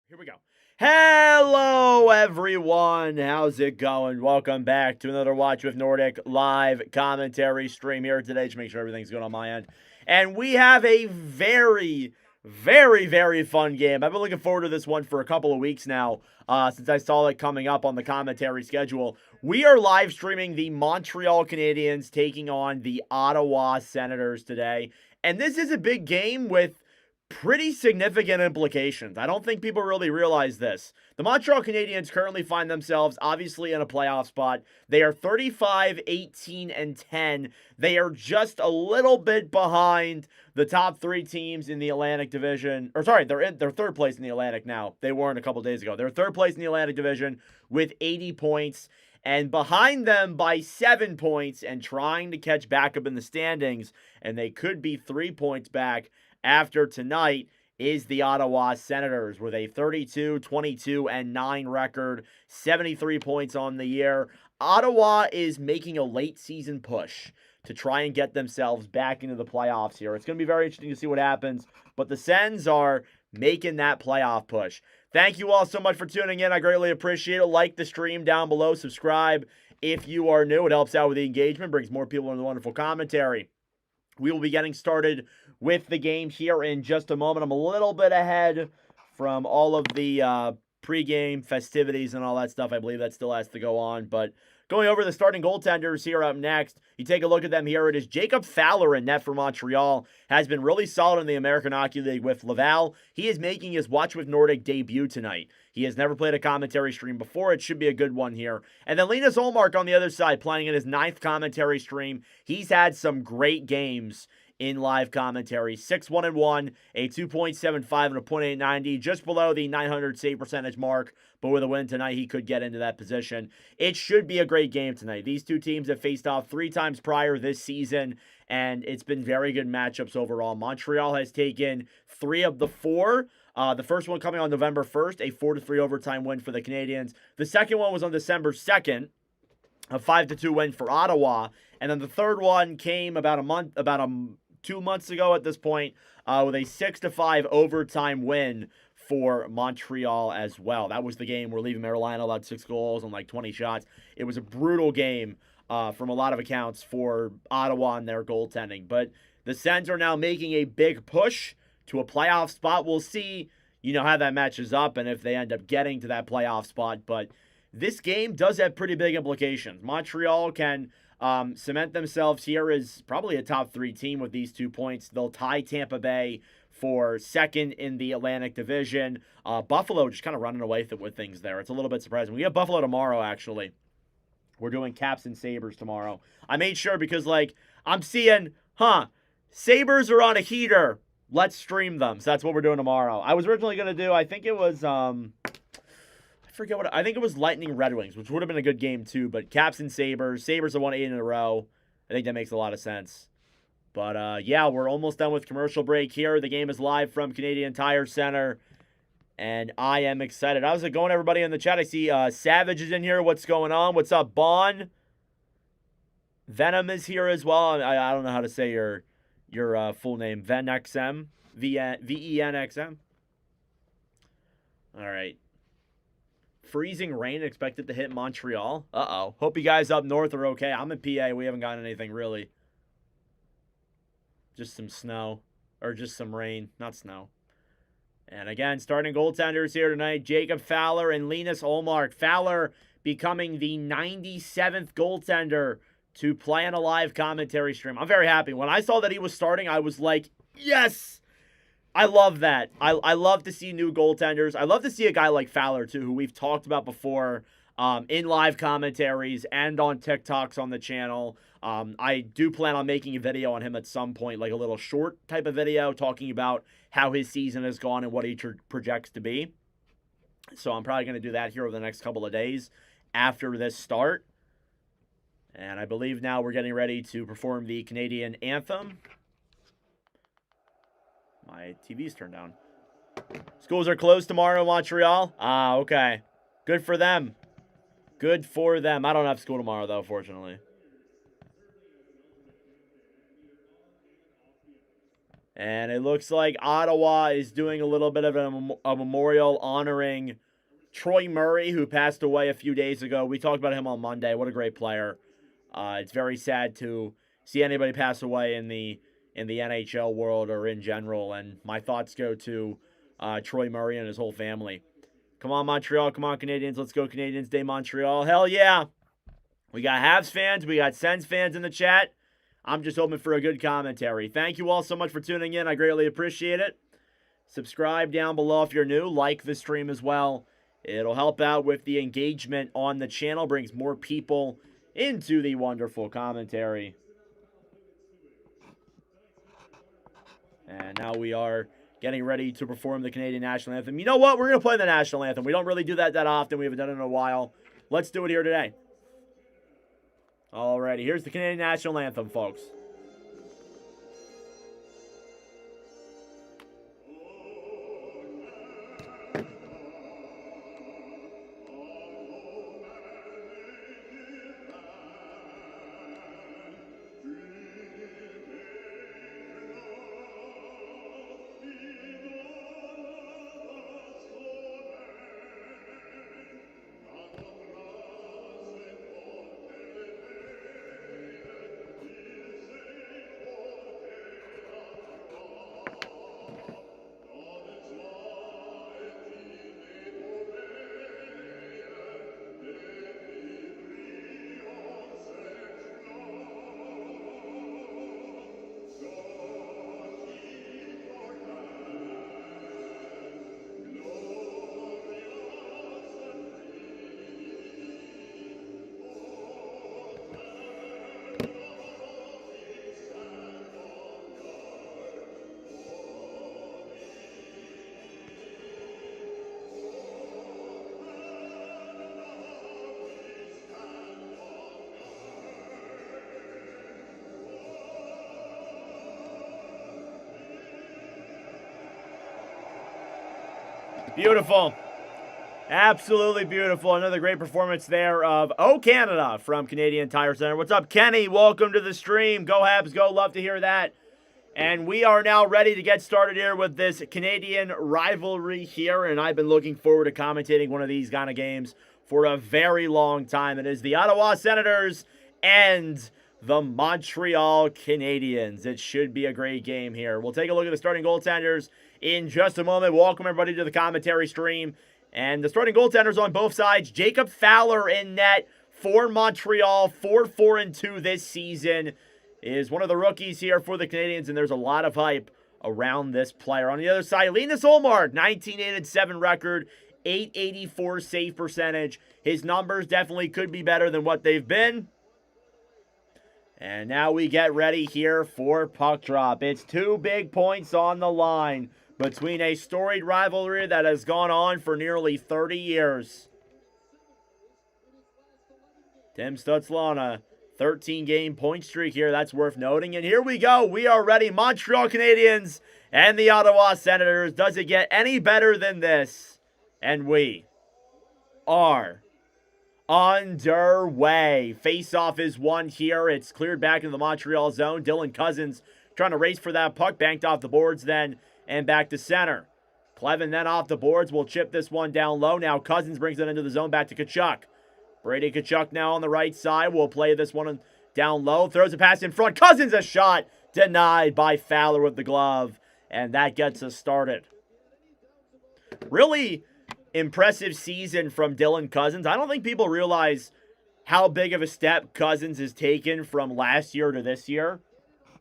Here we go. Hello, everyone. How's it going? Welcome back to another Watch with Nordic live commentary stream here today. Just make sure everything's good on my end. And we have a very fun game. I've been looking forward to this one for a couple of weeks now, since I saw it coming up on the commentary schedule. We are live streaming the Montreal Canadiens taking on the Ottawa Senators today. And this is a big game with pretty significant implications. I don't think people really realize this. The Montreal Canadiens currently find themselves obviously in a playoff spot. They are 35, 18, and 10. They are just a little bit behind the top three teams in the Atlantic Division. Or sorry, they're third place in the Atlantic now. They weren't a couple days ago. They're third place in the Atlantic Division with 80 points. And behind them by 7 points and trying to catch back up in the standings, and they could be 3 points back after tonight, is the Ottawa Senators with a 32, 22, and 9 record, 73 points on the year. Ottawa is making a late season push to try and get themselves back into the playoffs here. It's going to be very interesting to see what happens, but the Sens are making that playoff push. Thank you all so much for tuning in. I greatly appreciate it. Like the stream down below. Subscribe if you are new. It helps out with the engagement, brings more people into the wonderful commentary. We will be getting started with the game here in just a moment. I'm a little bit ahead from all of the pregame festivities and all that stuff. I believe that still has to go on. But going over the starting goaltenders here up next, you take a look at them here. It is Jacob Fowler in net for Montreal. Has been really solid in the American Hockey League with Laval. He is making his Watch with Nordic debut tonight. He has never played a commentary stream before. It should be a good one here. And then Linus Ullmark on the other side, playing in his 9th commentary stream. He's had some great games in live commentary. 6-1-1, a 2.75 and a .890, just below the 900 save percentage mark. But with a win tonight, he could get into that position. It should be a great game tonight. These two teams have faced off 3 times prior this season, and it's been very good matchups overall. Montreal has taken 3 of the 4. The first one coming on November 1st, a 4-3 overtime win for the Canadiens. The second one was on December 2nd, a 5-2 win for Ottawa. And then the third one came about 2 months ago at this point, with a 6-5 overtime win for Montreal as well. That was the game where Leaving Carolina allowed 6 goals and like 20 shots. It was a brutal game from a lot of accounts for Ottawa and their goaltending. But the Sens are now making a big push to a playoff spot. We'll see, how that matches up and if they end up getting to that playoff spot. But this game does have pretty big implications. Montreal can cement themselves here as probably a top 3 team with these 2 points. They'll tie Tampa Bay for second in the Atlantic Division. Buffalo just kind of running away with things there. It's a little bit surprising. We have Buffalo tomorrow, actually. We're doing Caps and Sabres tomorrow. I made sure because, I'm seeing, Sabres are on a heater. Let's stream them. So that's what we're doing tomorrow. I was originally going to do, I think it was, I think it was Lightning Red Wings, which would have been a good game too, but Caps and Sabres. Sabres have won 8 in a row. I think that makes a lot of sense. But, yeah, we're almost done with commercial break here. The game is live from Canadian Tire Center, and I am excited. How's it going, everybody in the chat? I see Savage is in here. What's going on? What's up, Bon? Venom is here as well. I don't know how to say your full name. VenXM. VENXM. All right. Freezing rain expected to hit Montreal. Uh-oh. Hope you guys up north are okay. I'm in PA. We haven't gotten anything really. Just some snow. Or just some rain. Not snow. And again, starting goaltenders here tonight. Jacob Fowler and Linus Ullmark. Fowler becoming the 97th goaltender to play on a live commentary stream. I'm very happy. When I saw that he was starting, I was like, yes! I love that. I love to see new goaltenders. I love to see a guy like Fowler, too, who we've talked about before in live commentaries and on TikToks on the channel. I do plan on making a video on him at some point, like a little short type of video talking about how his season has gone and what he projects to be. So I'm probably going to do that here over the next couple of days after this start. And I believe now we're getting ready to perform the Canadian anthem. My TV's turned down. Schools are closed tomorrow in Montreal. Ah, okay. Good for them. Good for them. I don't have school tomorrow, though, fortunately. And it looks like Ottawa is doing a little bit of a memorial honoring Troy Murray, who passed away a few days ago. We talked about him on Monday. What a great player. It's very sad to see anybody pass away in the NHL world or in general. And my thoughts go to Troy Murray and his whole family. Come on, Montreal. Come on, Canadiens. Let's go, Canadiens Day, Montreal. Hell yeah. We got Habs fans. We got Sens fans in the chat. I'm just hoping for a good commentary. Thank you all so much for tuning in. I greatly appreciate it. Subscribe down below if you're new. Like the stream as well. It'll help out with the engagement on the channel. Brings more people into the wonderful commentary. And now we are getting ready to perform the Canadian National Anthem. You know what? We're going to play the National Anthem. We don't really do that often. We haven't done it in a while. Let's do it here today. Alrighty, here's the Canadian National Anthem, folks. Beautiful. Absolutely beautiful. Another great performance there of Oh Canada from Canadian Tire Center. What's up, Kenny? Welcome to the stream. Go Habs, go. Love to hear that. And we are now ready to get started here with this Canadian rivalry here. And I've been looking forward to commentating one of these kind of games for a very long time. It is the Ottawa Senators and the Montreal Canadiens. It should be a great game here. We'll take a look at the starting goaltenders in just a moment. Welcome everybody to the commentary stream. And the starting goaltenders on both sides, Jacob Fowler in net for Montreal, 4-4-2 this season, is one of the rookies here for the Canadiens, and there's a lot of hype around this player. On the other side, Linus Ullmark, 19-8-7 record, 884 save percentage. His numbers definitely could be better than what they've been. And now we get ready here for puck drop. It's 2 big points on the line between a storied rivalry that has gone on for nearly 30 years. Tim Stützle on a 13-game point streak here. That's worth noting. And here we go. We are ready. Montreal Canadiens and the Ottawa Senators. Does it get any better than this? And we are underway. Face-off is won here. It's cleared back into the Montreal zone. Dylan Cozens trying to race for that puck. Banked off the boards then and back to center. Clevin then off the boards. Will chip this one down low. Now Cozens brings it into the zone back to Tkachuk. Brady Tkachuk now on the right side. Will play this one down low. Throws a pass in front. Cozens a shot. Denied by Fowler with the glove. And that gets us started. Really impressive season from Dylan Cozens. I don't think people realize how big of a step Cozens has taken from last year to this year.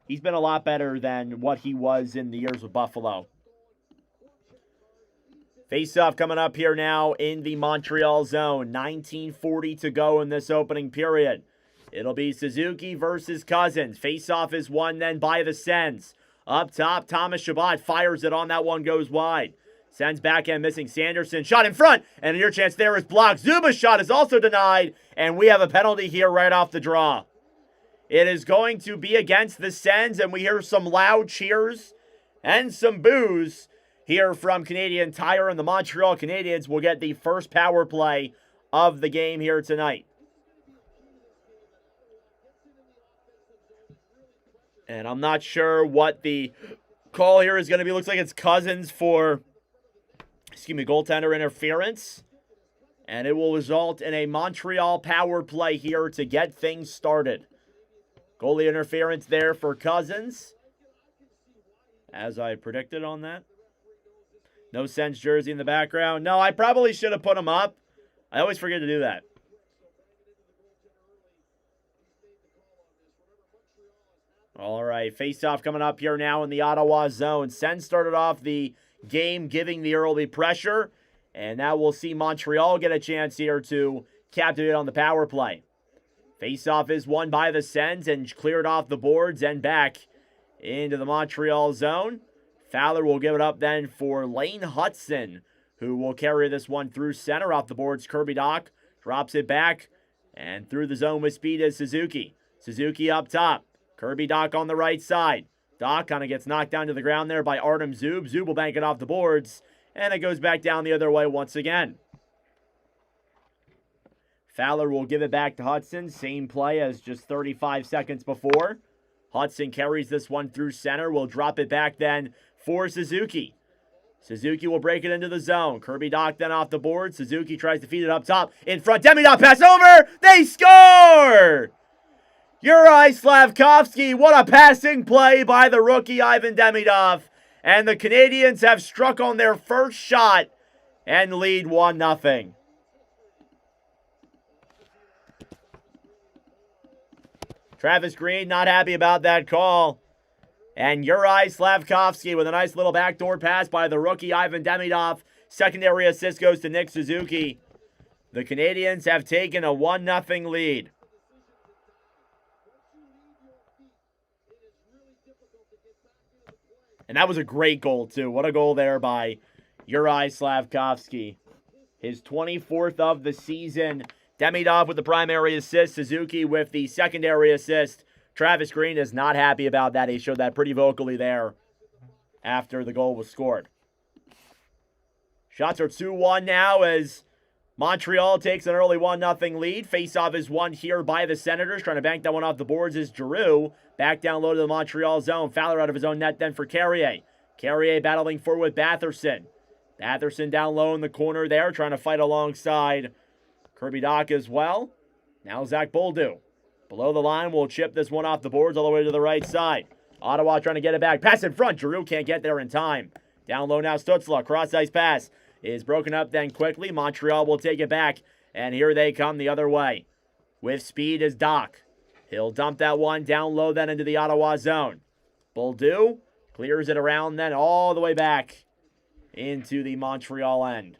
He's been a lot better than what he was in the years with Buffalo. Face-off coming up here now in the Montreal zone. 19:40 to go in this opening period. It'll be Suzuki versus Cozens. Face-off is won then by the Sens. Up top, Thomas Chabot fires it on. That one goes wide. Sens backhand missing. Sanderson shot in front. And your chance there is blocked. Zuba's shot is also denied. And we have a penalty here right off the draw. It is going to be against the Sens. And we hear some loud cheers and some boos here from Canadian Tire. And the Montreal Canadiens will get the first power play of the game here tonight. And I'm not sure what the Call here is going to be, looks like it's Cousins for, goaltender interference. And it will result in a Montreal power play here to get things started. Goalie interference there for Cousins, as I predicted on that. No Sens jersey in the background. No, I probably should have put him up. I always forget to do that. All right, face-off coming up here now in the Ottawa zone. Sens started off the game giving the early pressure, and now we'll see Montreal get a chance here to captivate on the power play. Face-off is won by the Sens and cleared off the boards and back into the Montreal zone. Fowler will give it up then for Lane Hudson, who will carry this one through center. Off the boards, Kirby Dach drops it back, and through the zone with speed is Suzuki. Suzuki up top. Kirby Dach on the right side. Dach kind of gets knocked down to the ground there by Artem Zub. Zub will bank it off the boards, and it goes back down the other way once again. Fowler will give it back to Hudson. Same play as just 35 seconds before. Hudson carries this one through center. Will drop it back then for Suzuki. Suzuki will break it into the zone. Kirby Dach then off the board. Suzuki tries to feed it up top. In front, Demidov pass over. They score! Juraj Slafkovsky, what a passing play by the rookie Ivan Demidov. And the Canadiens have struck on their first shot and lead 1-0. Travis Green not happy about that call. And Juraj Slafkovsky with a nice little backdoor pass by the rookie Ivan Demidov. Secondary assist goes to Nick Suzuki. The Canadiens have taken a 1-0 lead. And that was a great goal, too. What a goal there by Juraj Slafkovsky. His 24th of the season. Demidov with the primary assist. Suzuki with the secondary assist. Travis Green is not happy about that. He showed that pretty vocally there after the goal was scored. Shots are 2-1 now as Montreal takes an early 1-0 lead. Face-off is won here by the Senators. Trying to bank that one off the boards is Giroux. Back down low to the Montreal zone. Fowler out of his own net then for Carrier. Carrier battling forward with Batherson. Batherson down low in the corner there, trying to fight alongside Kirby Dach as well. Now Zach Bolduc. Below the line, will chip this one off the boards all the way to the right side. Ottawa trying to get it back. Pass in front. Giroux can't get there in time. Down low now, Stützle. Cross-ice pass is broken up then quickly. Montreal will take it back, and here they come the other way. With speed is Dach. He'll dump that one down low then into the Ottawa zone. Bolduc clears it around then all the way back into the Montreal end.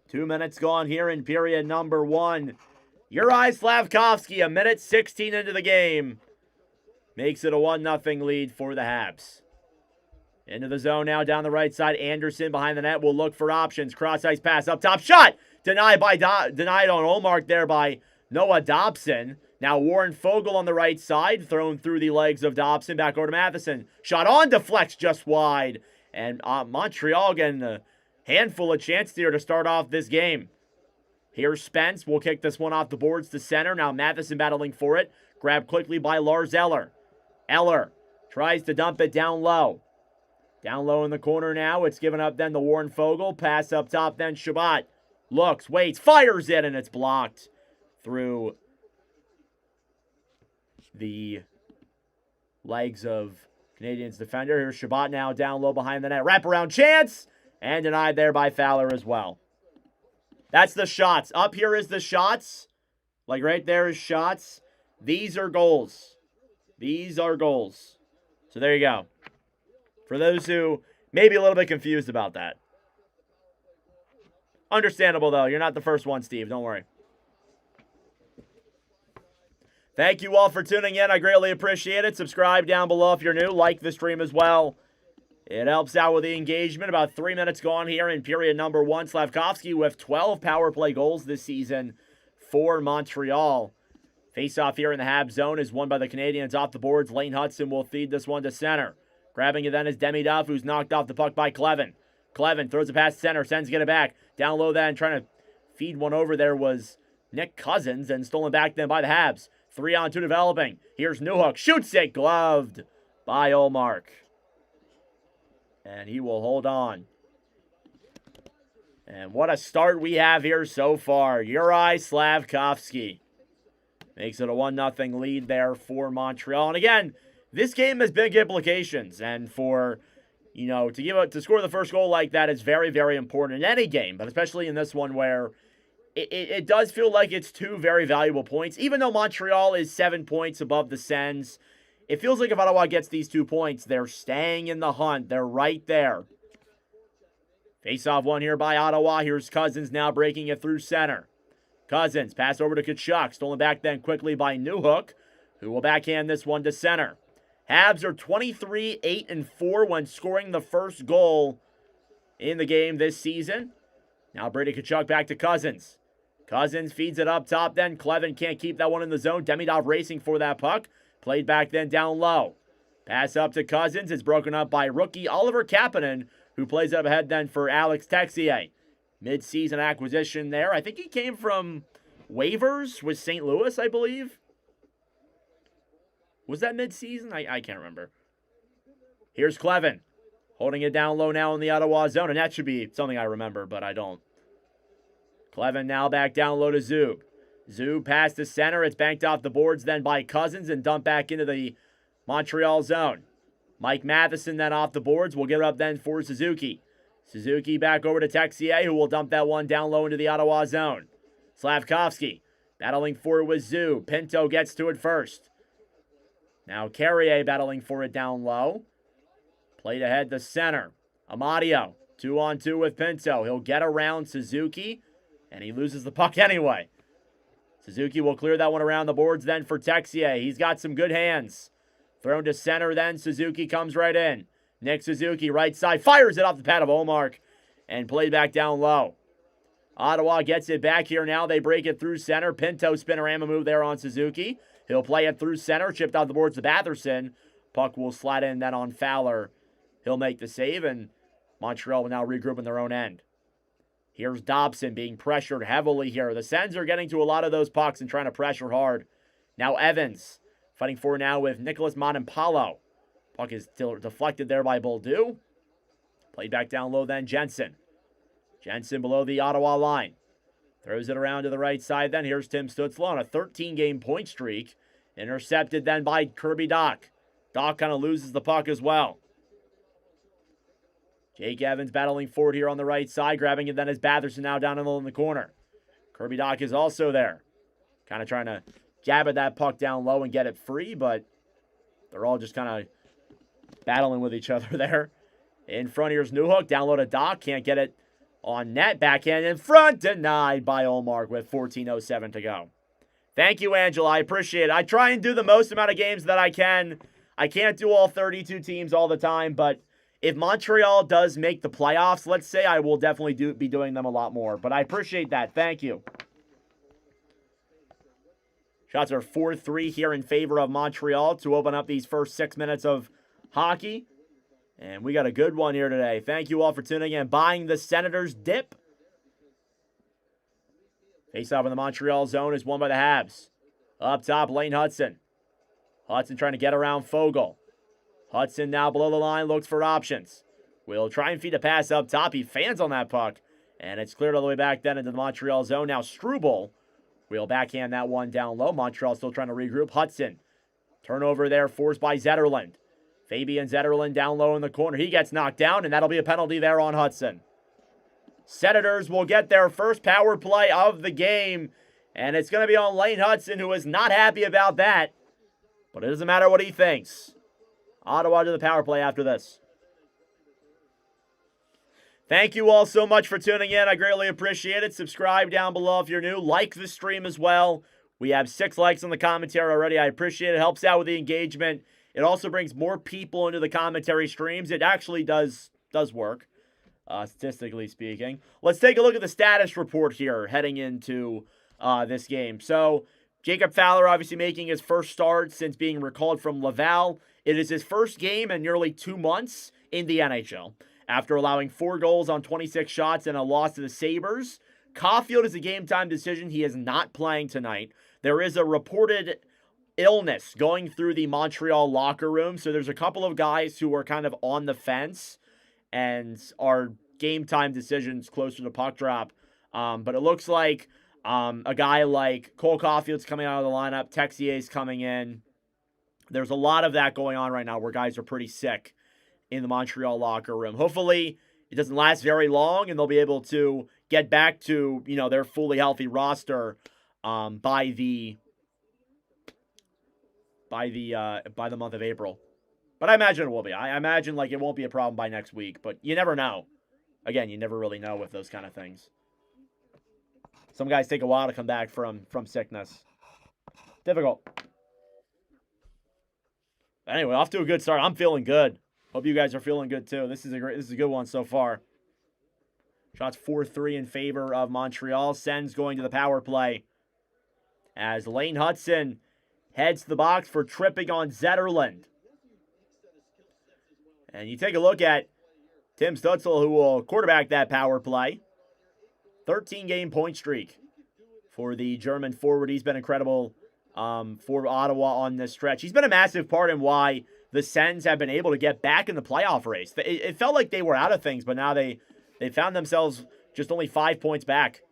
2 minutes gone here in period number 1. Juraj Slafkovsky, a minute 16 into the game, makes it a 1-0 lead for the Habs. Into the zone now down the right side. Anderson behind the net will look for options. Cross-ice pass up top. Shot! Denied on Ullmark there by Noah Dobson. Now Warren Foegele on the right side. Thrown through the legs of Dobson. Back over to Matheson. Shot on, deflects just wide. And Montreal getting a handful of chances here to start off this game. Here's Spence. Will kick this one off the boards to center. Now Matheson battling for it. Grabbed quickly by Lars Eller. Eller tries to dump it down low. Down low in the corner now. It's given up then to Warren Foegele. Pass up top then Shabbat. Looks, waits, fires it, and it's blocked through the legs of Canadiens defender. Here's Shabbat now down low behind the net. Wraparound chance, and denied there by Fowler as well. That's the shots. Up here is the shots. Like right there is shots. These are goals. These are goals. So there you go. For those who may be a little bit confused about that. Understandable, though. You're not the first one, Steve. Don't worry. Thank you all for tuning in. I greatly appreciate it. Subscribe down below if you're new. Like the stream as well. It helps out with the engagement. About 3 minutes gone here in period number 1. Slafkovsky with 12 power play goals this season for Montreal. Face-off here in the Habs zone is won by the Canadiens off the boards. Lane Hudson will feed this one to center. Grabbing it then is Demidov, who's knocked off the puck by Clevin. Clevin throws it past center. Sens get it back. Down low then, trying to feed one over there was Nick Cousins, and stolen back then by the Habs. 3-on-2 developing. Here's Newhook. Shoots it. Gloved by Ullmark. And he will hold on. And what a start we have here so far. Yuri Slafkovsky makes it a 1-0 lead there for Montreal. And again, this game has big implications. And for, to score the first goal like that is very, very important in any game. But especially in this one where it does feel like it's two very valuable points. Even though Montreal is 7 points above the Sens, it feels like if Ottawa gets these 2 points, they're staying in the hunt. They're right there. Face-off one here by Ottawa. Here's Cousins now breaking it through center. Cousins, pass over to Tkachuk. Stolen back then quickly by Newhook, who will backhand this one to center. Habs are 23-8-4 when scoring the first goal in the game this season. Now Brady Tkachuk back to Cousins. Cousins feeds it up top then. Clevin can't keep that one in the zone. Demidov racing for that puck. Played back then down low. Pass up to Cousins. It's broken up by rookie Oliver Kapanen, who plays up ahead then for Alex Texier. Mid-season acquisition there. I think he came from waivers with St. Louis, I believe. Was that mid-season? I can't remember. Here's Clevin. Holding it down low now in the Ottawa zone. And that should be something I remember, but I don't. Clevin now back down low to Zub. Zub pass to center. It's banked off the boards then by Cousins and dumped back into the Montreal zone. Mike Matheson then off the boards. We'll get it up then for Suzuki. Suzuki back over to Texier, who will dump that one down low into the Ottawa zone. Slafkovsky battling for it with Zub. Pinto gets to it first. Now Carrier battling for it down low. Played ahead to center. Amadio, 2-on-2 with Pinto. He'll get around Suzuki, and he loses the puck anyway. Suzuki will clear that one around the boards then for Texier. He's got some good hands. Thrown to center then. Suzuki comes right in. Nick Suzuki, right side, fires it off the pad of Olmark and played back down low. Ottawa gets it back here now. They break it through center. Pinto spinorama move there on Suzuki. He'll play it through center. Chipped off the boards to Batherson. Puck will slide in then on Fowler. He'll make the save, and Montreal will now regroup in their own end. Here's Dobson being pressured heavily here. The Sens are getting to a lot of those pucks and trying to pressure hard. Now Evans fighting for now with Nicholas Montempalo. Puck is still deflected there by Boldu. Played back down low then, Jensen. Jensen below the Ottawa line. Throws it around to the right side then. Here's Tim Stutzla on a 13-game point streak. Intercepted then by Kirby Dach. Dach kind of loses the puck as well. Jake Evans battling forward here on the right side. Grabbing it then as Batherson now down in the corner. Kirby Dach is also there. Kind of trying to jab at that puck down low and get it free, but they're all just kind of battling with each other there. In front, here's Newhook. Down low to Dach. Can't get it on net. Backhand in front. Denied by Olmark with 14:07 to go. Thank you, Angela. I appreciate it. I try and do the most amount of games that I can. I can't do all 32 teams all the time, but if Montreal does make the playoffs, let's say, I will definitely be doing them a lot more. But I appreciate that. Thank you. Shots are 4-3 here in favor of Montreal to open up these first 6 minutes of hockey. And we got a good one here today. Thank you all for tuning in. Buying the Senators dip. Face-off in the Montreal zone is won by the Habs. Up top, Lane Hudson. Hudson trying to get around Fogle. Hudson now below the line, looks for options. Will try and feed a pass up top. He fans on that puck. And it's cleared all the way back then into the Montreal zone. Now Struble will backhand that one down low. Montreal still trying to regroup. Hudson. Turnover there forced by Zetterlund. Fabian Zetterlund down low in the corner. He gets knocked down, and that'll be a penalty there on Hudson. Senators will get their first power play of the game, and it's going to be on Lane Hudson, who is not happy about that. But it doesn't matter what he thinks. Ottawa to the power play after this. Thank you all so much for tuning in. I greatly appreciate it. Subscribe down below if you're new. Like the stream as well. We have 6 likes on the commentary already. I appreciate it. It helps out with the engagement. It also brings more people into the commentary streams. It actually does work, statistically speaking. Let's take a look at the status report here heading into this game. So, Jacob Fowler obviously making his first start since being recalled from Laval. It is his first game in nearly 2 months in the NHL. After allowing 4 goals on 26 shots and a loss to the Sabres, Caulfield is a game-time decision. He is not playing tonight. There is a reported illness going through the Montreal locker room, so there's a couple of guys who are kind of on the fence and are game time decisions closer to puck drop. But it looks like a guy like Cole Caulfield's coming out of the lineup. Texier's coming in. There's a lot of that going on right now where guys are pretty sick in the Montreal locker room. Hopefully, it doesn't last very long, and they'll be able to get back to, their fully healthy roster by the month of April. But I imagine it will be. I imagine it won't be a problem by next week, but you never know. Again, you never really know with those kind of things. Some guys take a while to come back from sickness. Difficult. Anyway, off to a good start. I'm feeling good. Hope you guys are feeling good too. This is a good one so far. Shots 4-3 in favor of Montreal. Sens going to the power play as Lane Hudson heads to the box for tripping on Zetterlund. And you take a look at Tim Stützle, who will quarterback that power play. 13-game point streak for the German forward. He's been incredible for Ottawa on this stretch. He's been a massive part in why the Sens have been able to get back in the playoff race. It felt like they were out of things, but now they found themselves just only 5 points back.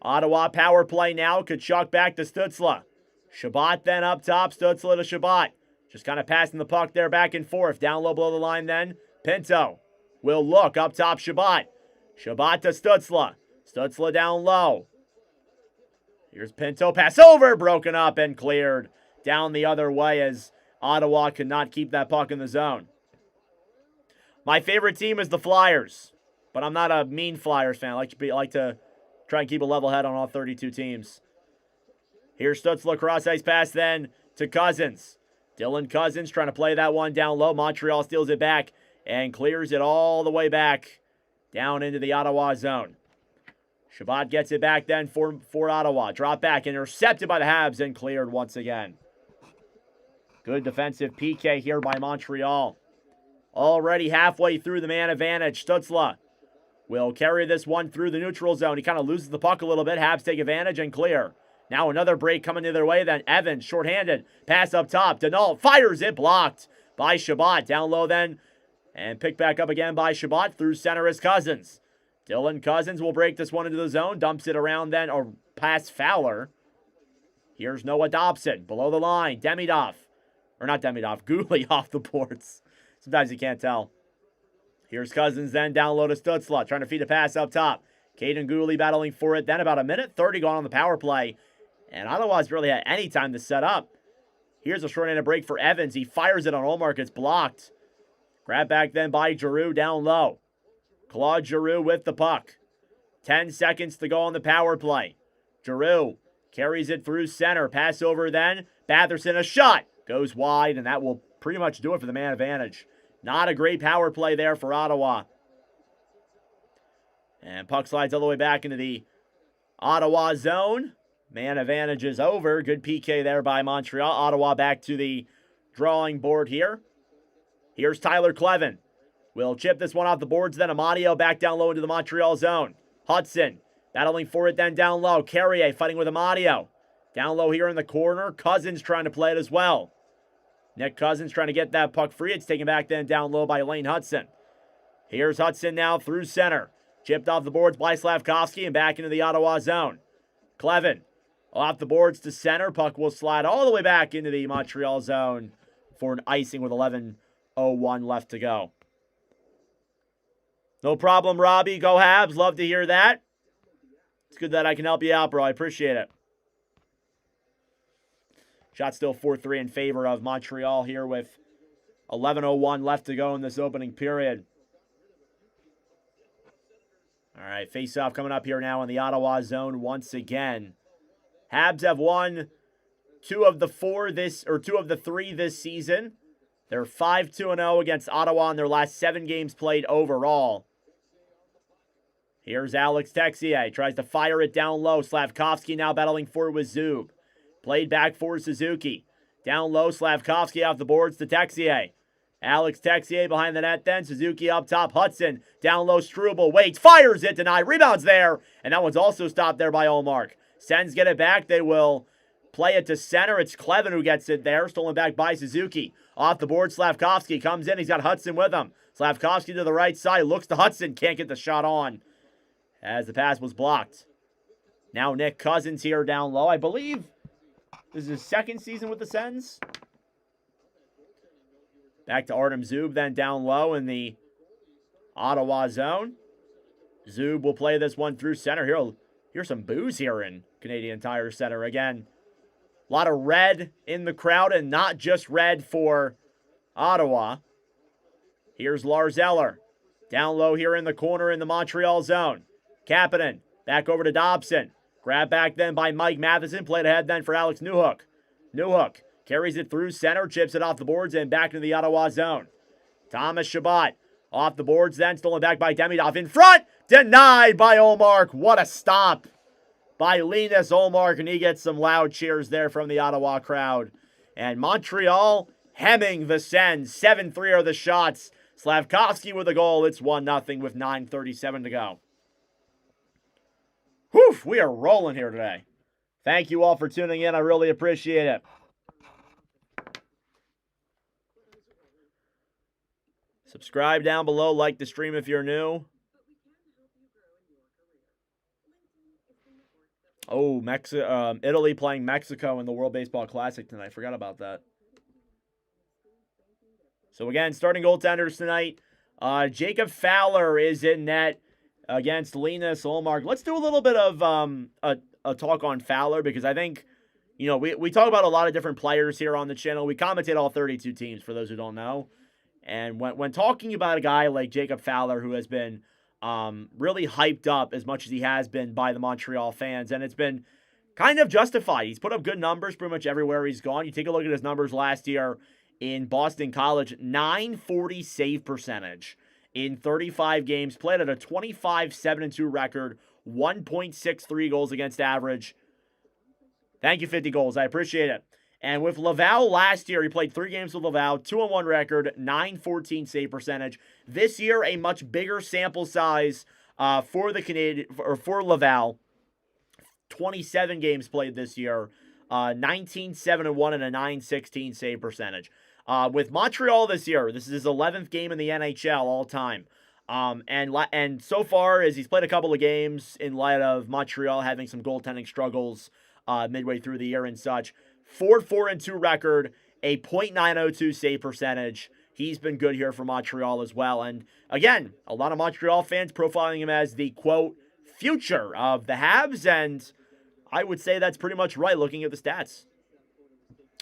Ottawa power play now. Tkachuk back to Stützle. Chabot then up top. Stützle to Chabot. Just kind of passing the puck there back and forth. Down low below the line then. Pinto will look up top. Chabot. Chabot to Stützle. Stützle down low. Here's Pinto. Pass over. Broken up and cleared down the other way as Ottawa could not keep that puck in the zone. My favorite team is the Flyers, but I'm not a mean Flyers fan. I like to try and keep a level head on all 32 teams. Here's Stützle, cross-ice pass then to Cousins. Dylan Cousins trying to play that one down low. Montreal steals it back and clears it all the way back down into the Ottawa zone. Chabot gets it back then for Ottawa. Drop back, intercepted by the Habs and cleared once again. Good defensive PK here by Montreal. Already halfway through the man advantage. Stützle will carry this one through the neutral zone. He kind of loses the puck a little bit. Habs take advantage and clear. Now another break coming to their way. Then Evans, shorthanded. Pass up top. Denault fires it. Blocked by Chabot. Down low then. And picked back up again by Chabot. Through center is Cousins. Dylan Cousins will break this one into the zone. Dumps it around then. Or past Fowler. Here's Noah Dobson. Below the line. Demidov. Or not Demidov. Gooley off the boards. Sometimes you can't tell. Here's Cousins then down low to Stützle. Trying to feed a pass up top. Caden Gooley battling for it. Then about a minute 30 gone on the power play. And Ottawa's really had any time to set up. Here's a short-handed break for Evans. He fires it on Ullmark. It's blocked. Grab back then by Giroux down low. Claude Giroux with the puck. 10 seconds to go on the power play. Giroux carries it through center. Pass over then. Batherson, a shot. Goes wide, and that will pretty much do it for the man advantage. Not a great power play there for Ottawa. And puck slides all the way back into the Ottawa zone. Man advantage is over. Good PK there by Montreal. Ottawa back to the drawing board here. Here's Tyler Clevin. Will chip this one off the boards. Then Amadio back down low into the Montreal zone. Hudson battling for it then down low. Carrier fighting with Amadio. Down low here in the corner. Cousins trying to play it as well. Nick Cousins trying to get that puck free. It's taken back then down low by Lane Hudson. Here's Hudson now through center. Chipped off the boards by Slavkovsky and back into the Ottawa zone. Clevin off the boards to center. Puck will slide all the way back into the Montreal zone for an icing with 11:01 left to go. No problem, Robbie. Go Habs. Love to hear that. It's good that I can help you out, bro. I appreciate it. Shot still 4-3 in favor of Montreal here with 11:01 left to go in this opening period. All right, face-off coming up here now in the Ottawa zone once again. Habs have won two of the three this season. They're 5-2-0 against Ottawa in their last 7 games played overall. Here's Alex Texier. Tries to fire it down low. Slavkovsky now battling for it with Zub. Played back for Suzuki. Down low, Slavkovsky off the boards to Texier. Alex Texier behind the net then. Suzuki up top. Hudson. Down low, Struble. Waits. Fires it. Denied. Rebounds there. And that one's also stopped there by Ullmark. Sens get it back. They will play it to center. It's Clevin who gets it there. Stolen back by Suzuki. Off the board, Slavkovsky comes in. He's got Hudson with him. Slavkovsky to the right side, looks to Hudson, can't get the shot on as the pass was blocked. Now Nick Cousins here down low. I believe this is his second season with the Sens. Back to Artem Zub, then down low in the Ottawa zone. Zub will play this one through center. Here's some boos here in Canadian Tire Center. Again, a lot of red in the crowd, and not just red for Ottawa. Here's Lars Eller. Down low here in the corner in the Montreal zone. Kapanen back over to Dobson. Grab back then by Mike Matheson. Played ahead then for Alex Newhook. Newhook carries it through center, chips it off the boards, and back into the Ottawa zone. Thomas Chabot off the boards then, stolen back by Demidov. In front, denied by Olmark. What a stop by Linus Olmark, and he gets some loud cheers there from the Ottawa crowd. And Montreal hemming the Sens. 7-3 are the shots. Slavkovsky with a goal. It's 1-0 with 9:37 to go. Whew, we are rolling here today. Thank you all for tuning in. I really appreciate it. Subscribe down below. Like the stream if you're new. Oh, Italy playing Mexico in the World Baseball Classic tonight. Forgot about that. So again, starting goaltenders tonight. Jacob Fowler is in net against Linus Olmark. Let's do a little bit of a talk on Fowler, because I think, we talk about a lot of different players here on the channel. We commentate all 32 teams, for those who don't know. And when talking about a guy like Jacob Fowler, who has been really hyped up as much as he has been by the Montreal fans, and it's been kind of justified. He's put up good numbers pretty much everywhere he's gone. You take a look at his numbers last year in Boston College, .940 save percentage in 35 games, played at a 25-7-2 record, 1.63 goals against average. Thank you, 50 goals. I appreciate it. And with Laval last year, he played 3 games with Laval, 2-1 record, .914 save percentage. This year, a much bigger sample size for the Canadian or for Laval. 27 games played this year, 19-7-1 and a .916 save percentage. With Montreal this year, this is his 11th game in the NHL all time. And so far, as he's played a couple of games in light of Montreal having some goaltending struggles midway through the year and such, 4-4-2 record, a .902 save percentage. He's been good here for Montreal as well. And again, a lot of Montreal fans profiling him as the, quote, future of the Habs. And I would say that's pretty much right looking at the stats.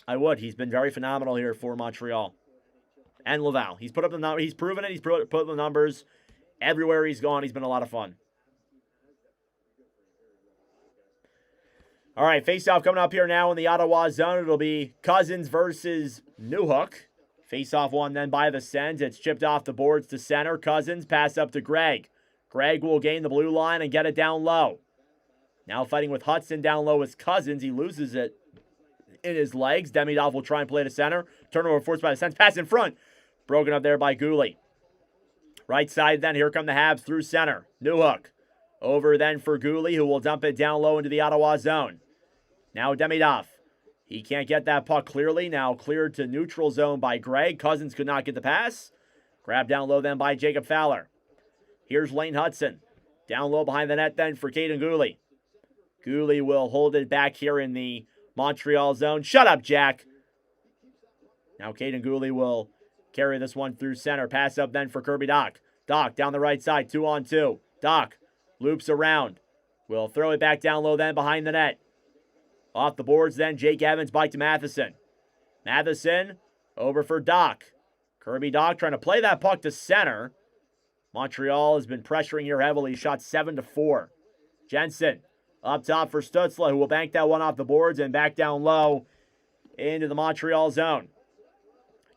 I would. He's been very phenomenal here for Montreal and Laval. He's put up the numbers. He's proven it. He's put up the numbers everywhere he's gone. He's been a lot of fun. All right, face-off coming up here now in the Ottawa zone. It'll be Cousins versus Newhook. Face-off one then by the Sens. It's chipped off the boards to center. Cousins pass up to Gregg. Gregg will gain the blue line and get it down low. Now fighting with Hudson down low is Cousins. He loses it in his legs. Demidov will try and play to center. Turnover forced by the Sens. Pass in front. Broken up there by Gooley. Right side then. Here come the Habs through center. Newhook. Over then for Gooley, who will dump it down low into the Ottawa zone. Now Demidov. He can't get that puck clearly. Now cleared to neutral zone by Gregg. Cousins could not get the pass. Grabbed down low then by Jacob Fowler. Here's Lane Hudson. Down low behind the net then for Caden Gooley. Gooley will hold it back here in the Montreal zone. Shut up, Jack. Now Caden Gooley will carry this one through center. Pass up then for Kirby Dach. Dach down the right side, 2-on-2. Dach loops around. Will throw it back down low then behind the net. Off the boards then, Jake Evans back to Matheson. Matheson over for Dach. Kirby Dach trying to play that puck to center. Montreal has been pressuring here heavily. Shot 7-4. Jensen up top for Stützle, who will bank that one off the boards and back down low into the Montreal zone.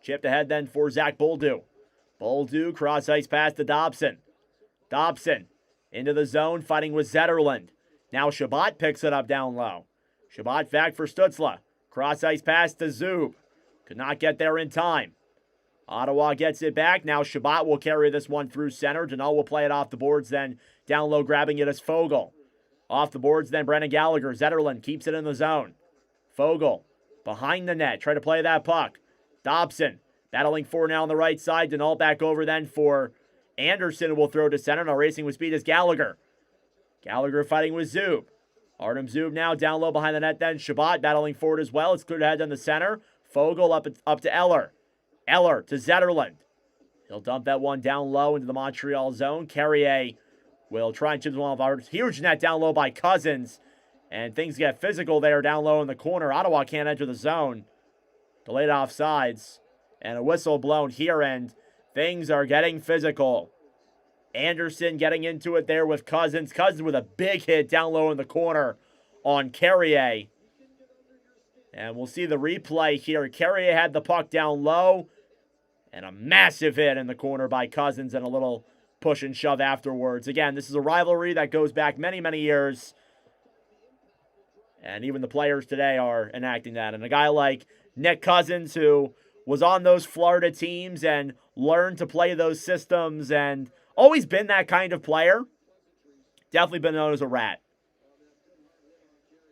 Chipped ahead then for Zach Bolduc. Bolduc cross ice pass to Dobson. Dobson into the zone fighting with Zetterlund. Now Chabot picks it up down low. Chabot back for Stützle. Cross ice pass to Zub. Could not get there in time. Ottawa gets it back. Now Chabot will carry this one through center. Deneau will play it off the boards then. Down low grabbing it as Fogle. Off the boards then Brendan Gallagher. Zetterlund keeps it in the zone. Fogle behind the net. Try to play that puck. Dobson Battling for now on the right side. Denault back over then for Anderson, who will throw to center. Now racing with speed is Gallagher. Gallagher fighting with Zub. Artem Zub now down low behind the net then. Shabbat battling forward as well. It's clear to head down the center. Fogle up to Eller. Eller to Zetterlund. He'll dump that one down low into the Montreal zone. Carrier will try and chip one of our huge net down low by Cousins. And things get physical there down low in the corner. Ottawa can't enter the zone. Delayed offsides. And a whistle blown here, and things are getting physical. Anderson getting into it there with Cousins. Cousins with a big hit down low in the corner on Carrier. And we'll see the replay here. Carrier had the puck down low. And a massive hit in the corner by Cousins and a little push and shove afterwards. Again, this is a rivalry that goes back many, many years. And even the players today are enacting that. And a guy like Nick Cousins, who was on those Florida teams and learned to play those systems and always been that kind of player, definitely been known as a rat.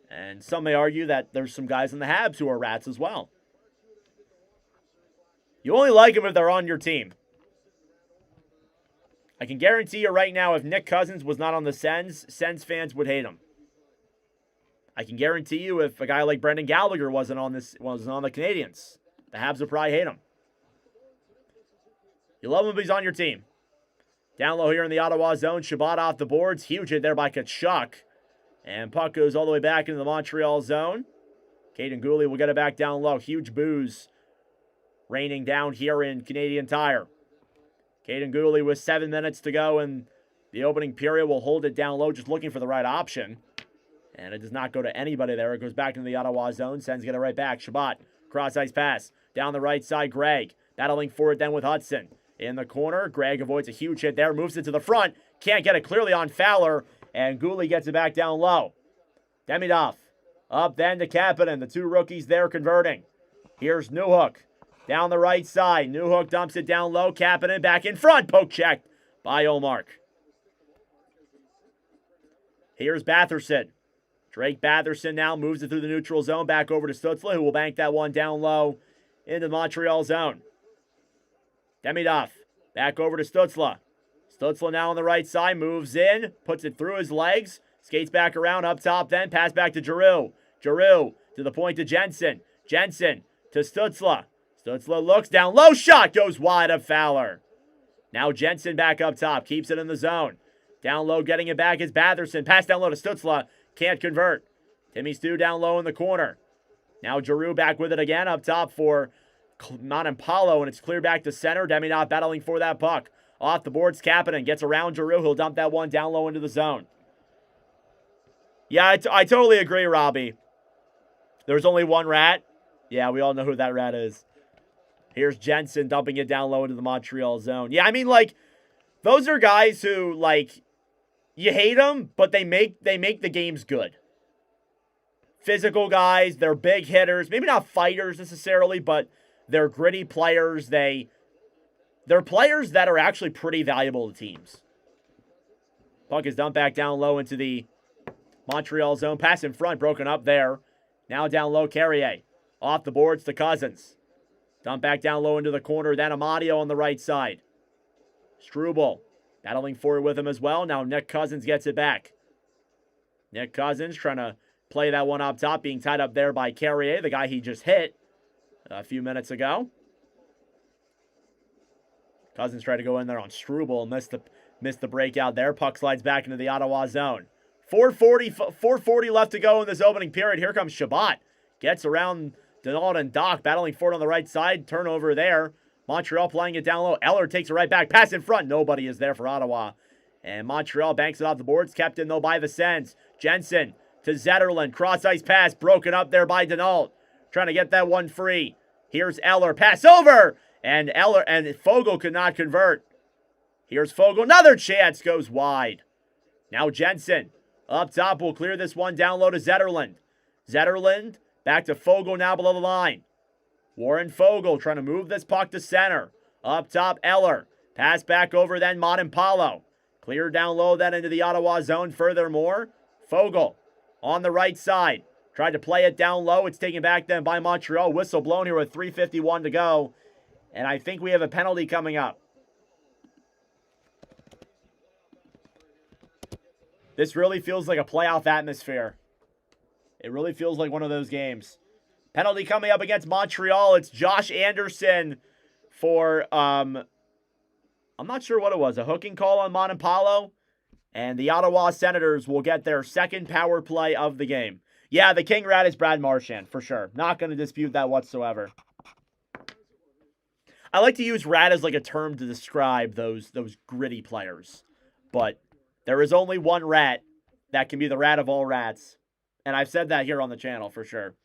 And some may argue that there's some guys in the Habs who are rats as well. You only like them if they're on your team. I can guarantee you right now, if Nick Cousins was not on the Sens, Sens fans would hate him. I can guarantee you if a guy like Brendan Gallagher wasn't on the Canadiens, the Habs would probably hate him. You love him if he's on your team. Down low here in the Ottawa zone, Shabbat off the boards. Huge hit there by Tkachuk. And puck goes all the way back into the Montreal zone. Caden Gooley will get it back down low. Huge booze raining down here in Canadian Tire. Caden Gooley with 7 minutes to go in the opening period will hold it down low, just looking for the right option. And it does not go to anybody there. It goes back into the Ottawa zone. Sens get it right back. Shabbat, cross-ice pass. Down the right side, Gregg. Battling for it then with Hudson. In the corner, Gregg avoids a huge hit there. Moves it to the front. Can't get it clearly on Fowler. And Gooley gets it back down low. Demidov. Up then to Kapanen. The two rookies there converting. Here's Newhook. Down the right side. Newhook dumps it down low. Kapanen back in front. Poke checked by Olmark. Here's Batherson. Drake Batherson now moves it through the neutral zone. Back over to Stützle, who will bank that one down low into the Montreal zone. Demidov. Back over to Stützle. Stützle now on the right side. Moves in. Puts it through his legs. Skates back around up top then. Pass back to Giroux. Giroux to the point to Jensen. Jensen to Stützle. Stützle looks down low. Shot goes wide of Fowler. Now Jensen back up top. Keeps it in the zone. Down low getting it back is Batherson. Pass down low to Stützle. Can't convert. Timmy Stu down low in the corner. Now Giroux back with it again up top for Montempalo, and it's clear back to center. Demidov battling for that puck. Off the boards, Kapanen gets around Giroux. He'll dump that one down low into the zone. Yeah, I totally agree, Robbie. There's only one rat. Yeah, we all know who that rat is. Here's Jensen dumping it down low into the Montreal zone. Yeah, I mean, like, those are guys who, like, you hate them, but they make the games good. Physical guys, they're big hitters. Maybe not fighters necessarily, but they're gritty players. They're players that are actually pretty valuable to teams. Puck is dumped back down low into the Montreal zone. Pass in front, broken up there. Now down low, Carrier. Off the boards to Cousins. Dump back down low into the corner. Then Amadio on the right side. Struble battling forward with him as well. Now Nick Cousins gets it back. Nick Cousins trying to play that one up top, being tied up there by Carrier, the guy he just hit a few minutes ago. Cousins tried to go in there on Struble and missed the breakout there. Puck slides back into the Ottawa zone. 4:40 left to go in this opening period. Here comes Shabbat. Gets around Denault and Doc, battling for it on the right side. Turnover there. Montreal playing it down low. Eller takes it right back. Pass in front. Nobody is there for Ottawa. And Montreal banks it off the boards. Kept in, though, by the Sens. Jensen to Zetterlund. Cross-ice pass. Broken up there by Denault. Trying to get that one free. Here's Eller. Pass over. And Fogle could not convert. Here's Fogle. Another chance. Goes wide. Now Jensen. Up top will clear this one down low to Zetterlund. Zetterlund back to Fogle now below the line. Warren Fogle trying to move this puck to center. Up top, Eller. Pass back over then Montempalo. Clear down low then into the Ottawa zone. Furthermore, Fogle on the right side. Tried to play it down low. It's taken back then by Montreal. Whistle blown here with 3:51 to go And I think we have a penalty coming up. This really feels like a playoff atmosphere. It really feels like one of those games. Penalty coming up against Montreal. It's Josh Anderson for, I'm not sure what it was, a hooking call on Montreal. And the Ottawa Senators will get their second power play of the game. Yeah, the King Rat is Brad Marchand, for sure. Not going to dispute that whatsoever. I like to use rat as like a term to describe those gritty players. But there is only one rat that can be the rat of all rats. And I've said that here on the channel for sure.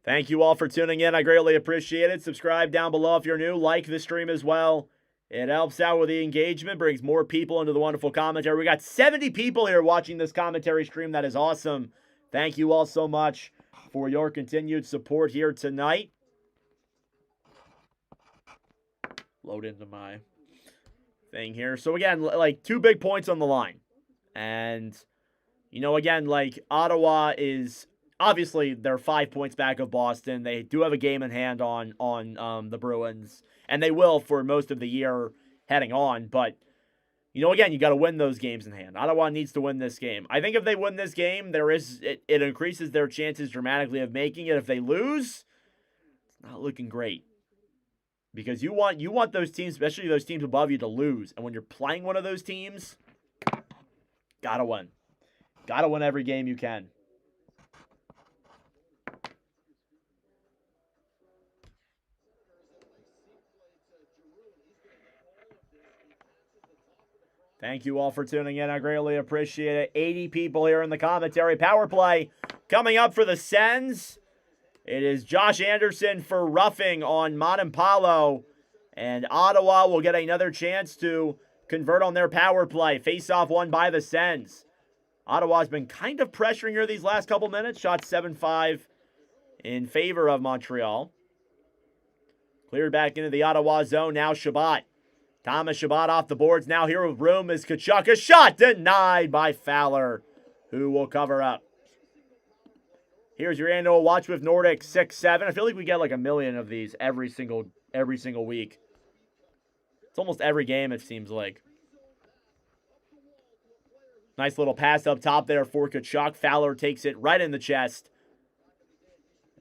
Thank you all for tuning in. I greatly appreciate it. Subscribe down below if you're new. Like the stream as well. It helps out with the engagement, brings more people into the wonderful commentary. We got 70 people here watching this commentary stream. That is awesome. Thank you all so much for your continued support here tonight. Load into my thing here. So again, like 2 big points on the line. And, you know, again, like Ottawa is, obviously they're 5 points back of Boston. They do have a game in hand on the Bruins. And they will for most of the year heading on. But, you know, again, you got to win those games in hand. Ottawa needs to win this game. I think if they win this game, it increases their chances dramatically of making it. If they lose, it's not looking great. Because you want those teams, especially those teams above you, to lose. And when you're playing one of those teams, gotta win. Gotta win every game you can. Thank you all for tuning in. I greatly appreciate it. 80 people here in the commentary. Power play coming up for the Sens. It is Josh Anderson for roughing on Montreal. And Ottawa will get another chance to convert on their power play. Face-off won by the Sens. Ottawa's been kind of pressuring her these last couple minutes. Shot 7-5 in favor of Montreal. Cleared back into the Ottawa zone. Now Shabbat. Thomas Shabbat off the boards. Now here with room is Tkachuk. A shot denied by Fowler, who will cover up. Here's your annual Watch with Nordic 6-7. I feel like we get like a million of these every single week. It's almost every game, it seems like. Nice little pass up top there for Tkachuk. Fowler takes it right in the chest.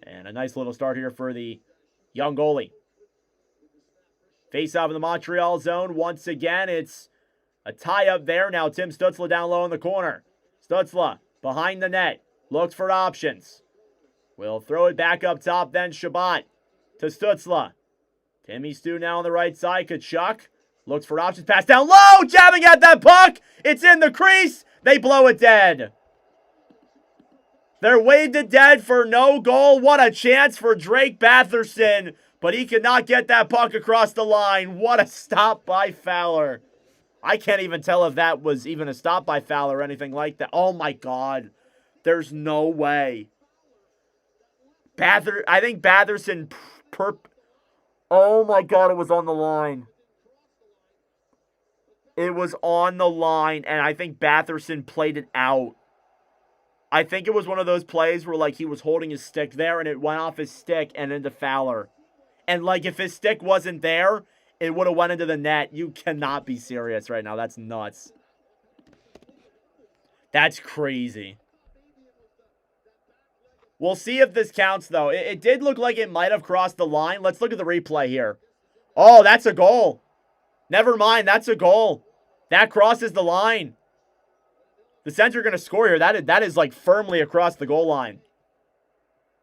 And a nice little start here for the young goalie. Face off in the Montreal zone. Once again, it's a tie up there. Now Tim Stützle down low in the corner. Stützle behind the net. Looks for options. Will throw it back up top then. Shabbat to Stützle. Timmy Stu now on the right side. Tkachuk looks for options. Pass down low. Jabbing at that puck. It's in the crease. They blow it dead. They're waved it dead for no goal. What a chance for Drake Batherson. But he could not get that puck across the line. What a stop by Fowler. I can't even tell if that was even a stop by Fowler or anything like that. Oh my God. There's no way. I think Batherson oh my God, it was on the line. It was on the line, and I think Batherson played it out. I think it was one of those plays where like he was holding his stick there and it went off his stick and into Fowler. And, like, if his stick wasn't there, it would have went into the net. You cannot be serious right now. That's nuts. That's crazy. We'll see if this counts, though. It did look like it might have crossed the line. Let's look at the replay here. Oh, that's a goal. Never mind. That's a goal. That crosses the line. The Sens are going to score here. That is, like, firmly across the goal line.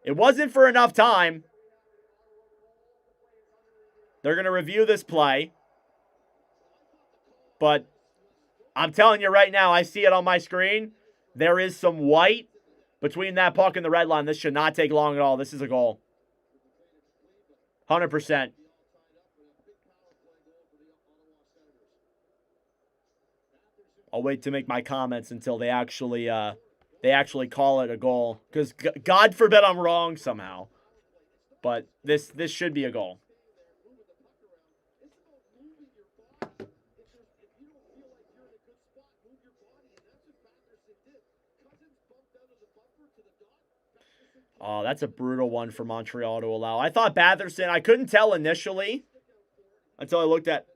It wasn't for enough time. They're going to review this play. But I'm telling you right now, I see it on my screen. There is some white between that puck and the red line. This should not take long at all. This is a goal. 100%. I'll wait to make my comments until they actually call it a goal. Because God forbid I'm wrong somehow. But this should be a goal. Oh, that's a brutal one for Montreal to allow. I thought Batherson, I couldn't tell initially until I looked at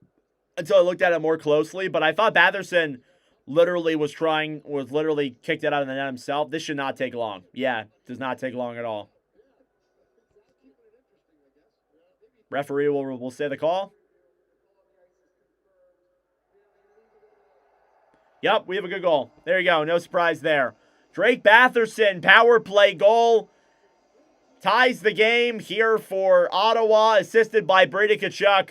it more closely, but I thought Batherson literally was literally kicked it out of the net himself. This should not take long. Yeah, does not take long at all. Referee will say the call. Yep, we have a good goal. There you go. No surprise there. Drake Batherson, power play goal. Ties the game here for Ottawa, assisted by Brady Tkachuk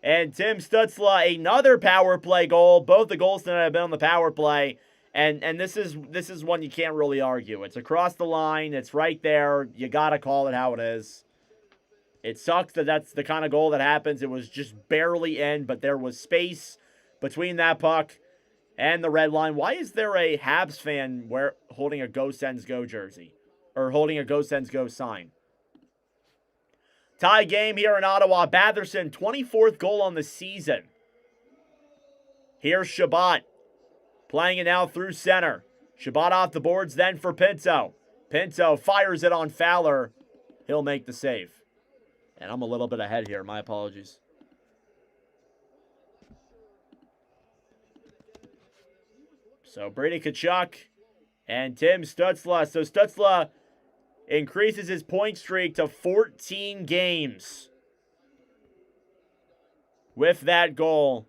and Tim Stützle. Another power play goal. Both the goals tonight have been on the power play. And this is one you can't really argue. It's across the line. It's right there. You got to call it how it is. It sucks that that's the kind of goal that happens. It was just barely in, but there was space between that puck and the red line. Why is there a Habs fan holding a Go Sens Go jersey? Or holding a Go Sens Go sign? Tie game here in Ottawa. Batherson, 24th goal on the season. Here's Chabot. Playing it now through center. Chabot off the boards then for Pinto. Pinto fires it on Fowler. He'll make the save. And I'm a little bit ahead here. My apologies. So Brady Tkachuk and Tim Stützle. So Stützle increases his point streak to 14 games with that goal.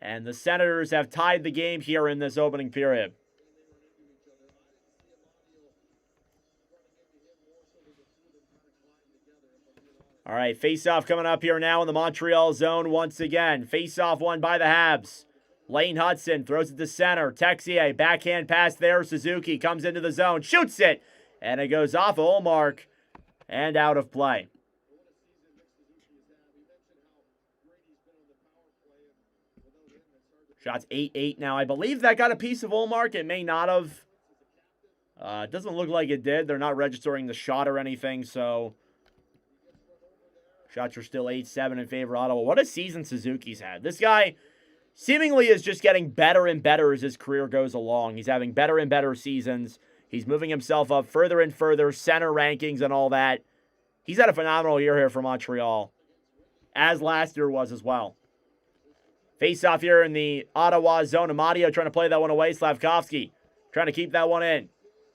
And the Senators have tied the game here in this opening period. All right, face-off coming up here now in the Montreal zone once again. Face-off won by the Habs. Lane Hudson throws it to center. Texier, backhand pass there. Suzuki comes into the zone, shoots it, and it goes off of Ullmark and out of play. Shots 8-8 now. I believe that got a piece of Ullmark. It may not have. It doesn't look like it did. They're not registering the shot or anything, so shots are still 8-7 in favor of Ottawa. What a season Suzuki's had. This guy seemingly is just getting better and better as his career goes along. He's having better and better seasons. He's moving himself up further and further, center rankings and all that. He's had a phenomenal year here for Montreal, as last year was as well. Face-off here in the Ottawa zone. Amadio trying to play that one away. Slavkovsky trying to keep that one in.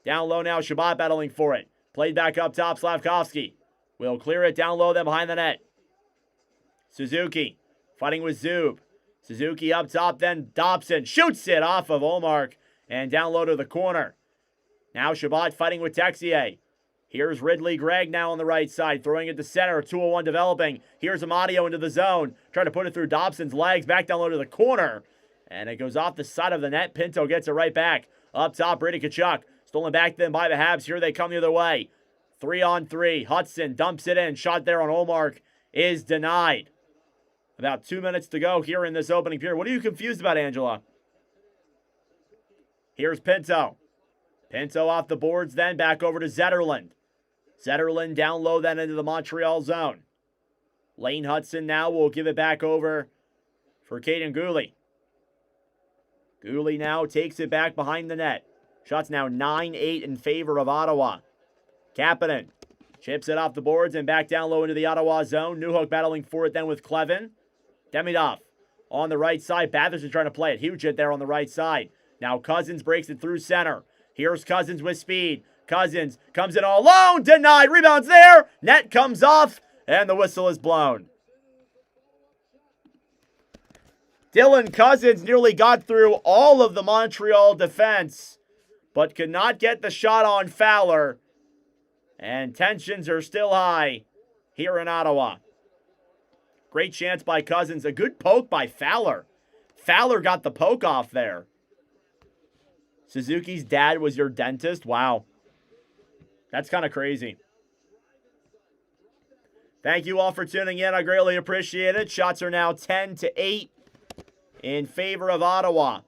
Down low now, Chabot battling for it. Played back up top, Slavkovsky will clear it down low then behind the net. Suzuki fighting with Zub. Suzuki up top, then Dobson shoots it off of Ullmark and down low to the corner. Now Chabot fighting with Texier. Here's Ridley Gregg now on the right side, throwing it to center, 2-1 developing. Here's Amadio into the zone, trying to put it through Dobson's legs, back down low to the corner. And it goes off the side of the net. Pinto gets it right back. Up top, Brady Tkachuk. Stolen back then by the Habs. Here they come the other way. 3-on-3. Hudson dumps it in. Shot there on Ullmark is denied. About 2 minutes to go here in this opening period. What are you confused about, Angela? Here's Pinto. Pinto off the boards then, back over to Zetterlund. Zetterlund down low then into the Montreal zone. Lane Hudson now will give it back over for Caden Gooley. Gooley now takes it back behind the net. Shots now 9-8 in favor of Ottawa. Kapanen chips it off the boards and back down low into the Ottawa zone. Newhook battling for it then with Clevin. Demidov on the right side. Batherson trying to play it. Huge hit there on the right side. Now Cousins breaks it through center. Here's Cousins with speed. Cousins comes in all alone. Denied. Rebounds there. Net comes off. And the whistle is blown. Dylan Cousins nearly got through all of the Montreal defense, but could not get the shot on Fowler. And tensions are still high here in Ottawa. Great chance by Cousins. A good poke by Fowler. Fowler got the poke off there. Suzuki's dad was your dentist? Wow. That's kind of crazy. Thank you all for tuning in. I greatly appreciate it. Shots are now 10-8 in favor of Ottawa.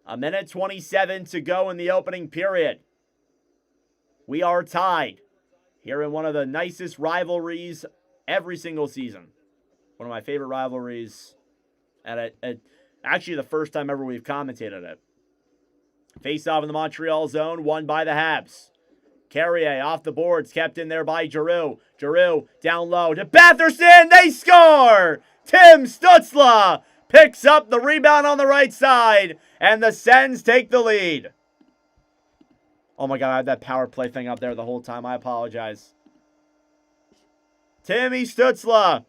1:27 to go in the opening period. We are tied here in one of the nicest rivalries every single season. One of my favorite rivalries. At actually the first time ever we've commentated it. Face-off in the Montreal zone, won by the Habs. Carrier off the boards, kept in there by Giroux. Giroux down low to Batherson. They score! Tim Stützle picks up the rebound on the right side, and the Sens take the lead. Oh my God, I had that power play thing up there the whole time. I apologize. Timmy Stützle.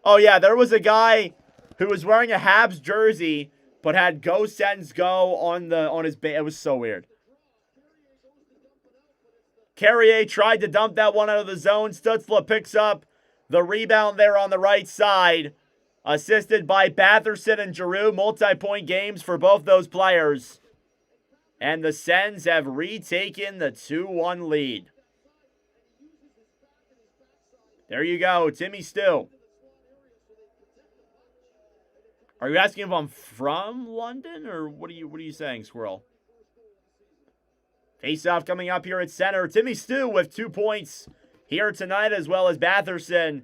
Oh yeah, there was a guy who was wearing a Habs jersey but had "Go Sens Go" on his base. It was so weird. Carrier tried to dump that one out of the zone. Stützle picks up the rebound there on the right side. Assisted by Batherson and Giroux. Multi-point games for both those players. And the Sens have retaken the 2-1 lead. There you go, Timmy Stu. Are you asking if I'm from London, or what are you saying, Squirrel? Face-off coming up here at center. Timmy Stu with 2 points here tonight, as well as Batherson.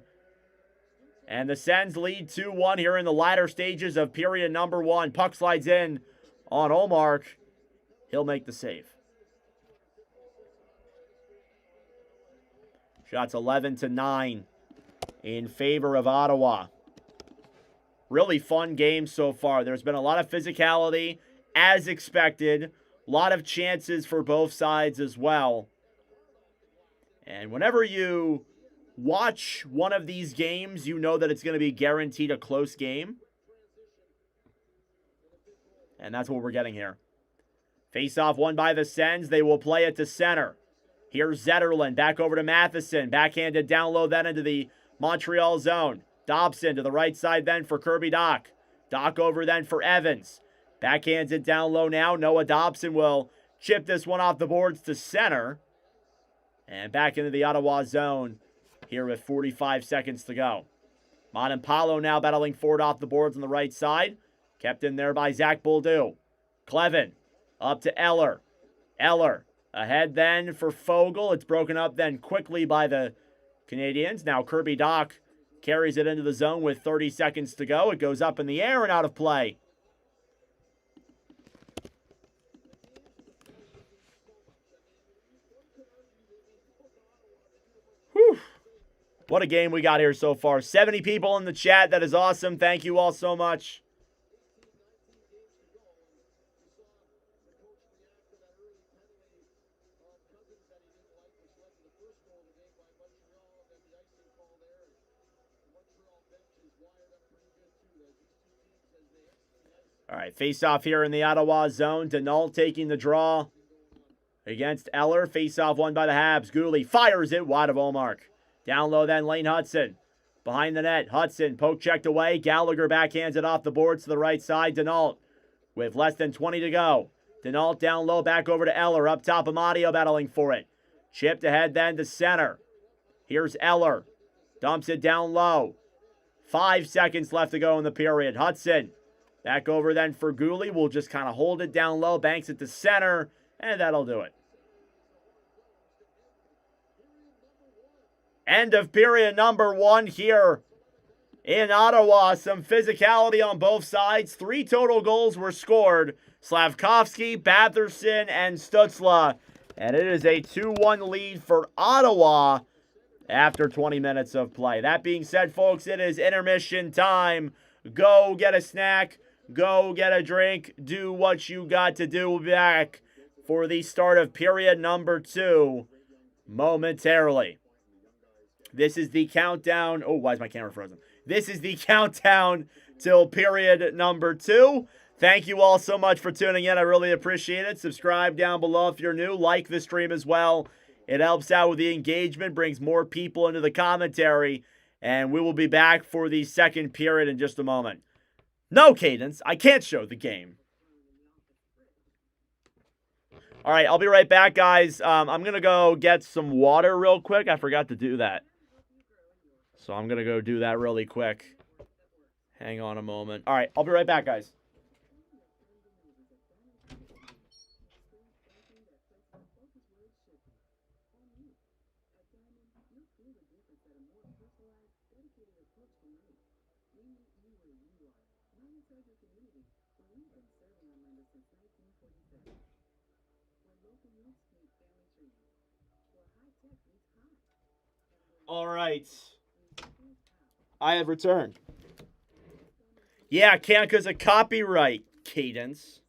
And the Sens lead 2-1 here in the latter stages of period number 1. Puck slides in on Olmark. He'll make the save. Shots 11-9 in favor of Ottawa. Really fun game so far. There's been a lot of physicality, as expected. A lot of chances for both sides as well. And whenever you watch one of these games, you know that it's going to be guaranteed a close game. And that's what we're getting here. Face-off won by the Sens. They will play it to center. Here's Zetterlund. Back over to Matheson. Backhanded down low then into the Montreal zone. Dobson to the right side then for Kirby Dach. Dach over then for Evans. Backhands it down low now. Noah Dobson will chip this one off the boards to center. And back into the Ottawa zone here with 45 seconds to go. Montempalo now battling forward off the boards on the right side. Kept in there by Zach Bolduc. Clevin up to Eller. Eller ahead then for Fogle. It's broken up then quickly by the Canadiens. Now Kirby Dach carries it into the zone with 30 seconds to go. It goes up in the air and out of play. Whew. What a game we got here so far. 70 people in the chat. That is awesome. Thank you all so much. All right, face-off here in the Ottawa zone. Denault taking the draw against Eller. Face-off won by the Habs. Gooley fires it wide of Olmark. Down low then, Lane Hudson. Behind the net, Hudson poke checked away. Gallagher backhands it off the boards to the right side. Denault with less than 20 to go. Denault down low, back over to Eller. Up top, Amadio battling for it. Chipped ahead then to center. Here's Eller. Dumps it down low. 5 seconds left to go in the period. Hudson. Back over then for Gooley. We'll just kind of hold it down low. Banks it to center. And that'll do it. End of period number 1 here in Ottawa. Some physicality on both sides. 3 total goals were scored. Slavkovsky, Batherson, and Stützle. And it is a 2-1 lead for Ottawa after 20 minutes of play. That being said, folks, it is intermission time. Go get a snack. Go get a drink. Do what you got to do. We'll be back for the start of period number 2 momentarily. This is the countdown. Oh, why is my camera frozen? This is the countdown till period number 2. Thank you all so much for tuning in. I really appreciate it. Subscribe down below if you're new. Like the stream as well. It helps out with the engagement, brings more people into the commentary. And we will be back for the second period in just a moment. No, Cadence, I can't show the game. All right, I'll be right back, guys. I'm going to go get some water real quick. I forgot to do that. So I'm going to go do that really quick. Hang on a moment. All right, I'll be right back, guys. All right. I have returned. Yeah, can't because of copyright, Cadence.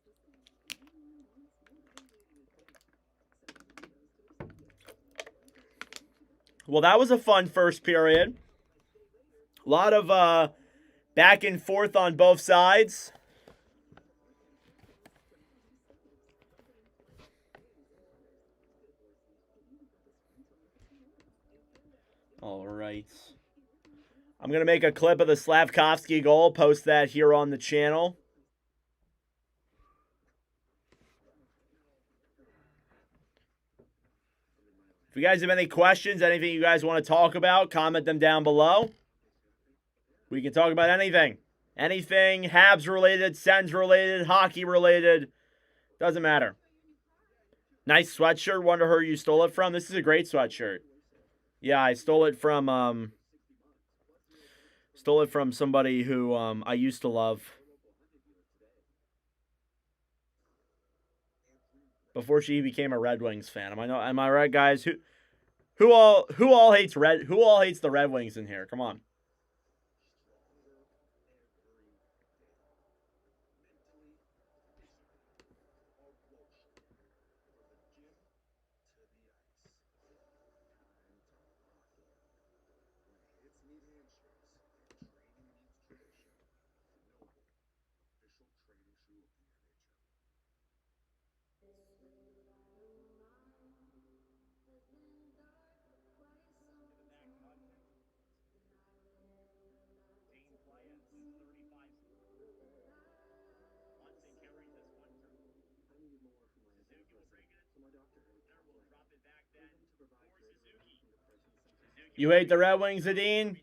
Well, that was a fun first period. A lot of back and forth on both sides. All right. I'm going to make a clip of the Slavkovsky goal, post that here on the channel. If you guys have any questions, anything you guys want to talk about, comment them down below. We can talk about anything. Anything Habs related, Sens related, hockey related. Doesn't matter. Nice sweatshirt. Wonder who you stole it from. This is a great sweatshirt. Yeah, I stole it from somebody who I used to love. Before she became a Red Wings fan. Am I right, guys? Who all hates the Red Wings in here? Come on. You hate the Red Wings, Adine?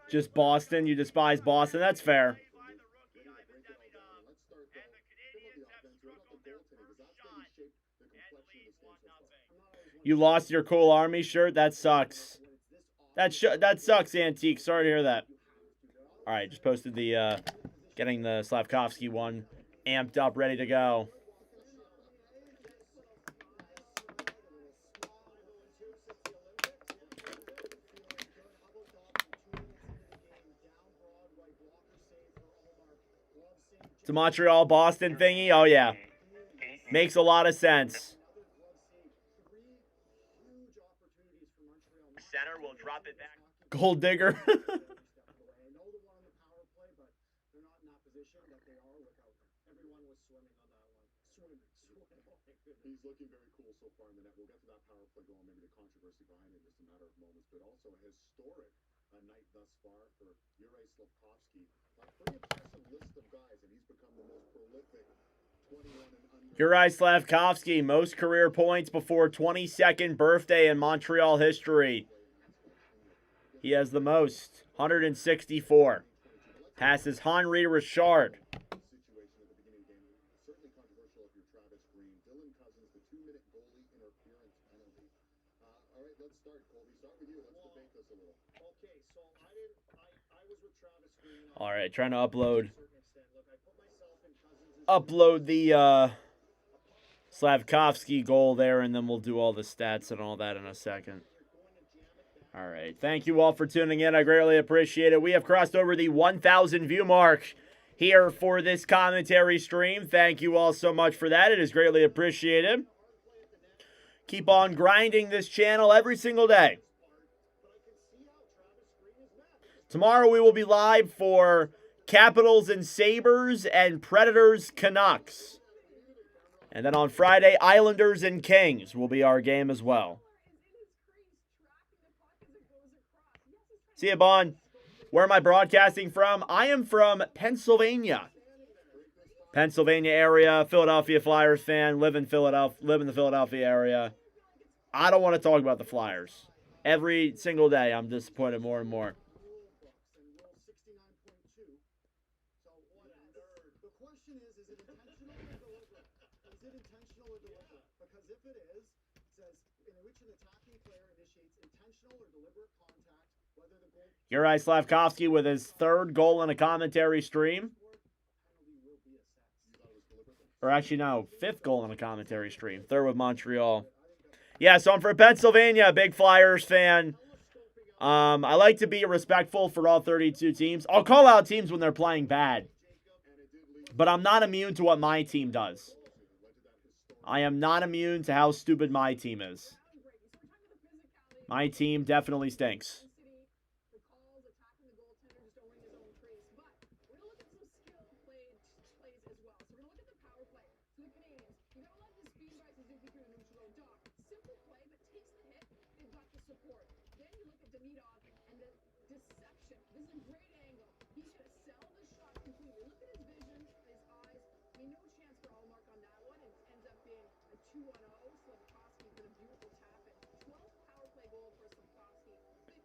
Just Boston. You despise Boston. That's fair. You lost your cool Army shirt? That sucks. That sucks, Antique. Sorry to hear that. All right, just posted the getting the Slavkovsky one amped up, ready to go. It's a Montreal-Boston thingy? Oh, yeah. Makes a lot of sense. Center will drop it back. Gold digger. He's looking very cool so far in the net. We'll get to that power play goal, maybe the controversy behind it in just a matter of moments, but also a historic night thus far for Yuri Slavkovsky. A pretty impressive list of guys, and he's become the most prolific 21 and under. Yuri Slavkovsky, most career points before 22nd birthday in Montreal history. He has the most, 164. Passes Henri Richard. All right, trying to upload the Slavkovsky goal there, and then we'll do all the stats and all that in a second. All right, thank you all for tuning in. I greatly appreciate it. We have crossed over the 1,000 view mark here for this commentary stream. Thank you all so much for that. It is greatly appreciated. Keep on grinding this channel every single day. Tomorrow we will be live for Capitals and Sabres and Predators Canucks. And then on Friday, Islanders and Kings will be our game as well. See you, Bon. Where am I broadcasting from? I am from Pennsylvania. Pennsylvania area, Philadelphia Flyers fan, live in the Philadelphia area. I don't want to talk about the Flyers. Every single day I'm disappointed more and more. Yuri Slavkovsky with his third goal in a commentary stream. Or actually, no, fifth goal in a commentary stream. Third with Montreal. Yeah, so I'm from Pennsylvania, big Flyers fan. I like to be respectful for all 32 teams. I'll call out teams when they're playing bad. But I'm not immune to what my team does. I am not immune to how stupid my team is. My team definitely stinks.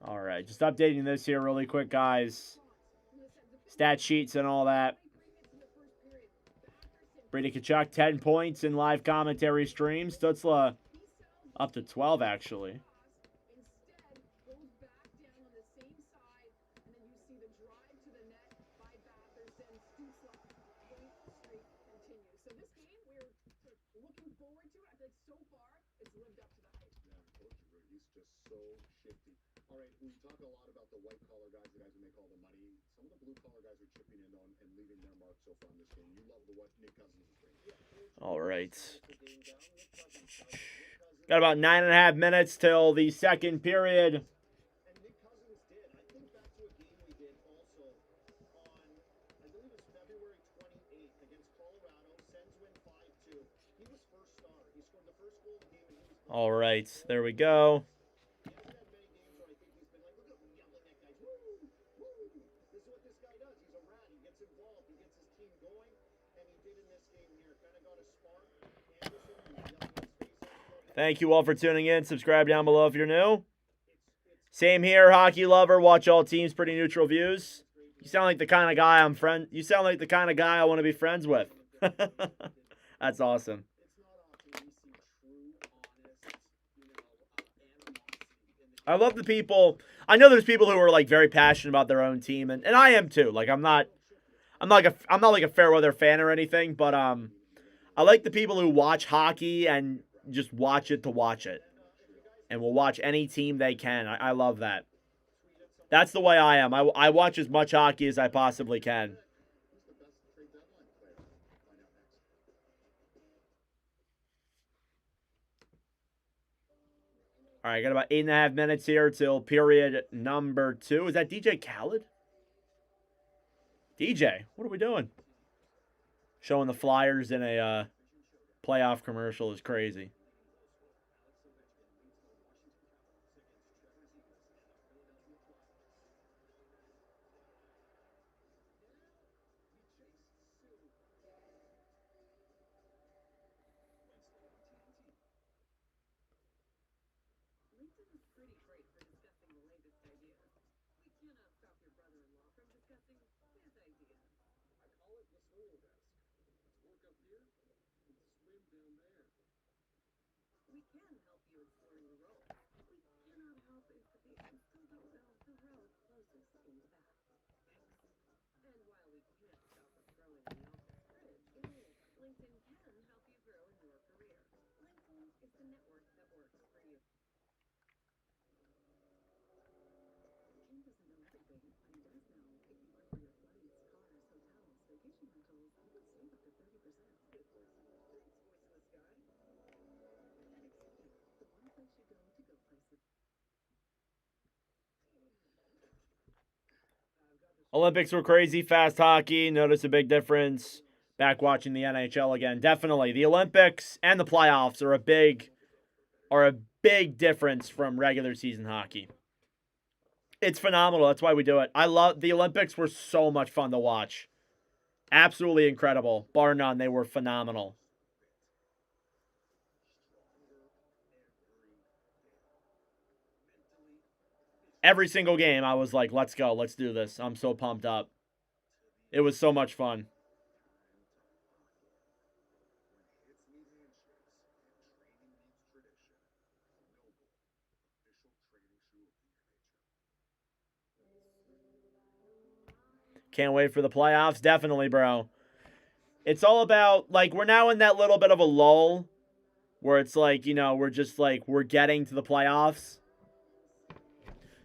All right, just updating this here really quick, guys. Stat sheets and all that. Brady Tkachuk, 10 points in live commentary stream. Stutzla up to 12, actually. All right, we talk a lot about the white-collar guys, the guys who make all the money. Some of the blue-collar guys are chipping in on and leaving their mark so far in this game. You love what Nick Cousins is bringing. All right. Got about 9.5 minutes till the second period. And Nick Cousins did. I think back to a game we did also on, I believe it was February 28th against Colorado. Sens win 5-2. He was first star. He scored the first goal of the game. And he was All right, there we go. Thank you all for tuning in. Subscribe down below if you're new. Same here, hockey lover. Watch all teams, pretty neutral views. You sound like the kind of guy You sound like the kind of guy I want to be friends with. That's awesome. I love the people. I know there's people who are like very passionate about their own team, and I am too. Like I'm not like a fair weather fan or anything, but I like the people who watch hockey and just watch it to watch it. And will watch any team they can. I love that. That's the way I am. I watch as much hockey as I possibly can. All right, got about 8.5 minutes here till period number 2. Is that DJ Khaled? DJ, what are we doing? Showing the Flyers in a playoff commercial is crazy. Olympics were crazy, fast hockey. Notice a big difference. Back watching the NHL again. Definitely. The Olympics and the playoffs are a big difference from regular season hockey. It's phenomenal. That's why we do it. I love the Olympics were so much fun to watch. Absolutely incredible. Bar none, they were phenomenal. Every single game, I was like, let's go. Let's do this. I'm so pumped up. It was so much fun. Can't wait for the playoffs. Definitely, bro. It's all about, like, we're now in that little bit of a lull where it's like, you know, we're just like, we're getting to the playoffs.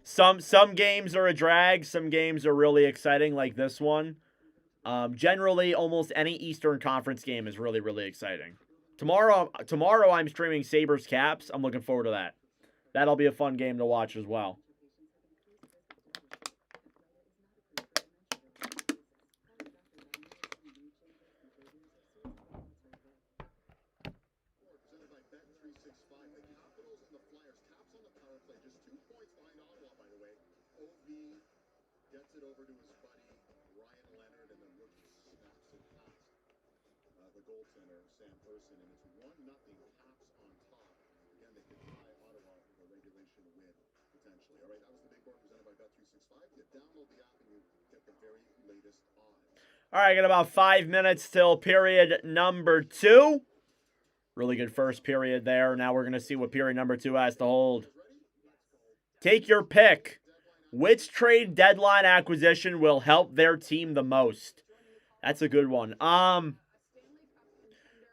Some games are a drag. Some games are really exciting, like this one. Generally, almost any Eastern Conference game is really, really exciting. Tomorrow I'm streaming Sabres Caps. I'm looking forward to that. That'll be a fun game to watch as well. Presented by Bet365. The Capitals and the Flyers. Caps on the power play. Just 2 points behind Ottawa, by the way. OV gets it over to his buddy Ryan Leonard, and the rookie snaps it past the goaltender, Sam Person, and it's 1-0 Caps on top. Again, they could tie Ottawa with a regulation win, potentially. All right, that was the big board presented by Bet365. You download the app and you get the very latest odds. All right, got about 5 minutes till period number 2. Really good first period there. Now we're going to see what period number 2 has to hold. Take your pick. Which trade deadline acquisition will help their team the most? That's a good one.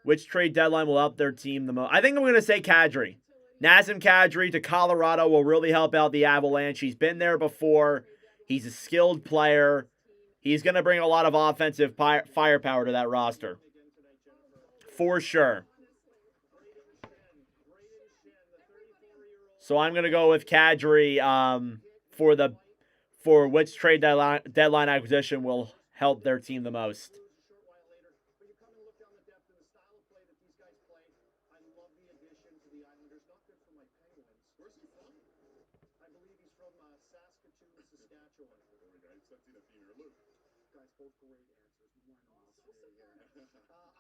Which trade deadline will help their team the most? I think I'm going to say Kadri. Nazem Kadri to Colorado will really help out the Avalanche. He's been there before. He's a skilled player. He's going to bring a lot of offensive firepower to that roster. For sure. So I'm going to go with Kadri for which trade deadline acquisition will help their team the most.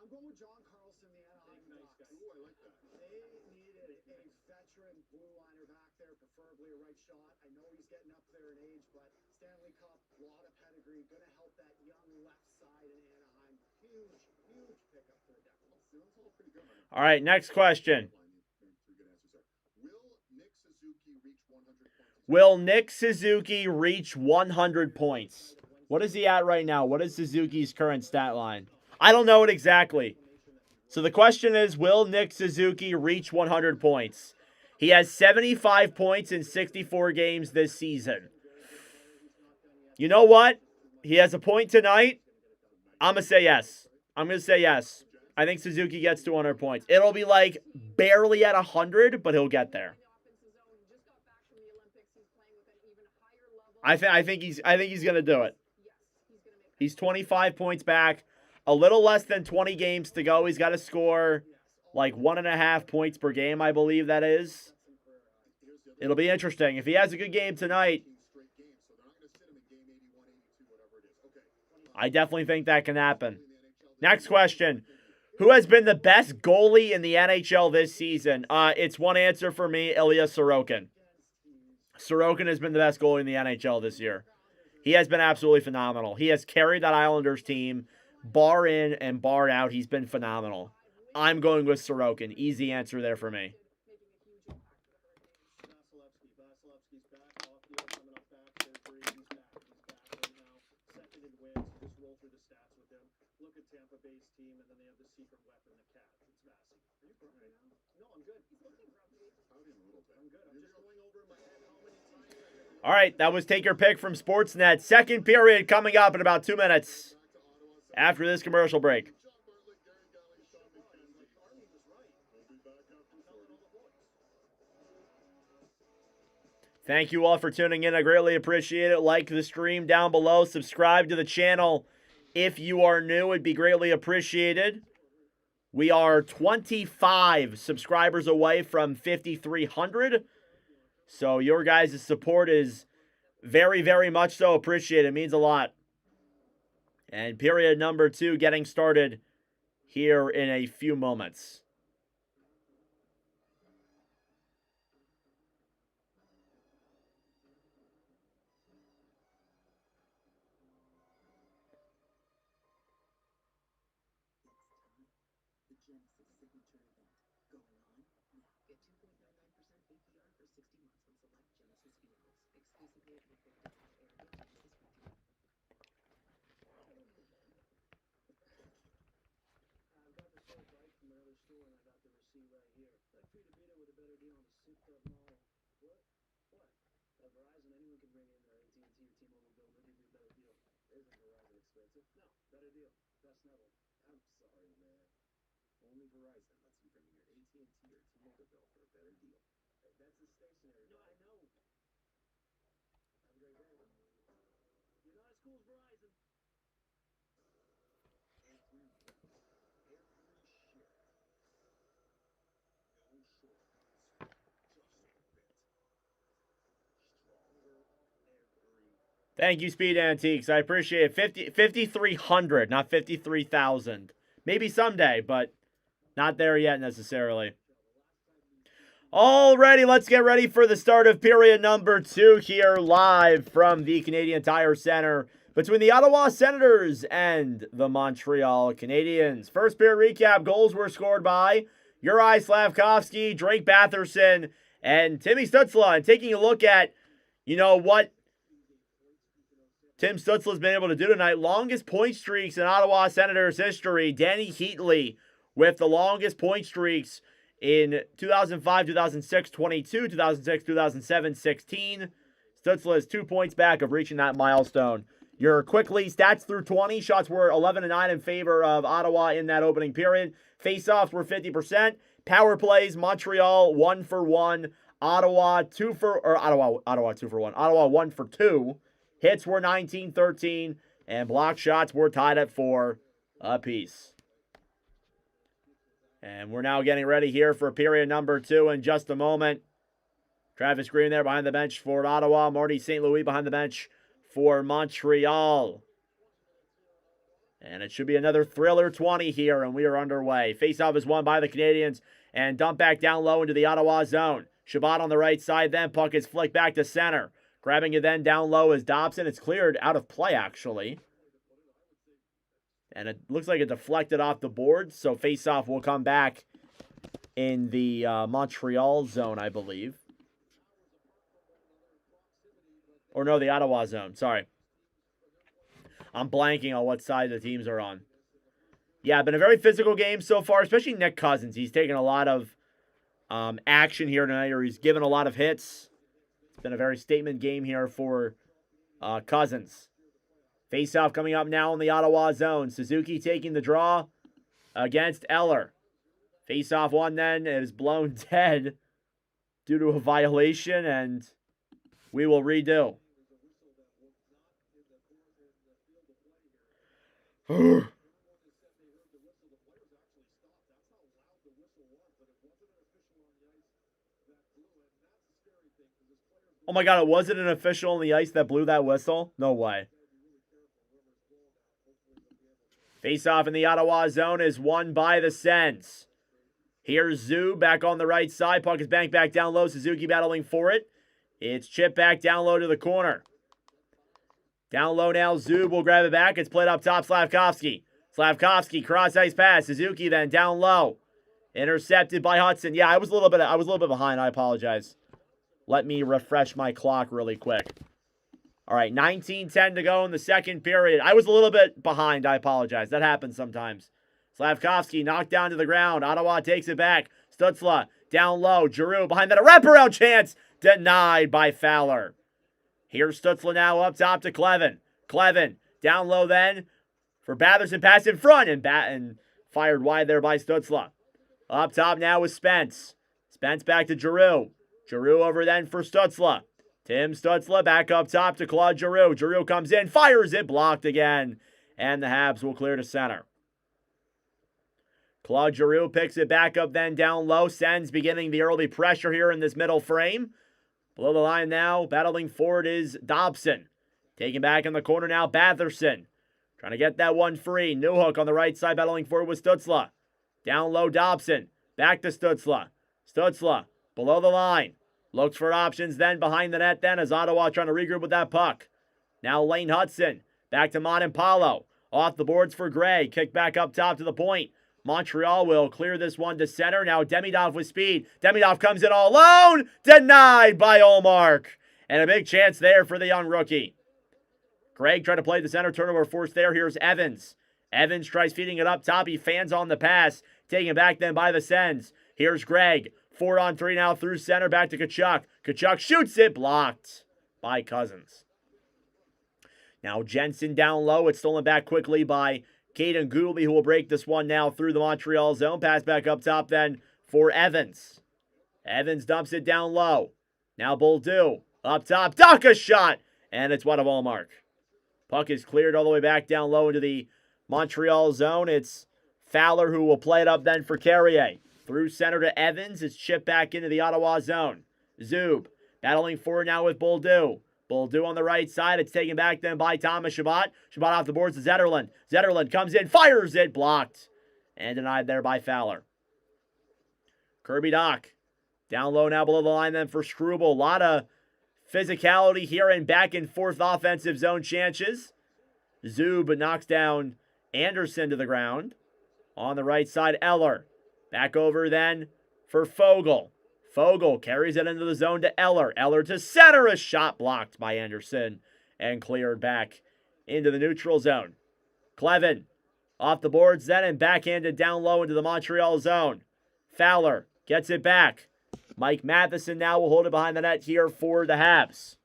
I'm going with John Carlson, the Anaheim Ducks. Ooh, I like that. They needed a veteran blue liner back there, preferably a right shot. I know he's getting up there in age, but Stanley Cup, a lot of pedigree, going to help that young left side in Anaheim. Huge, huge pickup for the Devils. All right, next question. Will Nick Suzuki reach 100 points? What is he at right now? What is Suzuki's current stat line? I don't know it exactly. So the question is, will Nick Suzuki reach 100 points? He has 75 points in 64 games this season. You know what? He has a point tonight. I'm going to say yes. I think Suzuki gets to 100 points. It'll be like barely at 100, but he'll get there. I think he's going to do it. He's 25 points back. A little less than 20 games to go. He's got to score like 1.5 points per game, I believe that is. It'll be interesting. If he has a good game tonight, I definitely think that can happen. Next question. Who has been the best goalie in the NHL this season? It's one answer for me, Ilya Sorokin. Sorokin has been the best goalie in the NHL this year. He has been absolutely phenomenal. He has carried that Islanders team bar in and bar out. He's been phenomenal. I'm going with Sorokin. Easy answer there for me. All right, that was Take Your Pick from Sportsnet. Second period coming up in about 2 minutes after this commercial break. Thank you all for tuning in. I greatly appreciate it. Like the stream down below. Subscribe to the channel if you are new. It'd be greatly appreciated. We are 25 subscribers away from 5,300. So your guys' support is very, very much so appreciated. It means a lot. And period number 2 getting started here in a few moments. see right here. That free to beat it with a better deal on the souped-up model. What? At Verizon, anyone can bring in their AT&T or T-Mobile bill and they'll give you a better deal. Isn't Verizon expensive? No, better deal. Best network. I'm sorry, man. Only Verizon lets you bring in your AT&T or T-Mobile bill for a better deal. That's a stationary No, bill. I know. Have a great day. You're not as cool as Verizon. Every week, every shift. No shortcuts. Just a bit. Stronger every. Thank you, Speed Antiques. I appreciate it. 5,300, not 53,000. Maybe someday, but not there yet necessarily. Alrighty, let's get ready for the start of period number 2 here live from the Canadian Tire Center between the Ottawa Senators and the Montreal Canadiens. First period recap, goals were scored by Juraj Slafkovsky, Drake Batherson, and Timmy Stützle. And taking a look at, what Tim Stützle's been able to do tonight. Longest point streaks in Ottawa Senators history. Danny Heatley with the longest point streaks in 2005, 2006, 22, 2006, 2007, 16. Stützle is 2 points back of reaching that milestone. Your quickly stats through 20. Shots were 11-9 in favor of Ottawa in that opening period. Faceoffs were 50%. Power plays, Montreal 1 for 1. Ottawa 2 for 1. Ottawa 1 for 2. Hits were 19-13. And block shots were tied at 4 apiece. And we're now getting ready here for period number 2 in just a moment. Travis Green there behind the bench for Ottawa. Marty St. Louis behind the bench for Montreal. And it should be another thriller 20 here, and we are underway. Faceoff is won by the Canadiens, and dump back down low into the Ottawa zone. Shabbat on the right side, then puck is flicked back to center. Grabbing it then down low is Dobson. It's cleared out of play, actually. And it looks like it deflected off the board, so faceoff will come back in the Montreal zone, I believe. Or no, the Ottawa zone. Sorry. I'm blanking on what side the teams are on. Yeah, been a very physical game so far, especially Nick Cousins. He's taken a lot of action here tonight, or he's given a lot of hits. It's been a very statement game here for Cousins. Faceoff coming up now in the Ottawa zone. Suzuki taking the draw against Eller. Faceoff one then is blown dead due to a violation, and we will redo. Oh my God, it wasn't an official on the ice that blew that whistle? No way. Face-off in the Ottawa zone is won by the Sens. Here's Zoo back on the right side. Puck is banked back down low. Suzuki battling for it. It's chipped back down low to the corner. Down low now, Zub will grab it back. It's played up top, Slafkovsky. Slafkovsky, cross-ice pass. Suzuki then down low. Intercepted by Hudson. Yeah, I was a little bit behind. I apologize. Let me refresh my clock really quick. All right, 19:10 to go in the second period. I was a little bit behind. I apologize. That happens sometimes. Slafkovsky knocked down to the ground. Ottawa takes it back. Stützle down low. Giroux behind that. A wraparound chance. Denied by Fowler. Here's Stützle now up top to Clevin. Clevin down low then for Batherson. Pass in front and fired wide there by Stützle. Up top now with Spence. Spence back to Giroux. Giroux over then for Stützle. Tim Stützle back up top to Claude Giroux. Giroux comes in, fires it, blocked again. And the Habs will clear to center. Claude Giroux picks it back up then down low. Sens beginning the early pressure here in this middle frame. Below the line now, battling forward is Dobson. Taking back in the corner now, Batherson. Trying to get that one free. Newhook on the right side, battling forward with Stützle. Down low, Dobson. Back to Stützle. Stützle, below the line. Looks for options then behind the net then as Ottawa trying to regroup with that puck. Now Lane Hudson. Back to Montemapalo. Off the boards for Gray. Kick back up top to the point. Montreal will clear this one to center. Now Demidov with speed. Demidov comes in all alone. Denied by Olmark. And a big chance there for the young rookie. Gregg tried to play the center. Turnover forced there. Here's Evans. Evans tries feeding it up top. He fans on the pass. Taken back then by the Sens. Here's Gregg. 4-on-3 now through center. Back to Tkachuk. Tkachuk shoots it. Blocked by Cousins. Now Jensen down low. It's stolen back quickly by Caden Gooley, who will break this one now through the Montreal zone. Pass back up top then for Evans. Evans dumps it down low. Now Boldu. Up top. Daka shot. And it's one of Allmark. Puck is cleared all the way back down low into the Montreal zone. It's Fowler who will play it up then for Carrier. Through center to Evans. It's chipped back into the Ottawa zone. Zub battling forward now with Boldu. Boldu on the right side. It's taken back then by Thomas Chabot. Chabot off the boards to Zetterlund. Zetterlund comes in, fires it, blocked. And denied there by Fowler. Kirby Dach. Down low now below the line then for Struble. A lot of physicality here and back and forth offensive zone chances. Zub knocks down Anderson to the ground. On the right side, Eller. Back over then for Fogle. Fogle carries it into the zone to Eller. Eller to center. A shot blocked by Anderson and cleared back into the neutral zone. Clevin off the boards then and backhanded down low into the Montreal zone. Fowler gets it back. Mike Matheson now will hold it behind the net here for the Habs.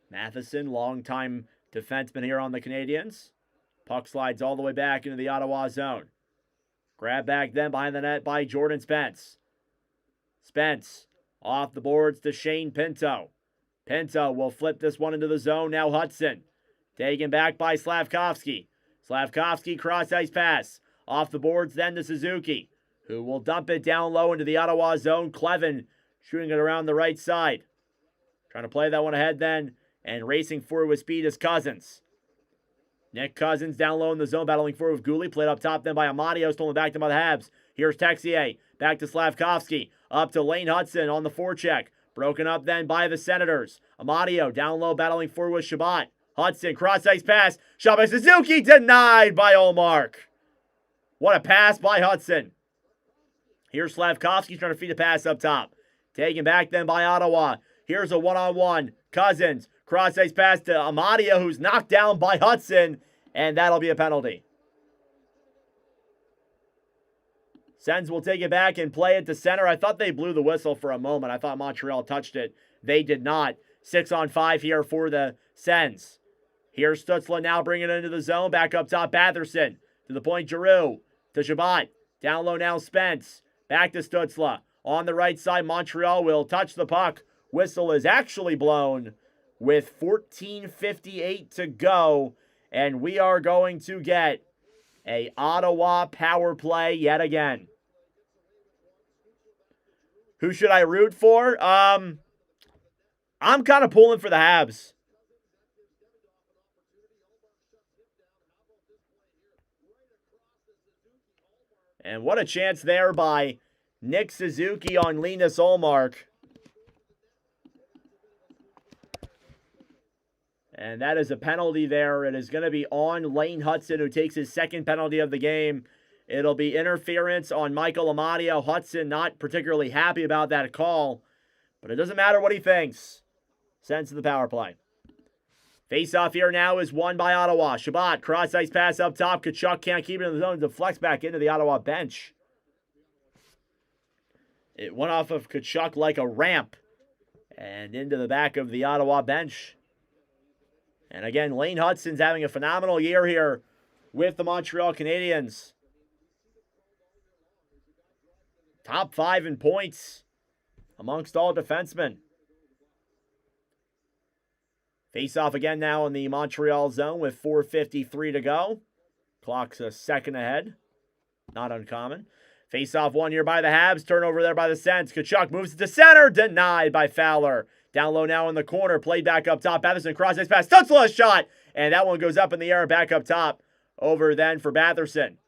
Matheson, longtime defenseman here on the Canadiens. Puck slides all the way back into the Ottawa zone. Grab back then behind the net by Jordan Spence. Spence off the boards to Shane Pinto. Pinto will flip this one into the zone. Now Hudson. Taken back by Slavkovsky. Slavkovsky cross-ice pass. Off the boards then to Suzuki, who will dump it down low into the Ottawa zone. Clevin shooting it around the right side. Trying to play that one ahead then. And racing forward with speed is Cousins. Nick Cousins down low in the zone, battling forward with Gooley. Played up top then by Amadio, stolen back to by the Habs. Here's Texier. Back to Slavkovsky. Up to Lane Hudson on the forecheck. Broken up then by the Senators. Amadio down low, battling forward with Chabot. Hudson, cross-ice pass. Shot by Suzuki, denied by Allmark. What a pass by Hudson. Here's Slavkovsky trying to feed a pass up top. Taken back then by Ottawa. Here's a one-on-one. Cousins, cross-ice pass to Amadio, who's knocked down by Hudson, and that'll be a penalty. Sens will take it back and play it to center. I thought they blew the whistle for a moment. I thought Montreal touched it. They did not. 6-on-5 here for the Sens. Here's Stützle now bringing it into the zone. Back up top, Batherson. To the point, Giroux. To Chabot. Down low now, Spence. Back to Stützle. On the right side, Montreal will touch the puck. Whistle is actually blown with 14:58 to go. And we are going to get a Ottawa power play yet again. Who should I root for? I'm kind of pulling for the Habs. And what a chance there by Nick Suzuki on Linus Allmark. And that is a penalty there. It is going to be on Lane Hudson, who takes his second penalty of the game. It'll be interference on Michael Amadio. Hudson not particularly happy about that call, but it doesn't matter what he thinks. Sends to the power play. Face-off here now is won by Ottawa. Chabot, cross-ice pass up top. Tkachuk can't keep it in the zone. Deflects back into the Ottawa bench. It went off of Tkachuk like a ramp and into the back of the Ottawa bench. And again, Lane Hudson's having a phenomenal year here with the Montreal Canadiens. Top 5 in points amongst all defensemen. Face-off again now in the Montreal zone with 4:53 to go. Clock's a second ahead. Not uncommon. Face-off one here by the Habs. Turnover there by the Sens. Tkachuk moves it to center. Denied by Fowler. Down low now in the corner. Played back up top. Batherson cross-ice pass. Stützle shot. And that one goes up in the air. Back up top. Over then for Batherson.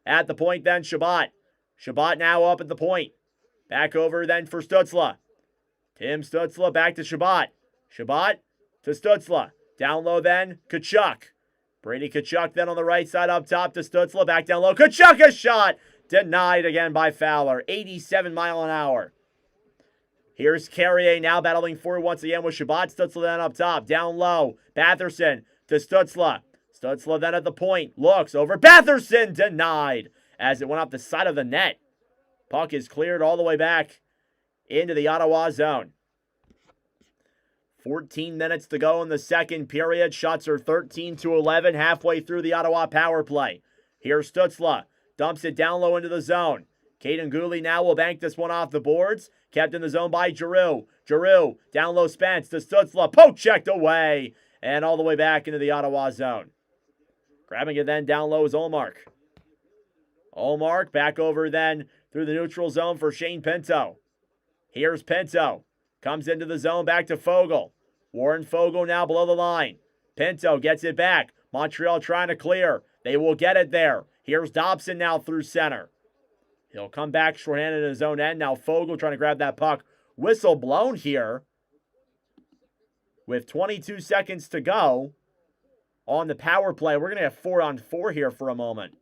At the point then, Chabot. Chabot now up at the point. Back over then for Stützle. Tim Stützle back to Chabot. Chabot to Stützle. Down low then, Tkachuk. Brady Tkachuk then on the right side up top to Stützle. Back down low. Tkachuk a shot. Denied again by Fowler. 87 mile an hour. Here's Carrier now battling forward once again with Chabot. Stützle then up top. Down low. Batherson to Stützle. Stützle then at the point. Looks over. Batherson denied as it went off the side of the net. Puck is cleared all the way back into the Ottawa zone. 14 minutes to go in the second period. Shots are 13-11, halfway through the Ottawa power play. Here's Stützle. Dumps it down low into the zone. Caden Gooley now will bank this one off the boards. Kept in the zone by Giroux. Giroux, down low Spence to Stützle. Poke checked away. And all the way back into the Ottawa zone. Grabbing it then down low is Ullmark. Ullmark back over then through the neutral zone for Shane Pinto. Here's Pinto. Comes into the zone back to Fogle. Warren Fogle now below the line. Pinto gets it back. Montreal trying to clear. They will get it there. Here's Dobson now through center. He'll come back shorthanded in his own end. Now Fogle trying to grab that puck. Whistle blown here. With 22 seconds to go on the power play. We're going to have 4-on-4 here for a moment.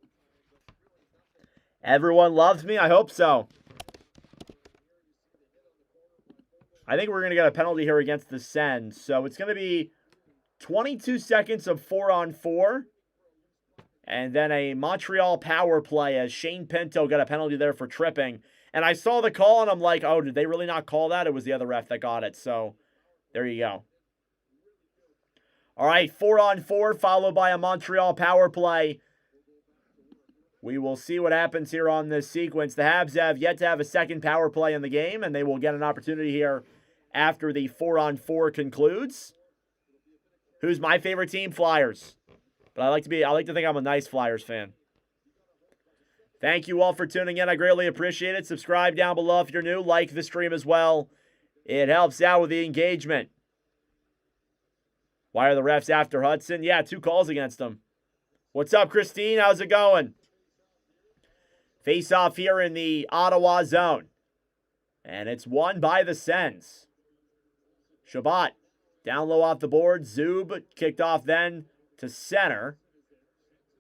Everyone loves me? I hope so. I think we're going to get a penalty here against the Sens. So it's going to be 22 seconds of 4-on-4. And then a Montreal power play as Shane Pinto got a penalty there for tripping. And I saw the call and I'm like, oh, did they really not call that? It was the other ref that got it. So there you go. All right, 4-on-4 followed by a Montreal power play. We will see what happens here on this sequence. The Habs have yet to have a second power play in the game, and they will get an opportunity here after the 4-on-4 concludes. Who's my favorite team? Flyers. But I like to think I'm a nice Flyers fan. Thank you all for tuning in. I greatly appreciate it. Subscribe down below if you're new. Like the stream as well. It helps out with the engagement. Why are the refs after Hudson? Yeah, 2 calls against him. What's up, Christine? How's it going? Face off here in the Ottawa zone. And it's won by the Sens. Shabbat down low off the board. Zub kicked off then to center.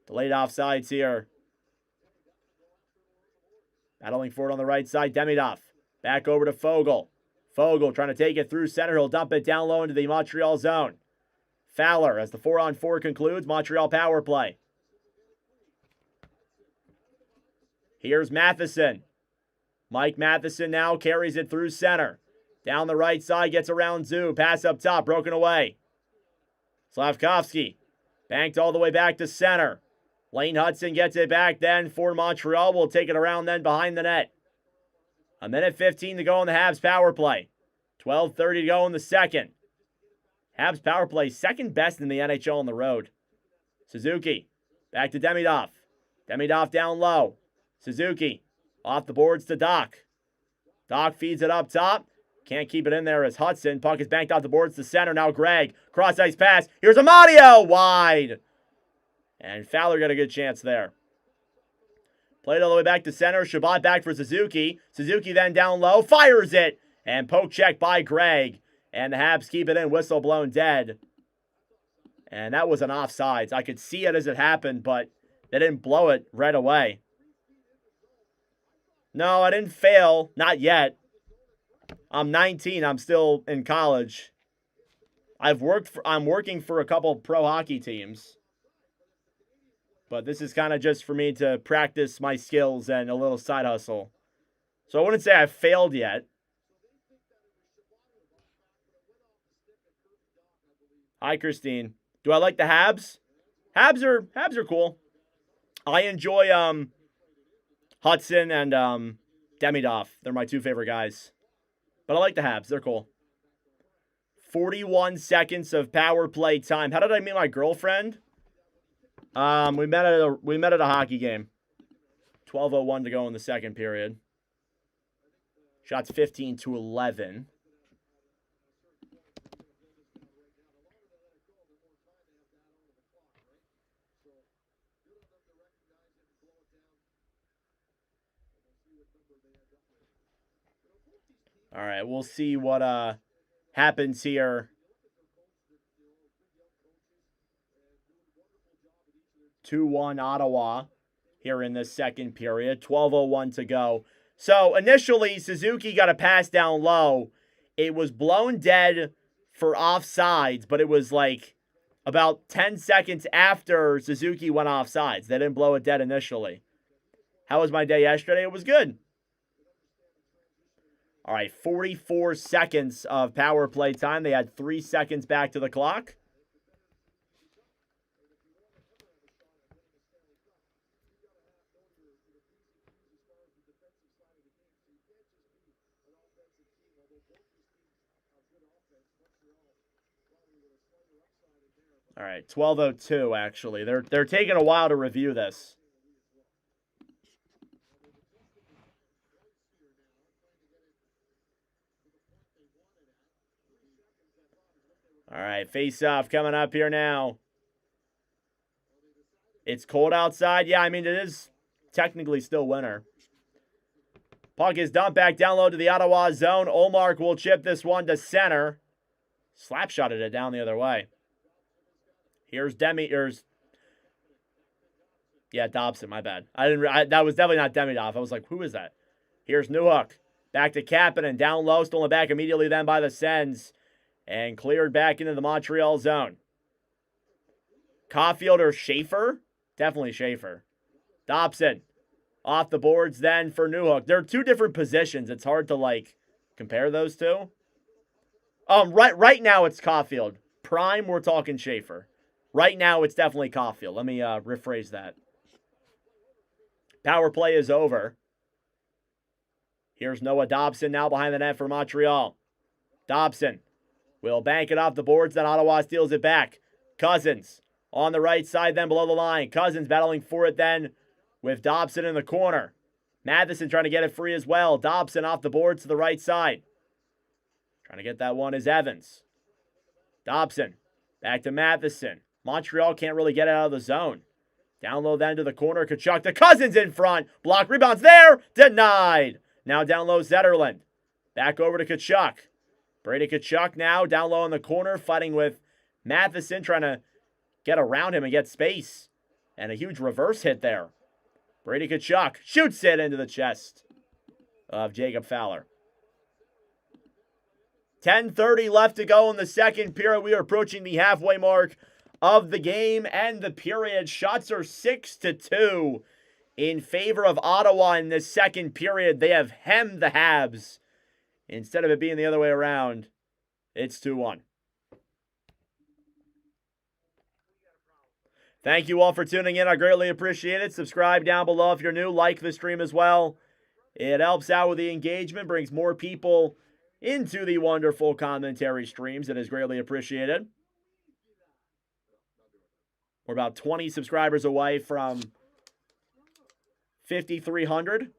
Delayed offsides here. Battling for it on the right side. Demidov back over to Fogle. Fogle trying to take it through center. He'll dump it down low into the Montreal zone. Fowler as the 4-on-4 concludes. Montreal power play. Here's Matheson. Mike Matheson now carries it through center. Down the right side, gets around Zoo. Pass up top, broken away. Slavkovsky banked all the way back to center. Lane Hudson gets it back then for Montreal. Will take it around then behind the net. 1:15 to go in the Habs power play. 12:30 to go in the second. Habs power play second best in the NHL on the road. Suzuki back to Demidov. Demidov down low. Suzuki off the boards to Doc. Doc feeds it up top. Can't keep it in there as Hudson. Puck is banked off the boards to center. Now Gregg. Cross-ice pass. Here's Amadio. Wide. And Fowler got a good chance there. Played all the way back to center. Shabbat back for Suzuki. Suzuki then down low. Fires it. And poke check by Gregg. And the Habs keep it in. Whistle blown dead. And that was an offsides. I could see it as it happened, but they didn't blow it right away. No, I didn't fail. Not yet. I'm 19. I'm still in college. I'm working for a couple pro hockey teams. But this is kind of just for me to practice my skills and a little side hustle. So I wouldn't say I failed yet. Hi, Christine. Do I like the Habs? Habs are cool. I enjoy Hudson and Demidov. They're my 2 favorite guys. But I like the Habs. They're cool. 41 seconds of power play time. How did I meet my girlfriend? We met at a hockey game. 12:01 to go in the second period. Shots 15-11. All right, we'll see what happens here. 2-1 Ottawa here in the second period. 12:01 to go. So initially, Suzuki got a pass down low. It was blown dead for offsides, but it was like about 10 seconds after Suzuki went offsides. They didn't blow it dead initially. How was my day yesterday? It was good. All right, 44 seconds of power play time. They had 3 seconds back to the clock. All right, 12:02 actually. They're taking a while to review this. All right, face-off coming up here now. It's cold outside. Yeah, I mean, it is technically still winter. Puck is dumped back down low to the Ottawa zone. Olmark will chip this one to center. Slap-shotted it down the other way. Here's Dobson, my bad. That was definitely not Demidov. I was like, who is that? Here's Newhook. Back to Kapanen, down low, stolen back immediately then by the Sens. And cleared back into the Montreal zone. Caulfield or Schaefer? Definitely Schaefer. Dobson. Off the boards then for Newhook. They're two different positions. It's hard to, compare those two. Right now it's Caulfield. Prime, we're talking Schaefer. Right now it's definitely Caulfield. Let me rephrase that. Power play is over. Here's Noah Dobson now behind the net for Montreal. Dobson will bank it off the boards, then Ottawa steals it back. Cousins on the right side, then below the line. Cousins battling for it then with Dobson in the corner. Matheson trying to get it free as well. Dobson off the boards to the right side. Trying to get that one is Evans. Dobson back to Matheson. Montreal can't really get it out of the zone. Down low then to the corner. Tkachuk to Cousins in front. Block rebounds there. Denied. Now down low Zetterlund. Back over to Tkachuk. Brady Tkachuk now down low in the corner, fighting with Matheson, trying to get around him and get space. And a huge reverse hit there. Brady Tkachuk shoots it into the chest of Jacob Fowler. 10:30 left to go in the second period. We are approaching the halfway mark of the game and the period. Shots are 6-2 in favor of Ottawa in this second period. They have hemmed the Habs. Instead of it being the other way around, it's 2-1. Thank you all for tuning in. I greatly appreciate it. Subscribe down below if you're new. Like the stream as well. It helps out with the engagement, brings more people into the wonderful commentary streams. It is greatly appreciated. We're about 20 subscribers away from 5,300.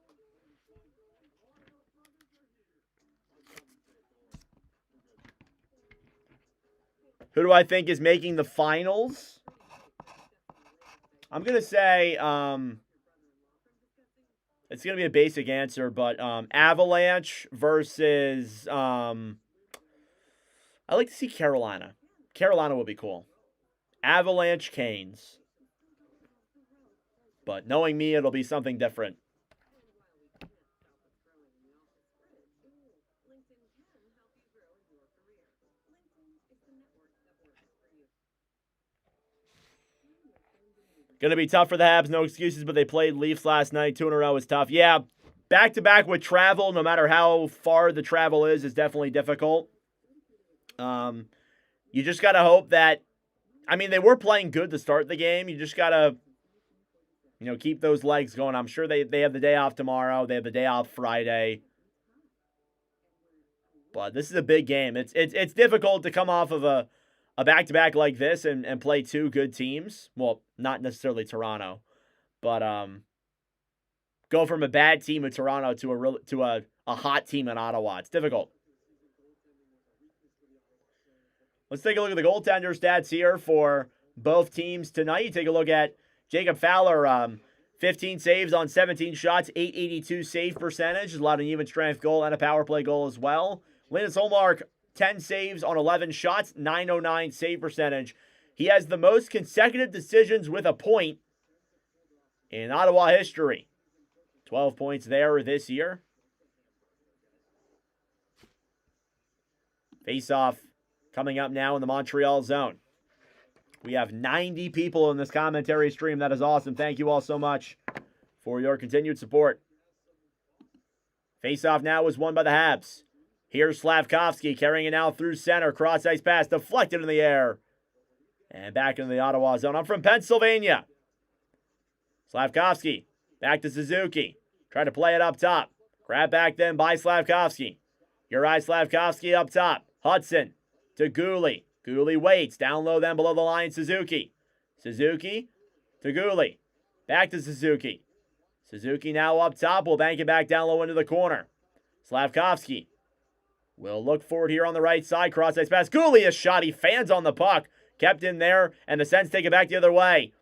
Who do I think is making the finals? I'm going to say, it's going to be a basic answer, but Avalanche versus, I like to see Carolina. Carolina would be cool. Avalanche, Canes. But knowing me, it'll be something different. Going to be tough for the Habs, no excuses, but they played Leafs last night. 2 in a row is tough. Yeah, back-to-back with travel, no matter how far the travel is definitely difficult. You just got to hope that, I mean, they were playing good to start the game. You just got to, keep those legs going. I'm sure they have the day off tomorrow. They have the day off Friday. But this is a big game. It's difficult to come off of a back-to-back like this and play two good teams. Well, not necessarily Toronto, but go from a bad team in Toronto to a hot team in Ottawa. It's difficult. Let's take a look at the goaltender stats here for both teams tonight. You take a look at Jacob Fowler, 15 saves on 17 shots, .882 save percentage. A lot of even strength goal and a power play goal as well. Linus Ullmark, 10 saves on 11 shots, .909 save percentage. He has the most consecutive decisions with a point in Ottawa history. 12 points there this year. Face-off coming up now in the Montreal zone. We have 90 people in this commentary stream. That is awesome. Thank you all so much for your continued support. Face-off now is won by the Habs. Here's Slavkovsky carrying it now through center. Cross-ice pass deflected in the air. And back into the Ottawa zone. I'm from Pennsylvania. Slavkovsky back to Suzuki. Trying to play it up top. Grab back then by Slavkovsky. Uri Slavkovsky up top. Hudson to Gooley. Gooley waits. Down low then below the line, Suzuki. Suzuki to Gooley. Back to Suzuki. Suzuki now up top. Will bank it back down low into the corner. Slavkovsky will look forward here on the right side. Cross-ice pass. Gooley is shot. He fans on the puck. Kept in there, and the Sens take it back the other way.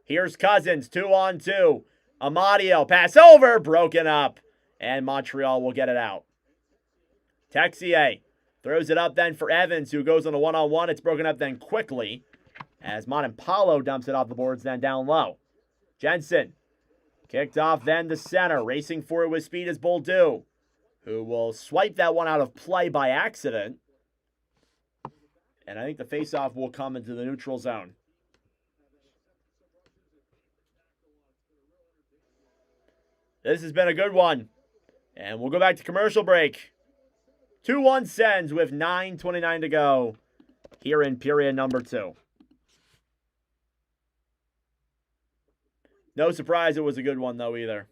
Here's Cousins, 2-on-2. Amadio, pass over, broken up. And Montreal will get it out. Texier throws it up then for Evans, who goes on a one-on-one. It's broken up then quickly as Montempalo dumps it off the boards then down low. Jensen kicked off then to center. Racing for it with speed is Boldu, who will swipe that one out of play by accident. And I think the faceoff will come into the neutral zone. This has been a good one. And we'll go back to commercial break. 2-1 Sens with 9:29 to go here in period number 2. No surprise it was a good one, though, either.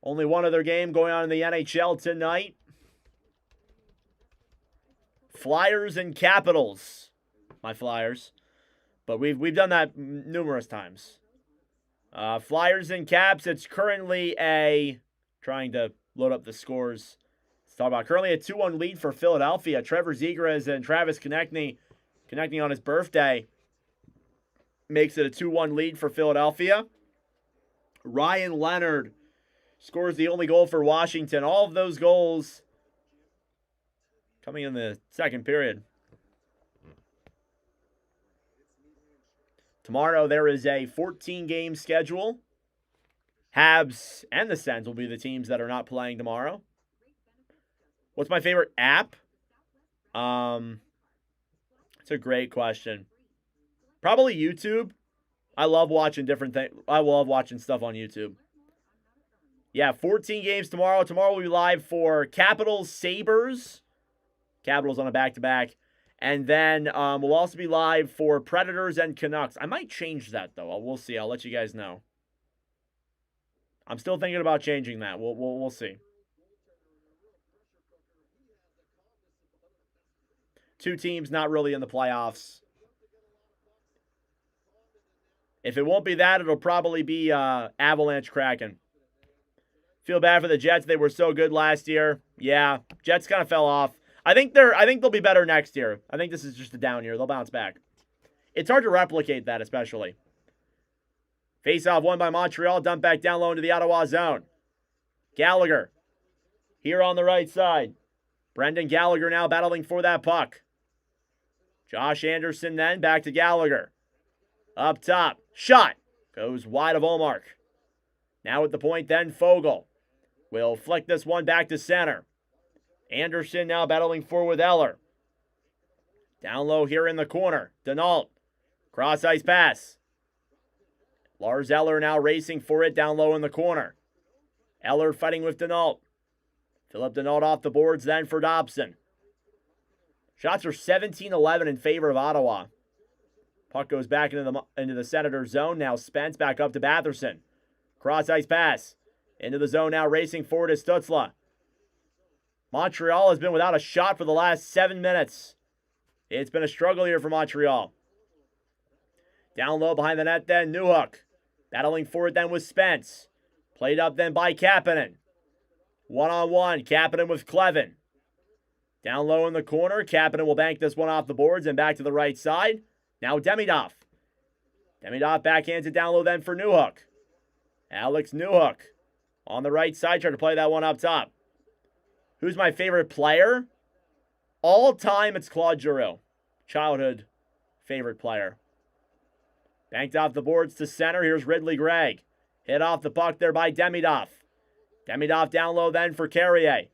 Only one other game going on in the NHL tonight. Flyers and Capitals. My Flyers. But we've done that numerous times. Flyers and Caps, it's currently trying to load up the scores. Let's talk about currently a 2-1 lead for Philadelphia. Trevor Zegras and Travis Konechny connecting on his birthday makes it a 2-1 lead for Philadelphia. Ryan Leonard scores the only goal for Washington. All of those goals coming in the second period. Tomorrow there is a 14-game schedule. Habs and the Sens will be the teams that are not playing tomorrow. What's my favorite app? It's a great question. Probably YouTube. I love watching different things. I love watching stuff on YouTube. Yeah, 14 games tomorrow. Tomorrow we'll be live for Capitals Sabres. Capitals on a back-to-back. And then we'll also be live for Predators and Canucks. I might change that, though. We'll see. I'll let you guys know. I'm still thinking about changing that. We'll see. Two teams not really in the playoffs. If it won't be that, it'll probably be Avalanche Kraken. Feel bad for the Jets. They were so good last year. Yeah, Jets kind of fell off. I think they'll be better next year. I think this is just a down year. They'll bounce back. It's hard to replicate that, especially. Face-off won by Montreal. Dump back down low into the Ottawa zone. Gallagher here on the right side. Brendan Gallagher now battling for that puck. Josh Anderson then back to Gallagher. Up top. Shot. Goes wide of Ullmark. Now at the point then, Fogle will flick this one back to center. Anderson now battling forward with Eller. Down low here in the corner. Denault. Cross-ice pass. Lars Eller now racing for it down low in the corner. Eller fighting with Denault. Philip Denault off the boards then for Dobson. Shots are 17-11 in favor of Ottawa. Puck goes back into the Senators zone. Now Spence back up to Batherson. Cross-ice pass. Into the zone now, racing forward is Stützle. Montreal has been without a shot for the last 7 minutes. It's been a struggle here for Montreal. Down low behind the net then, Newhook. Battling forward then with Spence. Played up then by Kapanen. One-on-one, Kapanen with Clevin. Down low in the corner, Kapanen will bank this one off the boards and back to the right side. Now Demidov. Demidov backhands it down low then for Newhook. Alex Newhook on the right side, trying to play that one up top. Who's my favorite player? All time, it's Claude Giroux. Childhood favorite player. Banked off the boards to center. Here's Ridley Gregg. Hit off the puck there by Demidov. Demidov down low then for Carrier.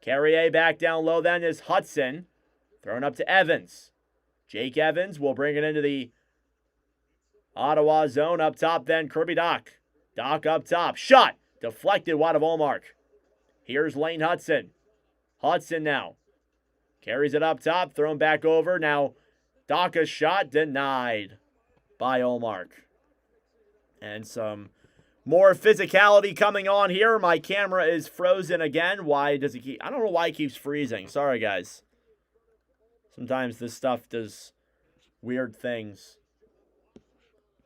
Carrier back down low then is Hudson. Thrown up to Evans. Jake Evans will bring it into the Ottawa zone. Up top then Kirby Dach. Dach up top. Shot. Deflected wide of Ullmark. Here's Lane Hudson. Hudson now. Carries it up top. Thrown back over. Now Dach's shot denied by Ullmark. And some more physicality coming on here. My camera is frozen again. Why does it keep... I don't know why it keeps freezing. Sorry, guys. Sometimes this stuff does weird things.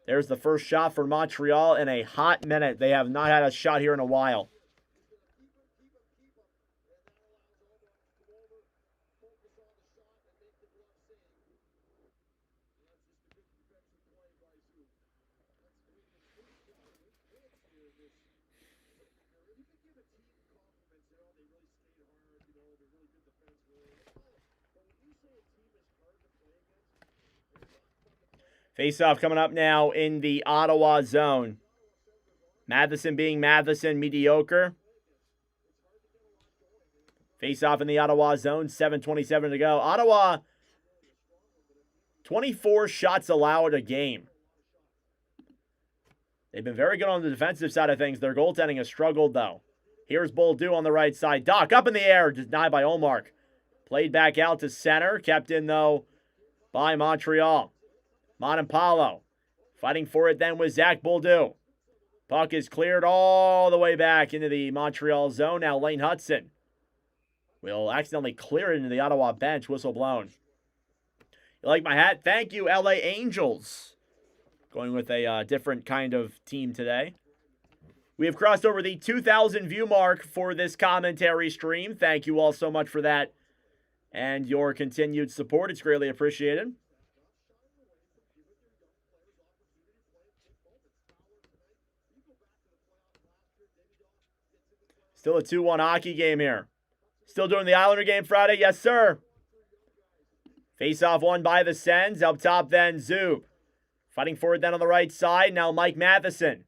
There's the first shot for Montreal in a hot minute. They have not had a shot here in a while. Face-off coming up now in the Ottawa zone. Matheson being Matheson, mediocre. Face-off in the Ottawa zone, 7:27 to go. Ottawa, 24 shots allowed a game. They've been very good on the defensive side of things. Their goaltending has struggled, though. Here's Bolduc on the right side. Dach up in the air, denied by Ullmark. Played back out to center, kept in, though, by Montreal. Montempalo fighting for it then with Zach Bolduc. Puck is cleared all the way back into the Montreal zone. Now Lane Hudson will accidentally clear it into the Ottawa bench. Whistle blown. You like my hat? Thank you, LA Angels. Going with a different kind of team today. We have crossed over the 2,000 view mark for this commentary stream. Thank you all so much for that and your continued support. It's greatly appreciated. Still a 2-1 hockey game here. Still doing the Islander game Friday? Yes, sir. Face-off won by the Sens. Up top then, Zub. Fighting for it then on the right side. Now Mike Matheson.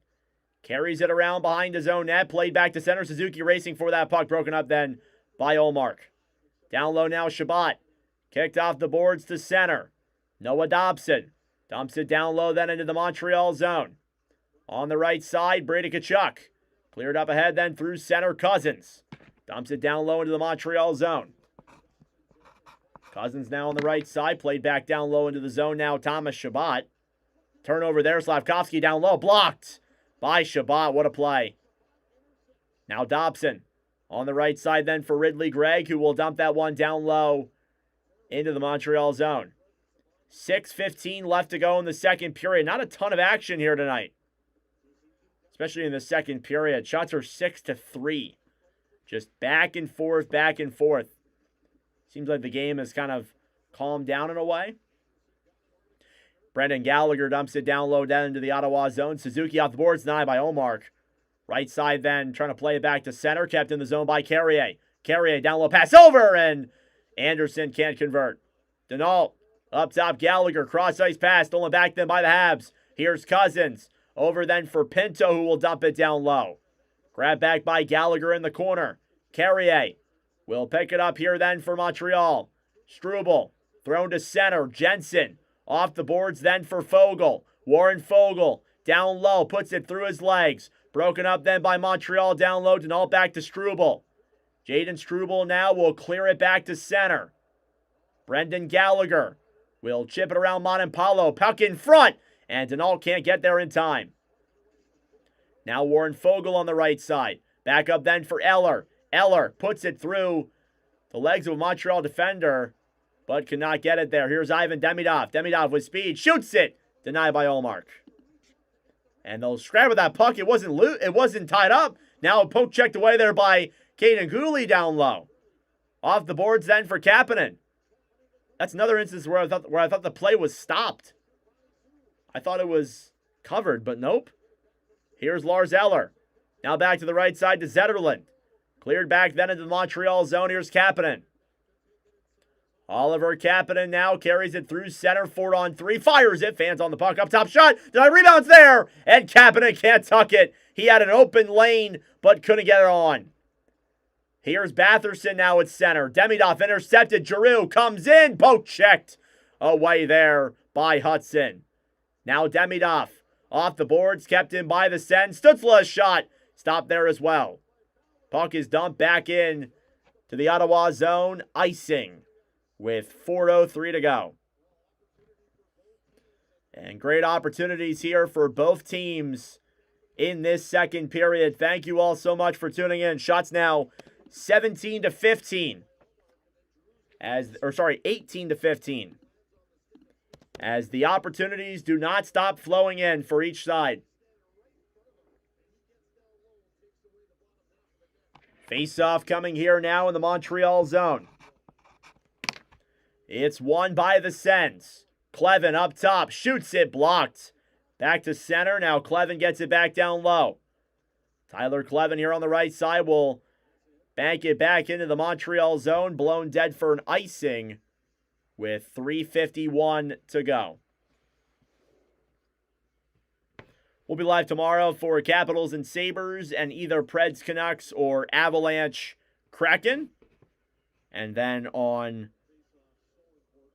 Carries it around behind his own net. Played back to center. Suzuki racing for that puck. Broken up then by Ullmark. Down low now, Shabbat. Kicked off the boards to center. Noah Dobson. Dumps it down low then into the Montreal zone. On the right side, Brady Tkachuk. Cleared up ahead then through center, Cousins. Dumps it down low into the Montreal zone. Cousins now on the right side. Played back down low into the zone now, Thomas Shabbat. Turnover there, Slavkovsky down low. Blocked by Shabbat. What a play. Now Dobson on the right side then for Ridley Gregg, who will dump that one down low into the Montreal zone. 6:15 left to go in the second period. Not a ton of action here tonight, especially in the second period. Shots are 6-3. Just back and forth, back and forth. Seems like the game has kind of calmed down in a way. Brendan Gallagher dumps it down low down into the Ottawa zone. Suzuki off the boards, denied by Ullmark. Right side then, trying to play it back to center. Kept in the zone by Carrier. Carrier down low, pass over, and Anderson can't convert. Denault up top, Gallagher, cross-ice pass, stolen back then by the Habs. Here's Cousins. Over then for Pinto, who will dump it down low. Grabbed back by Gallagher in the corner. Carrier will pick it up here then for Montreal. Struble thrown to center. Jensen off the boards then for Fogle. Warren Fogle down low, puts it through his legs. Broken up then by Montreal down low. Denault back to Struble. Jaden Struble now will clear it back to center. Brendan Gallagher will chip it around Montempalo. Puck in front. And Denault can't get there in time. Now Warren Fogle on the right side. Back up then for Eller. Eller puts it through the legs of a Montreal defender, but cannot get it there. Here's Ivan Demidov. Demidov with speed. Shoots it. Denied by Ullmark. And they'll scrap with that puck. It wasn't tied up. Now a poke checked away there by Caden Gooley down low. Off the boards then for Kapanen. That's another instance where I thought the play was stopped. I thought it was covered, but nope. Here's Lars Eller. Now back to the right side to Zetterlund. Cleared back then into the Montreal zone. Here's Kapanen. Oliver Kapanen now carries it through center. 4-on-3. Fires it. Fans on the puck. Up top shot. Denied, rebounds there. And Kapanen can't tuck it. He had an open lane, but couldn't get it on. Here's Batherson now at center. Demidov intercepted. Giroux comes in. Poke checked away there by Hudson. Now Demidov off the boards, kept in by the Sens. Stützle shot. Stopped there as well. Puck is dumped back in to the Ottawa zone. Icing with 4:03 to go. And great opportunities here for both teams in this second period. Thank you all so much for tuning in. Shots now 17-15. 18-15. As the opportunities do not stop flowing in for each side. Face-off coming here now in the Montreal zone. It's won by the Sens. Clevin up top, shoots it, blocked. Back to center, now Clevin gets it back down low. Tyler Clevin here on the right side will bank it back into the Montreal zone, blown dead for an icing with 3:51 to go. We'll be live tomorrow for Capitals and Sabres and either Preds Canucks or Avalanche Kraken. And then on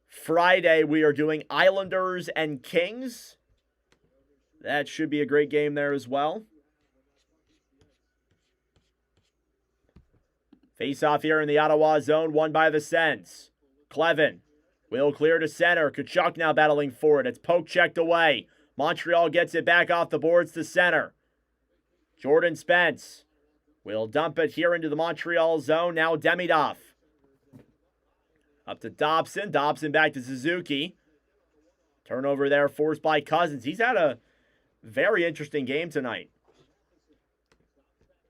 Friday, we are doing Islanders and Kings. That should be a great game there as well. Face-off here in the Ottawa zone, won by the Sens. Clevin will clear to center. Tkachuk now battling for it. It's poke checked away. Montreal gets it back off the boards to center. Jordan Spence will dump it here into the Montreal zone. Now Demidov. Up to Dobson. Dobson back to Suzuki. Turnover there forced by Cousins. He's had a very interesting game tonight.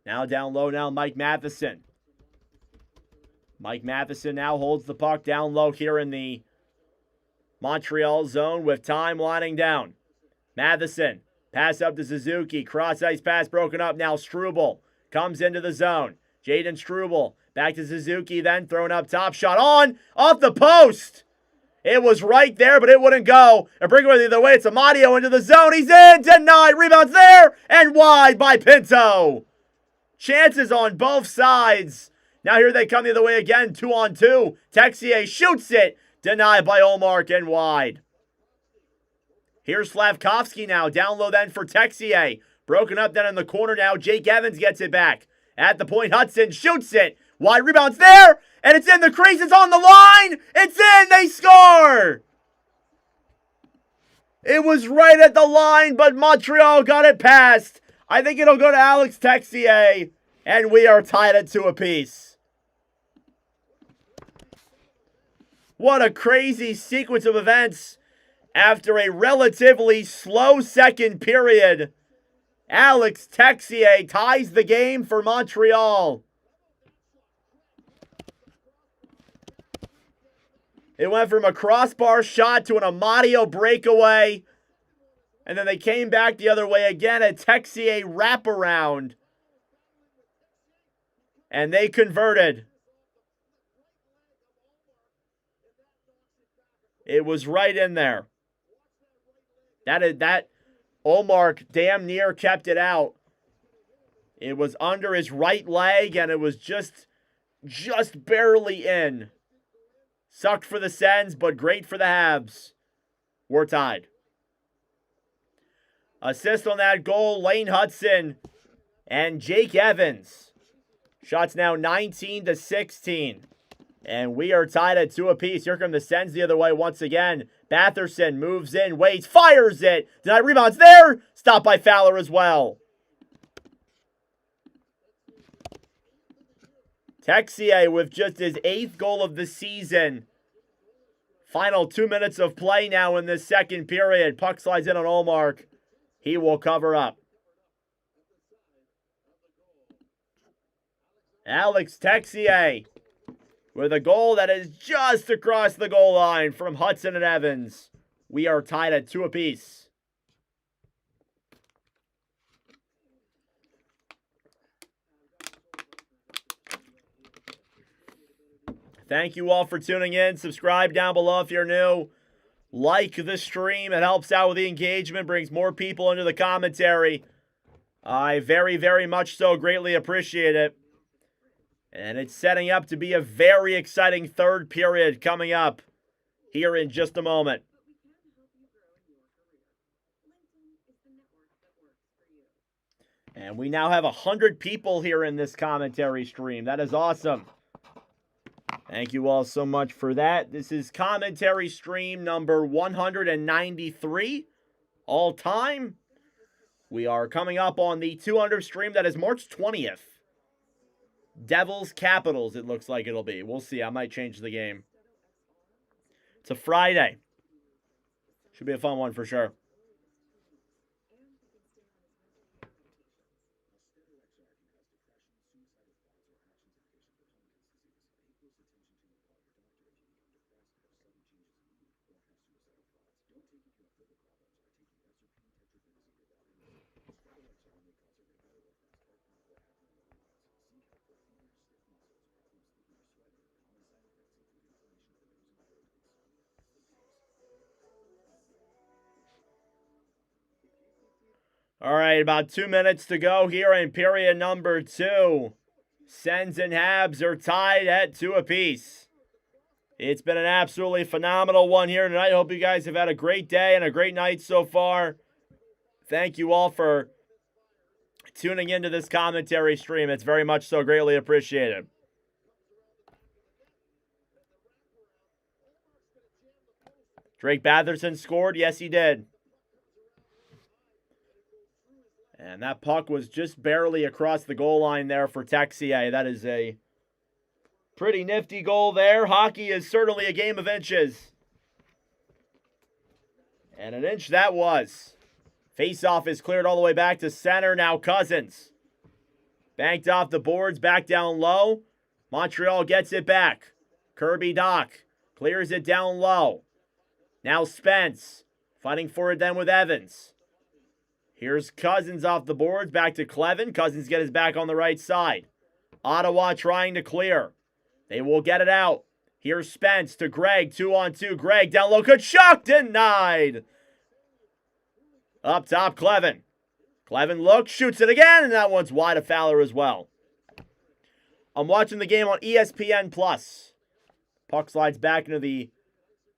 Now down low now Mike Matheson. Mike Matheson now holds the puck down low here in the Montreal zone with time winding down. Matheson, pass up to Suzuki. Cross-ice pass broken up. Now Struble comes into the zone. Jaden Struble back to Suzuki, then thrown up top. Shot on, off the post. It was right there, but it wouldn't go. A breakaway the other way. It's Amadio into the zone. He's in, denied. Rebounds there, and wide by Pinto. Chances on both sides. Now here they come the other way again, 2-on-2. Texier shoots it, denied by Olmark and wide. Here's Slavkovsky now, down low then for Texier. Broken up then in the corner now, Jake Evans gets it back. At the point, Hudson shoots it. Wide rebounds there, and it's in the crease, it's on the line. It's in, they score. It was right at the line, but Montreal got it past. I think it'll go to Alex Texier, and we are tied at 2 apiece. What a crazy sequence of events. After a relatively slow second period, Alex Texier ties the game for Montreal. It went from a crossbar shot to an Amadio breakaway. And then they came back the other way again, a Texier wraparound. And they converted. It was right in there. That Olmark damn near kept it out. It was under his right leg, and it was just barely in. Sucked for the Sens, but great for the Habs. We're tied. Assist on that goal, Lane Hudson and Jake Evans. Shots now 19-16. And we are tied at 2 apiece. Here come the Sens the other way once again. Batherson moves in, waits, fires it. Denied rebounds there. Stopped by Fowler as well. Texier with just his 8th goal of the season. Final 2 minutes of play now in this second period. Puck slides in on Olmark. He will cover up. Alex Texier with a goal that is just across the goal line from Hudson and Evans. We are tied at 2 apiece. Thank you all for tuning in. Subscribe down below if you're new. Like the stream. It helps out with the engagement, brings more people into the commentary. I very, very much so greatly appreciate it. And it's setting up to be a very exciting third period coming up here in just a moment. And we now have 100 people here in this commentary stream. That is awesome. Thank you all so much for that. This is commentary stream number 193 all time. We are coming up on the 200 stream. That is March 20th. Devils Capitals, it looks like it'll be. We'll see. I might change the game. It's a Friday. Should be a fun one for sure. All right, about 2 minutes to go here in period number 2. Sens and Habs are tied at 2 apiece. It's been an absolutely phenomenal one here tonight. I hope you guys have had a great day and a great night so far. Thank you all for tuning into this commentary stream. It's very much so greatly appreciated. Drake Batherson scored. Yes, he did. And that puck was just barely across the goal line there for Texier. That is a pretty nifty goal there. Hockey is certainly a game of inches. And an inch that was. Faceoff is cleared all the way back to center. Now Cousins. Banked off the boards, back down low. Montreal gets it back. Kirby Doc clears it down low. Now Spence fighting for it then with Evans. Here's Cousins off the boards, back to Clevin. Cousins get his back on the right side. Ottawa trying to clear. They will get it out. Here's Spence to Greg, 2-on-2. Greg down low, good shot, denied. Up top, Clevin. Clevin looks, shoots it again, and that one's wide of Fowler as well. I'm watching the game on ESPN+. Puck slides back into the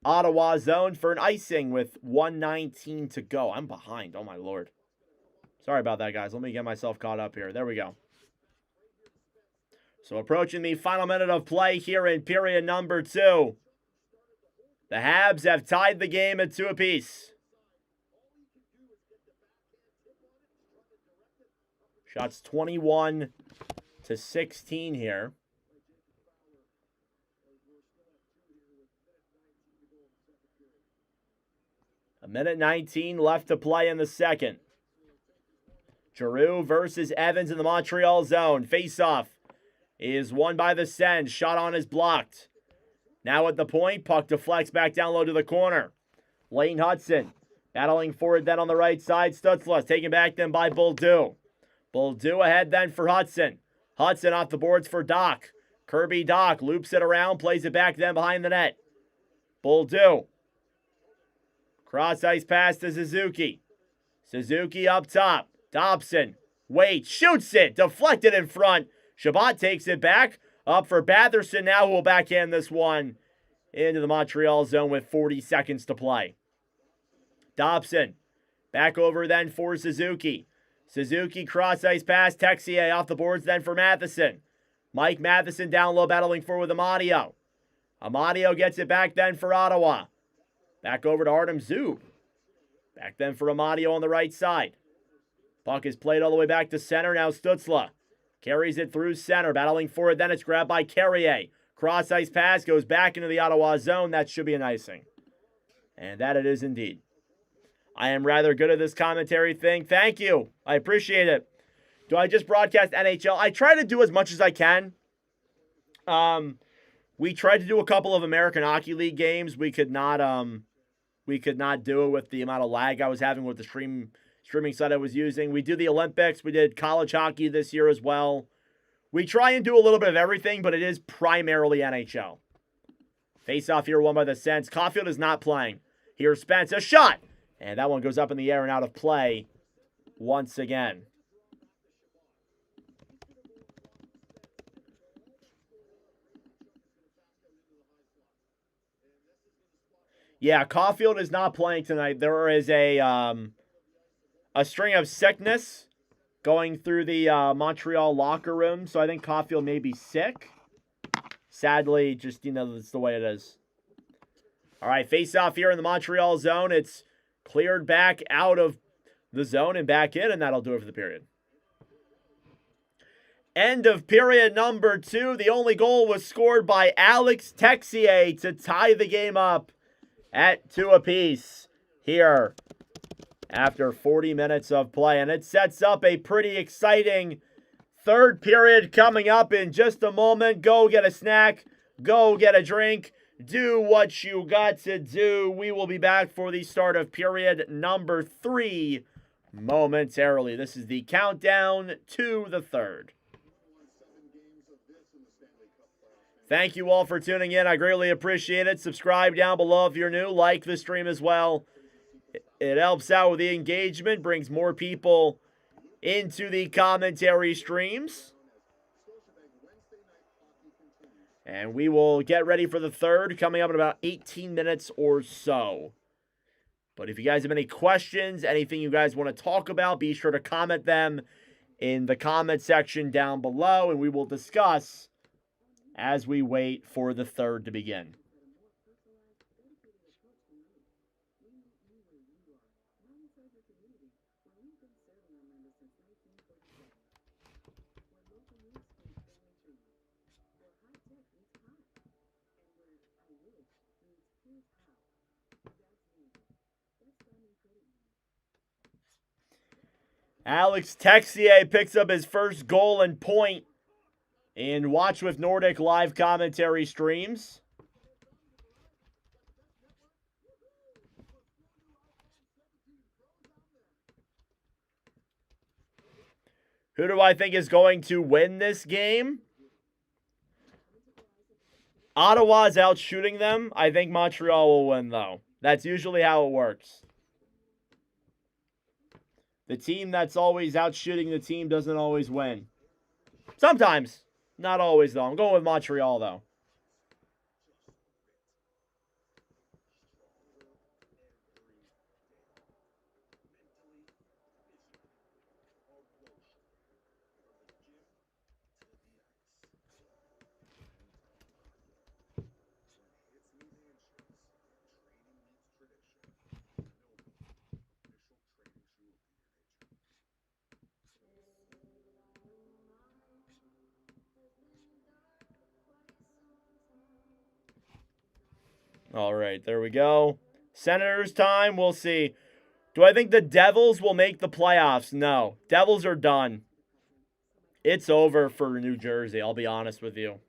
Ottawa zone for an icing with 1:19 to go. I'm behind, oh my lord. Sorry about that, guys. Let me get myself caught up here. There we go. So approaching the final minute of play here in period number 2. The Habs have tied the game at 2 apiece. Shots 21-16 here. A minute 19 left to play in the second. Giroux versus Evans in the Montreal zone. Face-off is won by the Sens. Shot on is blocked. Now at the point, puck deflects back down low to the corner. Lane Hudson battling for it then on the right side. Stutzla taken back then by Bolduc. Bolduc ahead then for Hudson. Hudson off the boards for Doc. Kirby Doc loops it around, plays it back then behind the net. Bolduc. Cross ice pass to Suzuki. Suzuki up top. Dobson waits, shoots it, deflected in front. Shabbat takes it back. Up for Batherson now, who will backhand this one into the Montreal zone with 40 seconds to play. Dobson back over then for Suzuki. Suzuki cross ice pass, Texier off the boards then for Matheson. Mike Matheson down low battling for with Amadio. Amadio gets it back then for Ottawa. Back over to Artem Zub. Back then for Amadio on the right side. Puck is played all the way back to center. Now Stutzla carries it through center. Battling for it. Then it's grabbed by Carrier. Cross ice pass goes back into the Ottawa zone. That should be an icing. And that it is indeed. I am rather good at this commentary thing. Thank you. I appreciate it. Do I just broadcast NHL? I try to do as much as I can. We tried to do a couple of American Hockey League games. We could not do it with the amount of lag I was having with the streaming site I was using. We do the Olympics. We did college hockey this year as well. We try and do a little bit of everything, but it is primarily NHL. Face-off here won by the Sens. Caulfield is not playing. Here's Spence, a shot! And that one goes up in the air and out of play once again. Yeah, Caulfield is not playing tonight. There is a string of sickness going through the Montreal locker room, so I think Caulfield may be sick. Sadly, just, that's the way it is. All right, face-off here in the Montreal zone. It's cleared back out of the zone and back in, and that'll do it for the period. End of period number 2. The only goal was scored by Alex Texier to tie the game up at 2 apiece here after 40 minutes of play. And it sets up a pretty exciting third period coming up in just a moment. Go get a snack. Go get a drink. Do what you got to do. We will be back for the start of period number 3 momentarily. This is the countdown to the third. Thank you all for tuning in. I greatly appreciate it. Subscribe down below if you're new. Like the stream as well. It helps out with the engagement, brings more people into the commentary streams. And we will get ready for the third coming up in about 18 minutes or so. But if you guys have any questions, anything you guys want to talk about, be sure to comment them in the comment section down below, and we will discuss as we wait for the third to begin. Alex Texier picks up his first goal and point in Watch with Nordic live commentary streams. Who do I think is going to win this game? Ottawa's out shooting them. I think Montreal will win, though. That's usually how it works. The team that's always out shooting the team doesn't always win. Sometimes. Not always, though. I'm going with Montreal, though. All right, there we go. Senators time, we'll see. Do I think the Devils will make the playoffs? No. Devils are done. It's over for New Jersey, I'll be honest with you.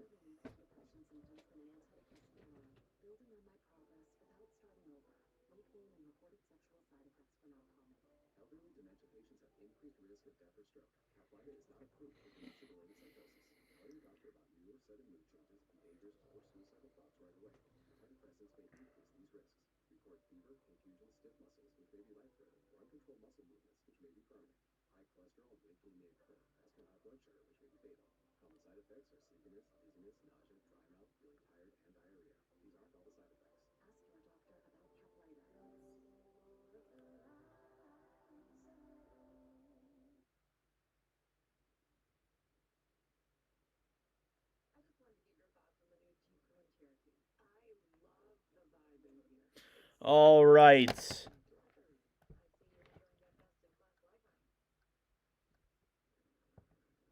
All right.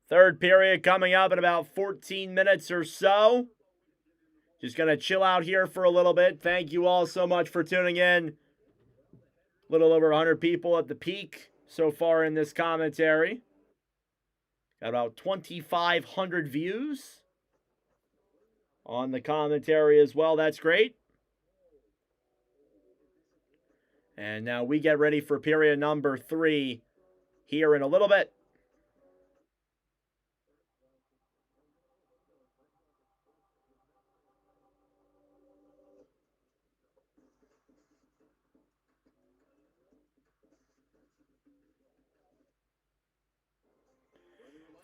Third period coming up in about 14 minutes or so. Just going to chill out here for a little bit. Thank you all so much for tuning in. A little over 100 people at the peak so far in this commentary. Got about 2,500 views on the commentary as well. That's great. And now we get ready for period number 3 here in a little bit.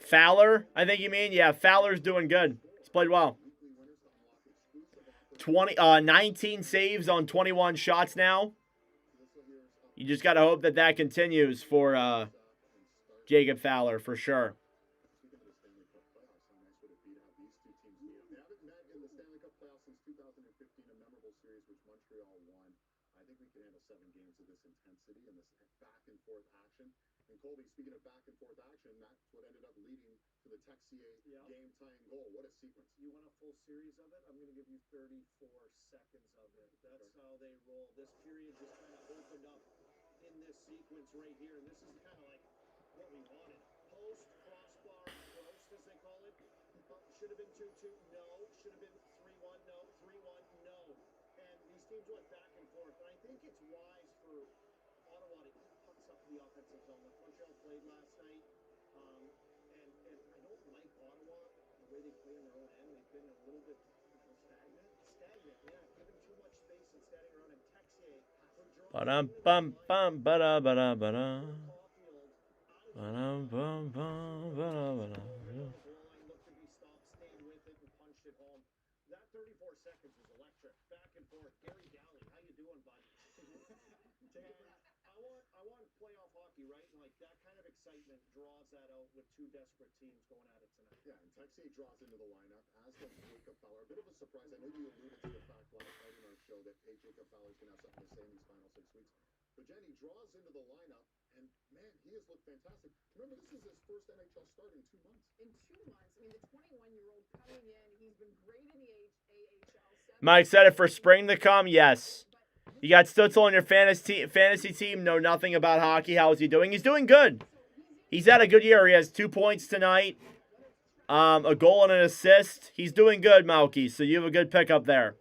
Fowler, I think you mean? Yeah, Fowler's doing good. He's played well. 19 saves on 21 shots now. You just got to hope that that continues for Jacob Fowler for sure. Speaking of the Stanley Cup playoffs, how nice would it be to have these two teams meet? They haven't met in the Stanley Cup playoffs since 2015, a memorable series which Montreal won. I think we can handle 7 games of this intensity and this back and forth action. And Colby, speaking of back and forth action, that's what ended up leading to the Texier game tying goal. What a sequence! You want a full series of it? I'm going to give you 34 seconds of it. That's how they roll. This period just kind of opened up in this sequence right here, and this is kind of like what we wanted. Post, crossbar, roast, as they call it. Should have been 2-2, no. Should have been 3-1, no. 3-1, no. And these teams went back and forth. And I think it's wise for Ottawa to eat pucks up to the offensive zone like Montreal played last night. And I don't like Ottawa, the way they play in their own end. They've been a little bit stagnant. Yeah. Giving too much space and standing around. And Texier, for Jerome, Ba-dum, bum, bum, ba-da, ba-da, ba-da. Ba-dum, bum, bum, ba-da, ba-da. Looked to be stopped, stayed with it, and punched it home. That 34 seconds was electric. Back and forth. Gary Galley, how you doing, bud? Take a breath. I want playoff hockey, right? And like that kind of excitement draws that out with two desperate teams going at it tonight. Yeah, and Texier draws into the lineup, as does Jacob Fowler. A bit of a surprise. I know you alluded to the fact last night in our show that, hey, Jacob Fowler's going to have something to say in these final 6 weeks. But Jenny draws into the lineup, and man, he has looked fantastic. Remember, this is his first NHL start in 2 months. In 2 months, I mean, the 21-year-old coming in, he's been great in the AHL. Am I excited for spring to come? Yes. You got Stutzel on your fantasy team, know nothing about hockey. How is he doing? He's doing good. He's had a good year. He has 2 points tonight, a goal and an assist. He's doing good, Malky, so you have a good pickup there.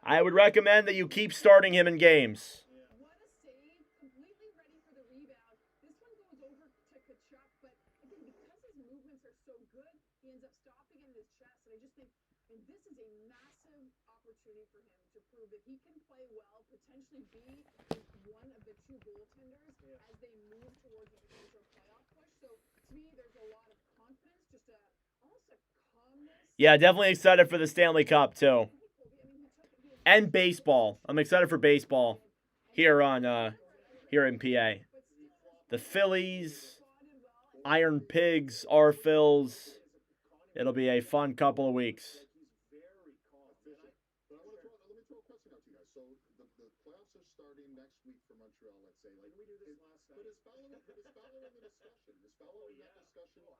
I would recommend that you keep starting him in games. What a save, completely ready for the rebound. This one goes over to Kachuk, but again, because his movements are so good, he ends up stopping it in his chest. And I just think, and this is a massive opportunity for him to prove that he can play well, potentially be one of the 2 goaltenders as they move towards a potential playoff push. So to me, there's a lot of confidence, just almost a calmness. Yeah, definitely excited for the Stanley Cup, too. And baseball. I'm excited for baseball here in PA. The Phillies, Iron Pigs, our Phils. It'll be a fun couple of weeks. But let me throw a question out to you guys. So the playoffs are starting next week for Montreal, let's say. Like, we do this last night? But is Fowler in the discussion? Is Fowler in that discussion? Yes.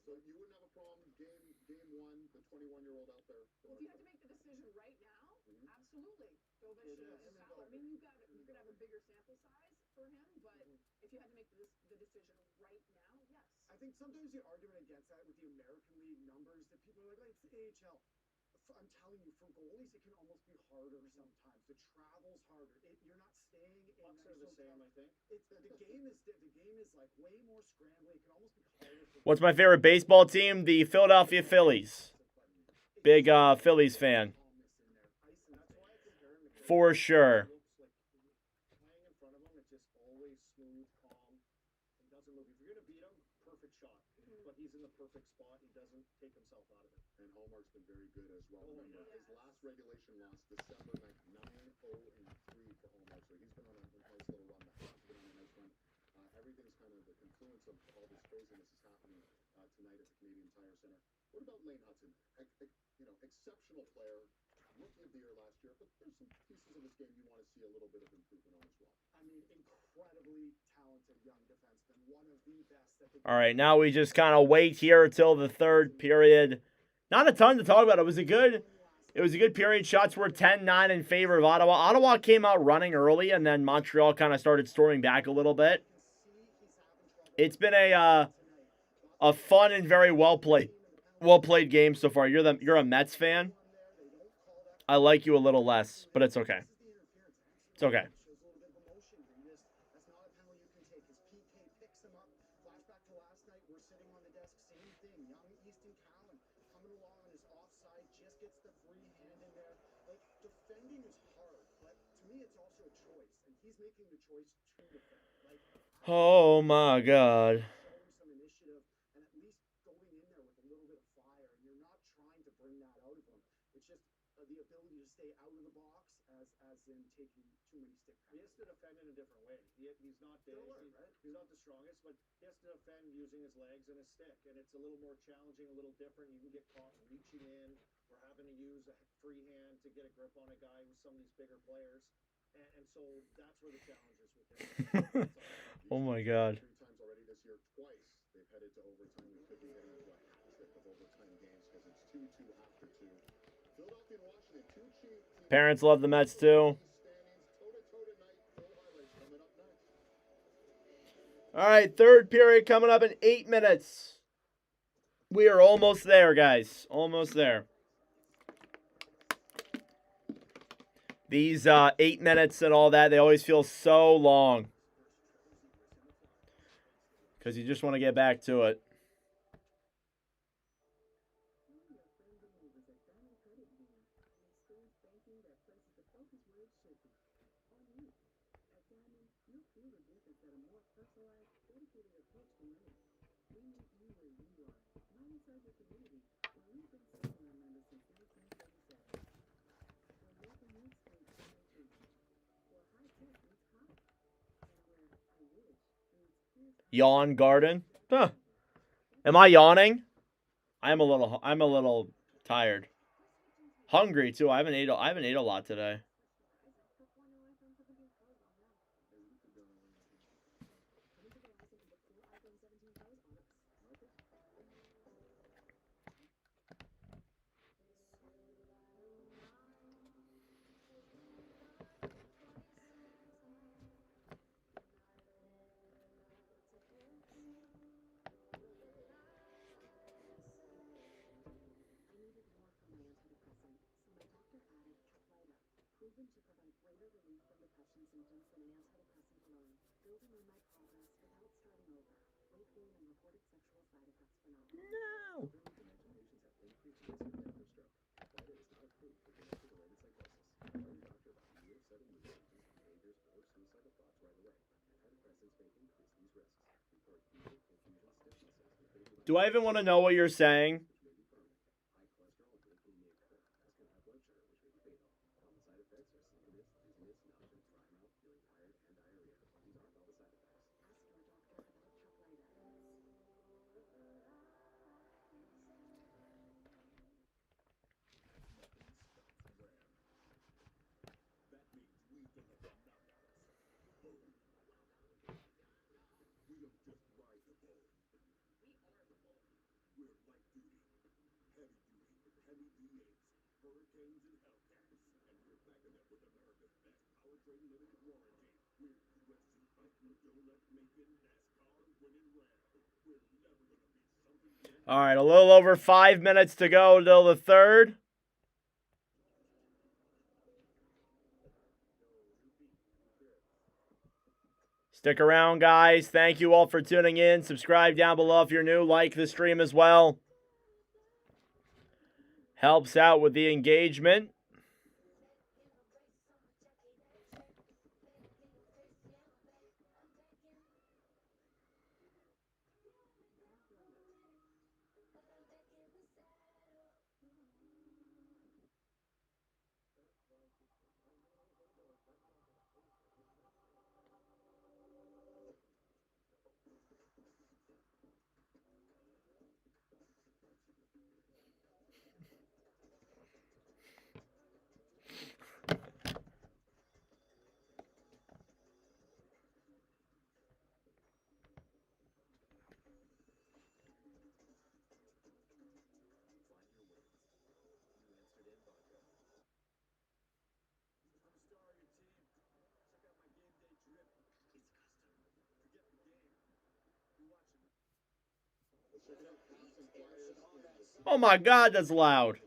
So you wouldn't have a problem game 1, the 21-year-old out there? Well, if you had to make the decision right now, absolutely. Go Vicious. I mean, you're gonna have a bigger sample size for him, but if you had to make the decision right now, yes. I think sometimes the argument against that with the American League numbers that people are like, it's the AHL. I'm telling you, for goalies, it can almost be harder sometimes. The travel's harder. You're not staying in. Pucks are the same, I think. The game is like way more scrambly. It can almost be harder. What's my favorite baseball team? The Philadelphia Phillies. Big Phillies fan. For sure. Playing in front of him, it's just always smooth, calm. He doesn't move. If you're gonna beat him, perfect shot. But he's in the perfect spot. He doesn't take himself out of it. And Hallmark's been very good as well. Remember, his last regulation loss, December 9th, 9-0-3 for Hallmark. So he's been on a nice little run. The Hawks been on a nice run. Everything's kind of the confluence of all this craziness is happening tonight at the Canadian Tire Center. What about Lane Hudson? Exceptional player, rookie of the year last year, but there's some pieces of this game you want to see a little bit of improvement on as well. I mean, incredibly talented young defenseman, one of the best that the All right, now we just kind of wait here until the third period. Not a ton to talk about. It was a good period. Shots were 10-9 in favor of Ottawa. Ottawa came out running early, and then Montreal kind of started storming back a little bit. It's been a fun and very well played game so far. You're a Mets fan. I like you a little less, but it's okay. It's okay. Oh my God. some initiative and at least going in there with a little bit of fire, and you're not trying to bring that out of him. and taking too many stick He has to defend in a different way. He's not big. He's not the strongest, but he has to defend using his legs and his stick, and it's a little more challenging, a little different. You can get caught reaching in or having to use a free hand to get a grip on a guy with some of these bigger players, and so that's where the challenge is with him. Oh my God. 3 times already this year, twice they've headed to overtime. We could be hitting a hat trick of overtime games because it's 2-2 after 2. Philadelphia and Washington, 2 teams. Parents love the Mets too. All right, third period coming up in 8 minutes. We are almost there, guys. Almost there. These 8 minutes and all that, they always feel so long. Because you just want to get back to it. Yawn garden? Huh. Am I yawning? I'm a little tired. Hungry too. I haven't ate a lot today. No. Do I even want to know what you're saying? All right, a little over 5 minutes to go till the third. Stick around, guys. Thank you all for tuning in. Subscribe down below if you're new. Like the stream as well. Helps out with the engagement. Oh my God, that's loud.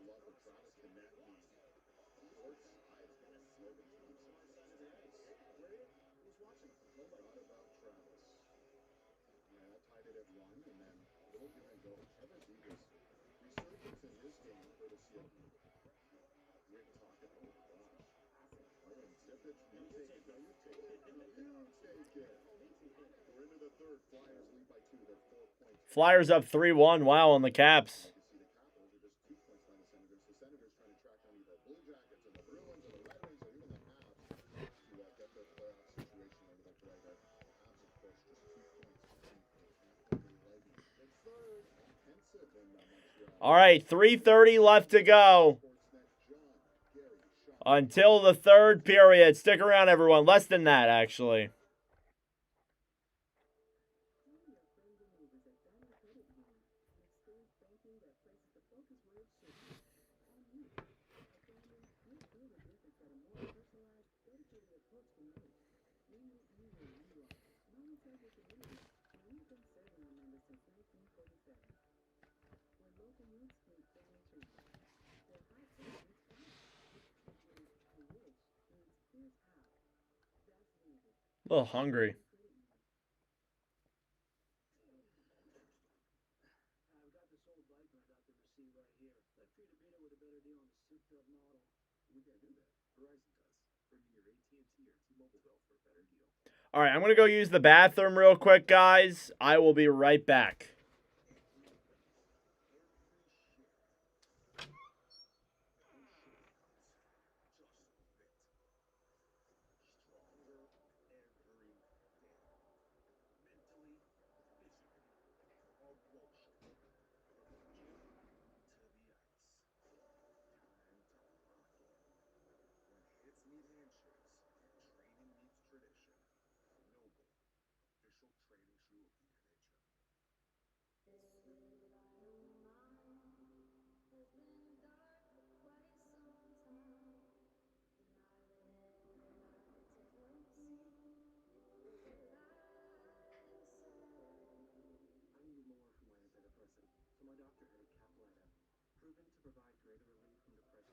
Flyers up 3-1. Wow, on the Caps. All right, 3:30 left to go until the third period. Stick around, everyone. Less than that, actually. A little hungry. I've got this old bike and I got the receipt right here. I'd treat a beater with a better deal on the souped up model. We can't do that. Verizon does. Bring in your AT&T or T-Mobile bill for a better deal. All right, I'm going to go use the bathroom real quick, guys. I will be right back.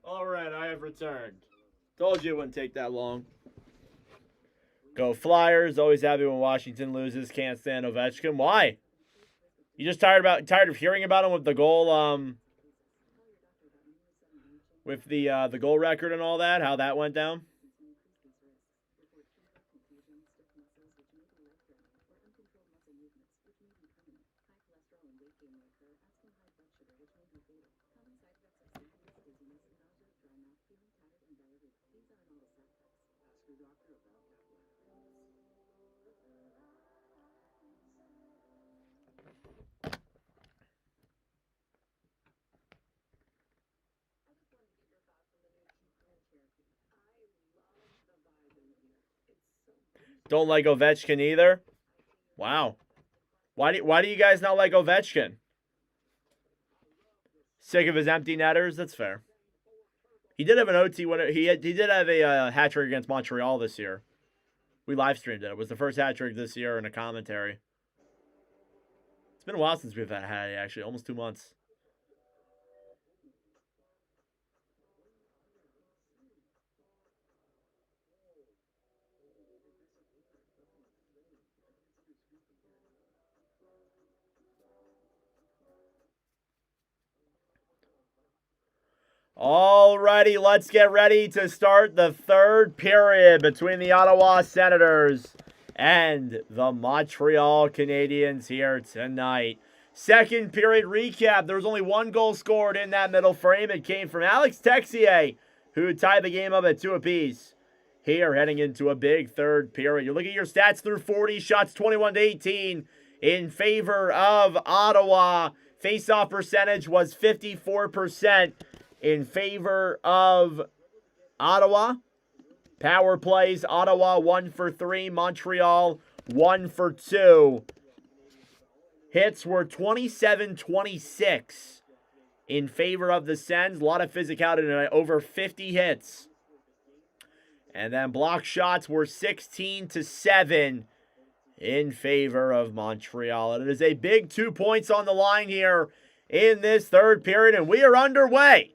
All right, I have returned. Told you it wouldn't take that long. Go Flyers. Always happy when Washington loses. Can't stand Ovechkin. Why? You just tired of hearing about him with the goal, with the goal record and all that, how that went down? Don't like Ovechkin either? Wow. Why do you guys not like Ovechkin? Sick of his empty netters? That's fair. He did have an OT when he did have a hat trick against Montreal this year. We live streamed it. It was the first hat trick this year in a commentary. It's been a while since we've had it, actually. Almost 2 months. Alrighty, let's get ready to start the third period between the Ottawa Senators and the Montreal Canadiens here tonight. Second period recap. There was only one goal scored in that middle frame. It came from Alex Texier, who tied the game up at 2 apiece. Here, heading into a big third period. You look at your stats through 40 shots, 21-18 in favor of Ottawa. Face-off percentage was 54%. In favor of Ottawa. Power plays, Ottawa 1 for 3, Montreal 1 for 2. Hits were 27-26 in favor of the Sens. A lot of physicality tonight, over 50 hits. And then block shots were 16-7 in favor of Montreal. And it is a big 2 points on the line here in this third period, and we are underway.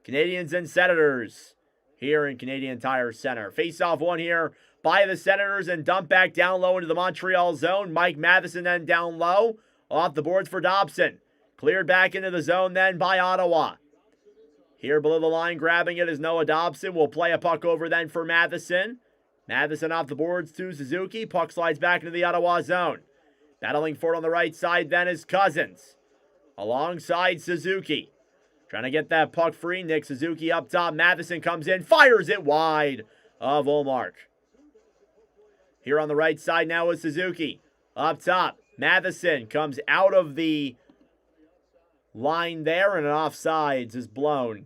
Canadiens and Senators here in Canadian Tire Center. Face-off one here by the Senators and dump back down low into the Montreal zone. Mike Matheson then down low. Off the boards for Dobson. Cleared back into the zone then by Ottawa. Here below the line grabbing it is Noah Dobson. Will play a puck over then for Matheson. Matheson off the boards to Suzuki. Puck slides back into the Ottawa zone. Battling for it on the right side then is Cousins. Alongside Suzuki. Trying to get that puck free. Nick Suzuki up top. Matheson comes in. Fires it wide of Ullmark. Here on the right side now is Suzuki. Up top. Matheson comes out of the line there, and an offsides is blown.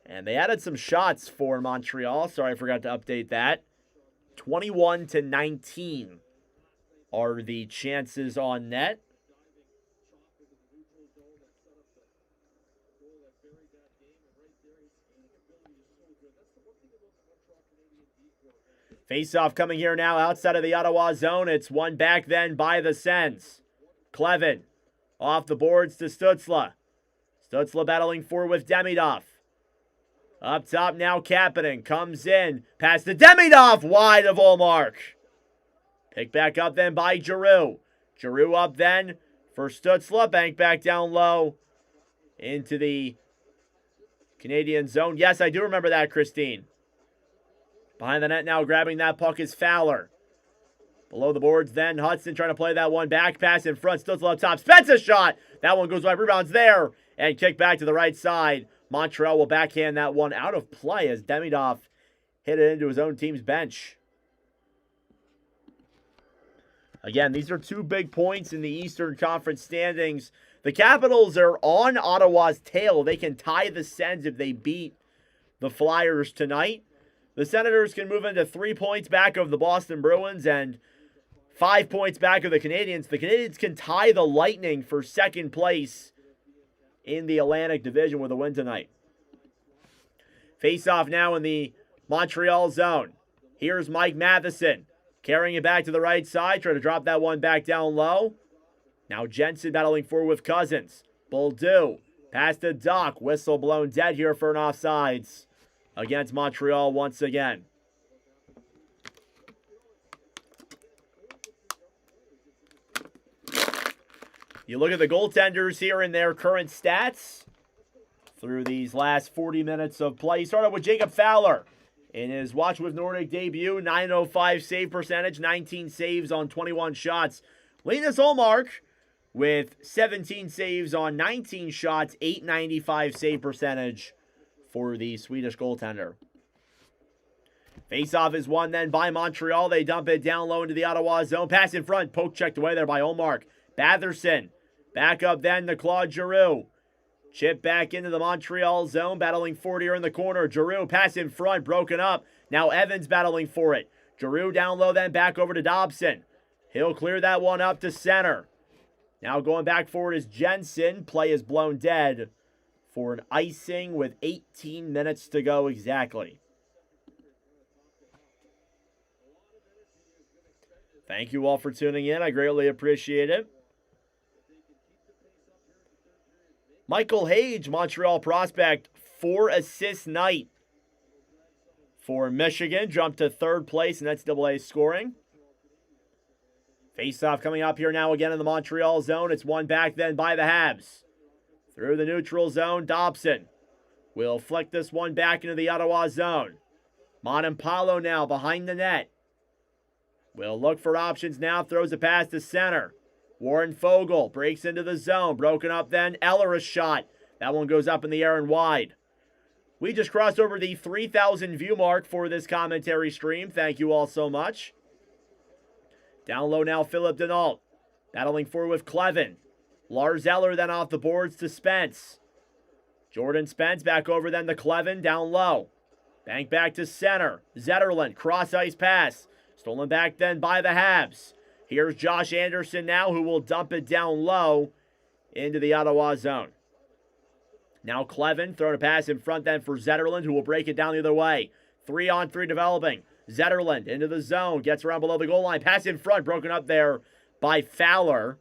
And they added some shots for Montreal. Sorry, I forgot to update that. 21-19 are the chances on net. Face-off coming here now outside of the Ottawa zone. It's one back then by the Sens. Clevin off the boards to Stützle. Stützle battling forward with Demidov. Up top now, Kapanen comes in. Pass to Demidov, wide of Ullmark. Picked back up then by Giroux. Giroux up then for Stützle. Bank back down low into the Canadian zone. Yes, I do remember that, Christine. Behind the net now, grabbing that puck is Fowler. Below the boards then, Hudson trying to play that one back. Pass in front, Stützle up top. Spencer shot. That one goes wide. Rebounds there. And kick back to the right side. Montreal will backhand that one out of play as Demidov hit it into his own team's bench. Again, these are two big points in the Eastern Conference standings. The Capitals are on Ottawa's tail. They can tie the Sens if they beat the Flyers tonight. The Senators can move into 3 points back of the Boston Bruins and 5 points back of the Canadiens. The Canadiens can tie the Lightning for second place in the Atlantic Division with a win tonight. Face-off now in the Montreal zone. Here's Mike Matheson carrying it back to the right side, trying to drop that one back down low. Now Jensen battling forward with Cousins. Boldu, pass to Doc. Whistle blown dead here for an offsides against Montreal once again. You look at the goaltenders here in their current stats through these last 40 minutes of play. He started with Jacob Fowler in his Watch with Nordic debut. 905 save percentage, 19 saves on 21 shots. Linus Ullmark with 17 saves on 19 shots, 895 save percentage for the Swedish goaltender. Face-off is won then by Montreal. They dump it down low into the Ottawa zone. Pass in front. Poke checked away there by Ullmark. Batherson. Back up then to Claude Giroux. Chip back into the Montreal zone. Battling for it here in the corner. Giroux pass in front. Broken up. Now Evans battling for it. Giroux down low then back over to Dobson. He'll clear that one up to center. Now going back forward is Jensen. Play is blown dead for an icing with 18 minutes to go exactly. Thank you all for tuning in. I greatly appreciate it. Michael Hage, Montreal prospect, 4 assist night for Michigan. Jumped to third place in NCAA scoring. Face-off coming up here now again in the Montreal zone. It's one back then by the Habs. Through the neutral zone, Dobson will flick this one back into the Ottawa zone. Montempalo now behind the net. Will look for options now, throws a pass to center. Warren Fogle breaks into the zone. Broken up then, Eller a shot. That one goes up in the air and wide. We just crossed over the 3,000 view mark for this commentary stream. Thank you all so much. Down low now, Philip Denault. Battling forward with Clevin. Lars Eller then off the boards to Spence. Jordan Spence back over then to Clevin, down low. Bank back to center. Zetterlund, cross-ice pass. Stolen back then by the Habs. Here's Josh Anderson now, who will dump it down low into the Ottawa zone. Now Clevin throwing a pass in front then for Zetterlund, who will break it down the other way. 3-on-3 developing. Zetterlund into the zone, gets around below the goal line. Pass in front, broken up there by Fowler.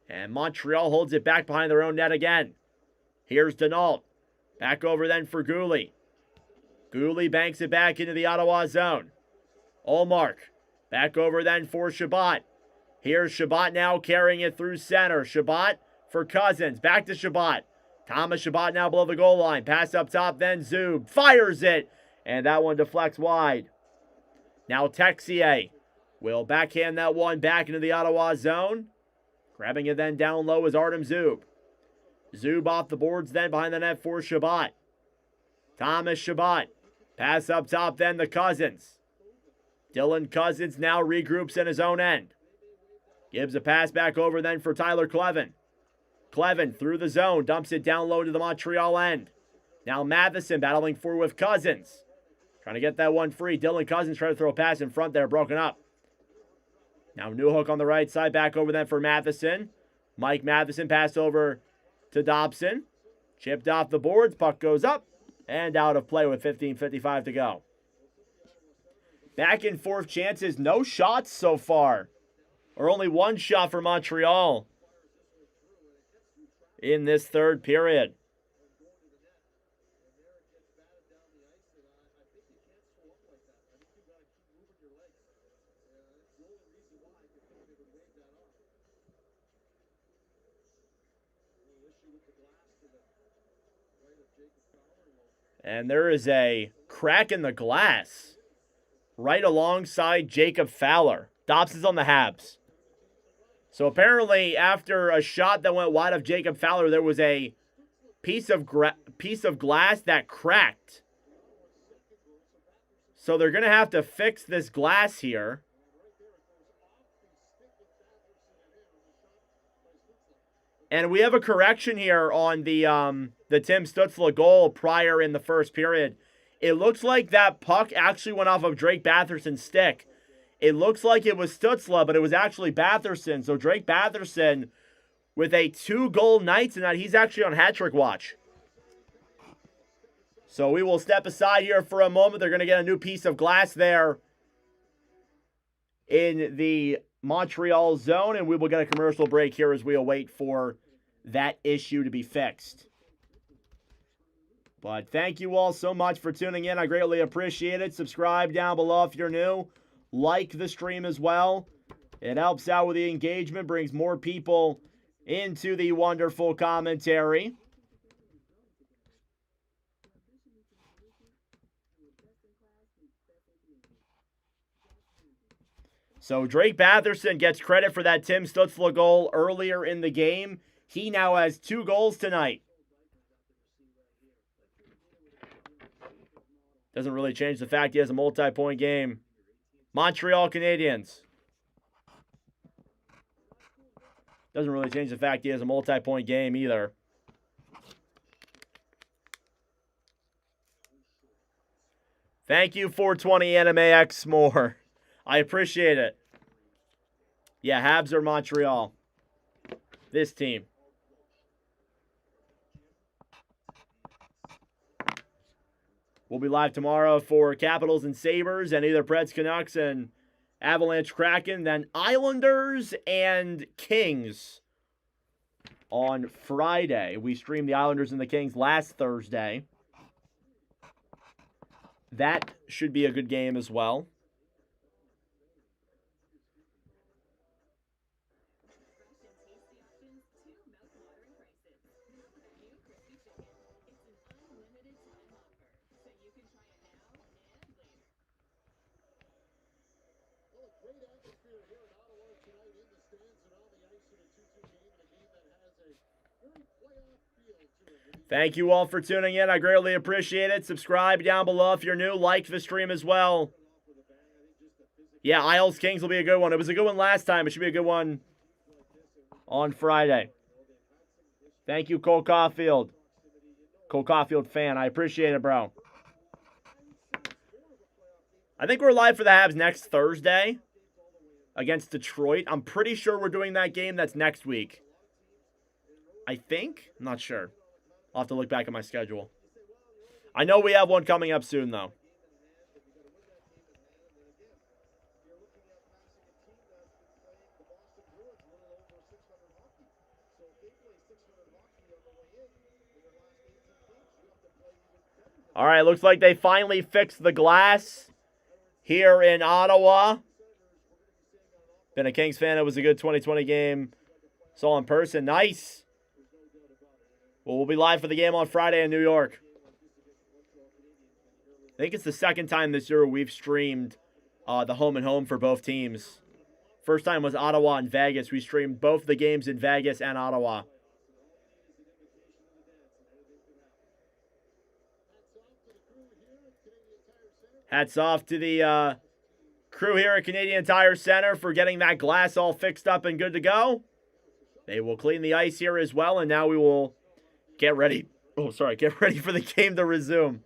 And Montreal holds it back behind their own net again. Here's Denault. Back over then for Gouli. Gouli banks it back into the Ottawa zone. Ullmark. Back over then for Shabbat. Here's Shabbat now carrying it through center. Shabbat for Cousins. Back to Shabbat. Thomas Shabbat now below the goal line. Pass up top then Zub. Fires it. And that one deflects wide. Now Texier will backhand that one back into the Ottawa zone. Grabbing it then down low is Artem Zub. Zub off the boards then behind the net for Shabbat. Thomas Shabbat. Pass up top then to Cousins. Dylan Cousins now regroups in his own end. Gives a pass back over then for Tyler Clevin. Clevin through the zone, dumps it down low to the Montreal end. Now Matheson battling forward with Cousins. Trying to get that one free. Dylan Cousins trying to throw a pass in front there, broken up. Now Newhook on the right side, back over then for Matheson. Mike Matheson passed over to Dobson. Chipped off the boards, puck goes up and out of play with 15:55 to go. Back and forth chances, no shots so far. Or only one shot for Montreal in this third period. And there is a crack in the glass right alongside Jacob Fowler. Dobson's on the Habs. So apparently after a shot that went wide of Jacob Fowler, there was a piece of glass that cracked. So they're going to have to fix this glass here. And we have a correction here on the Tim Stützle goal prior in the first period. It looks like that puck actually went off of Drake Batherson's stick. It looks like it was Stützle, but it was actually Batherson. So Drake Batherson with a 2-goal night tonight. He's actually on hat-trick watch. So we will step aside here for a moment. They're going to get a new piece of glass there in the Montreal zone, and we will get a commercial break here as we await for that issue to be fixed. But thank you all so much for tuning in. I greatly appreciate it. Subscribe down below if you're new. Like the stream as well. It helps out with the engagement, brings more people into the wonderful commentary. So Drake Batherson gets credit for that Tim Stützle goal earlier in the game. He now has 2 goals tonight. Doesn't really change the fact he has a multi-point game. Montreal Canadiens. Doesn't really change the fact he has a multi-point game either. Thank you, 420 Anime X more. I appreciate it. Yeah, Habs or Montreal. This team. We'll be live tomorrow for Capitals and Sabres, and either Preds Canucks and Avalanche Kraken, then Islanders and Kings on Friday. We streamed the Islanders and the Kings last Thursday. That should be a good game as well. Thank you all for tuning in. I greatly appreciate it. Subscribe down below if you're new. Like the stream as well. Yeah, Isles Kings will be a good one. It was a good one last time. It should be a good one on Friday. Thank you, Cole Caulfield. Cole Caulfield fan. I appreciate it, bro. I think we're live for the Habs next Thursday against Detroit. I'm pretty sure we're doing that game. That's next week. I think. I'm not sure. I'll have to look back at my schedule. I know we have one coming up soon, though. All right, looks like they finally fixed the glass here in Ottawa. Been a Kings fan. It was a good 2020 game. Saw in person. Nice. Well, we'll be live for the game on Friday in New York. I think it's the second time this year we've streamed the home and home for both teams. First time was Ottawa and Vegas. We streamed both the games in Vegas and Ottawa. Hats off to the crew here at Canadian Tire Center for getting that glass all fixed up and good to go. They will clean the ice here as well, and now we will get ready. Oh, sorry. Get ready for the game to resume.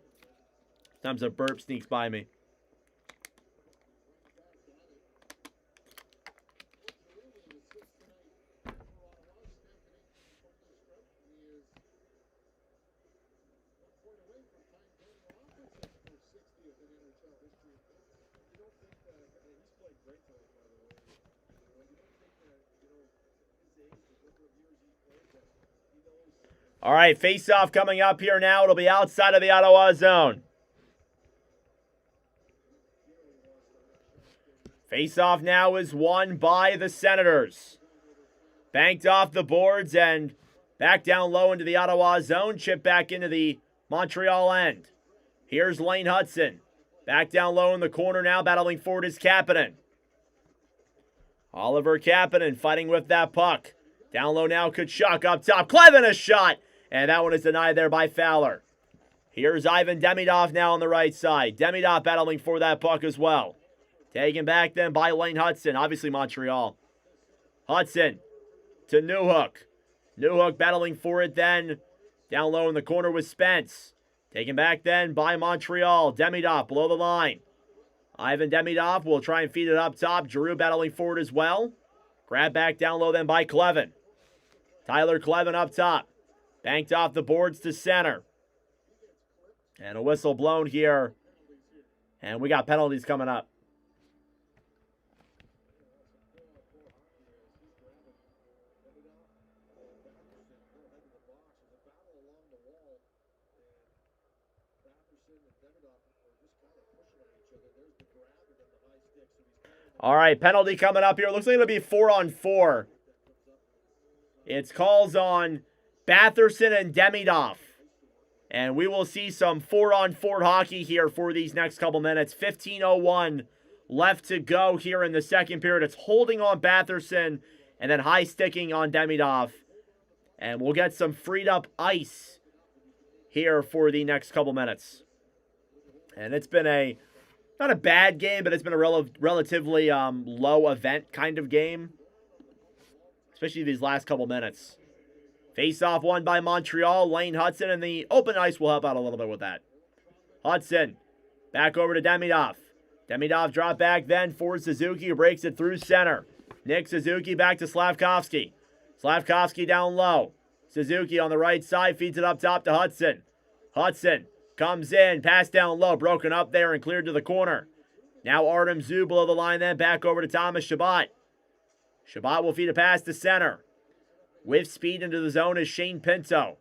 Sometimes a burp sneaks by me. All right, face-off coming up here now. It'll be outside of the Ottawa zone. Face-off now is won by the Senators. Banked off the boards and back down low into the Ottawa zone. Chip back into the Montreal end. Here's Lane Hudson. Back down low in the corner now, battling forward is Kapanen. Oliver Kapanen fighting with that puck. Down low now, Tkachuk up top. Clevin a shot. And that one is denied there by Fowler. Here's Ivan Demidov now on the right side. Demidov battling for that puck as well. Taken back then by Lane Hudson. Obviously Montreal. Hudson to Newhook. Newhook battling for it then. Down low in the corner with Spence. Taken back then by Montreal. Demidov below the line. Ivan Demidov will try and feed it up top. Giroux battling forward as well. Grab back down low then by Clevin. Tyler Clevin up top. Banked off the boards to center. And a whistle blown here. And we got penalties coming up. All right, penalty coming up here. Looks like it'll be 4-on-4. It's calls on Batherson and Demidov. And we will see some 4-on-4 hockey here for these next couple minutes. 15:01 left to go here in the second period. It's holding on Batherson and then high sticking on Demidov. And we'll get some freed up ice here for the next couple minutes. And it's been not a bad game, but it's been a relatively low event kind of game. Especially these last couple minutes. Face-off won by Montreal. Lane Hudson, and the open ice will help out a little bit with that. Hudson, back over to Demidov. Demidov drop back then for Suzuki, who breaks it through center. Nick Suzuki back to Slavkovsky. Slavkovsky down low. Suzuki on the right side, feeds it up top to Hudson. Hudson comes in, pass down low, broken up there and cleared to the corner. Now Artem Zub below the line then, back over to Thomas Chabot. Chabot will feed a pass to center. With speed into the zone is Shane Pinto.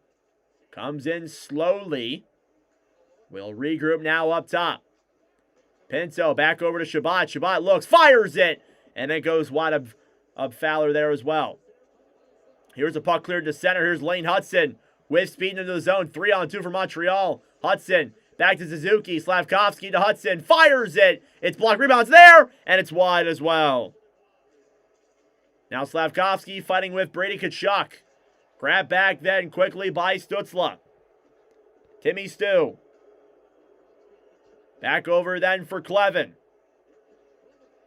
Comes in slowly. We'll regroup now up top. Pinto back over to Chabot. Chabot looks, fires it, and it goes wide of Fowler there as well. Here's a puck cleared to center. Here's Lane Hudson with speed into the zone. 3-on-2 for Montreal. Hudson back to Suzuki. Slavkovsky to Hudson. Fires it. It's blocked. Rebounds there, and it's wide as well. Now Slavkovsky fighting with Brady Tkachuk. Grab back then quickly by Stützle. Timmy Stu. Back over then for Clevin.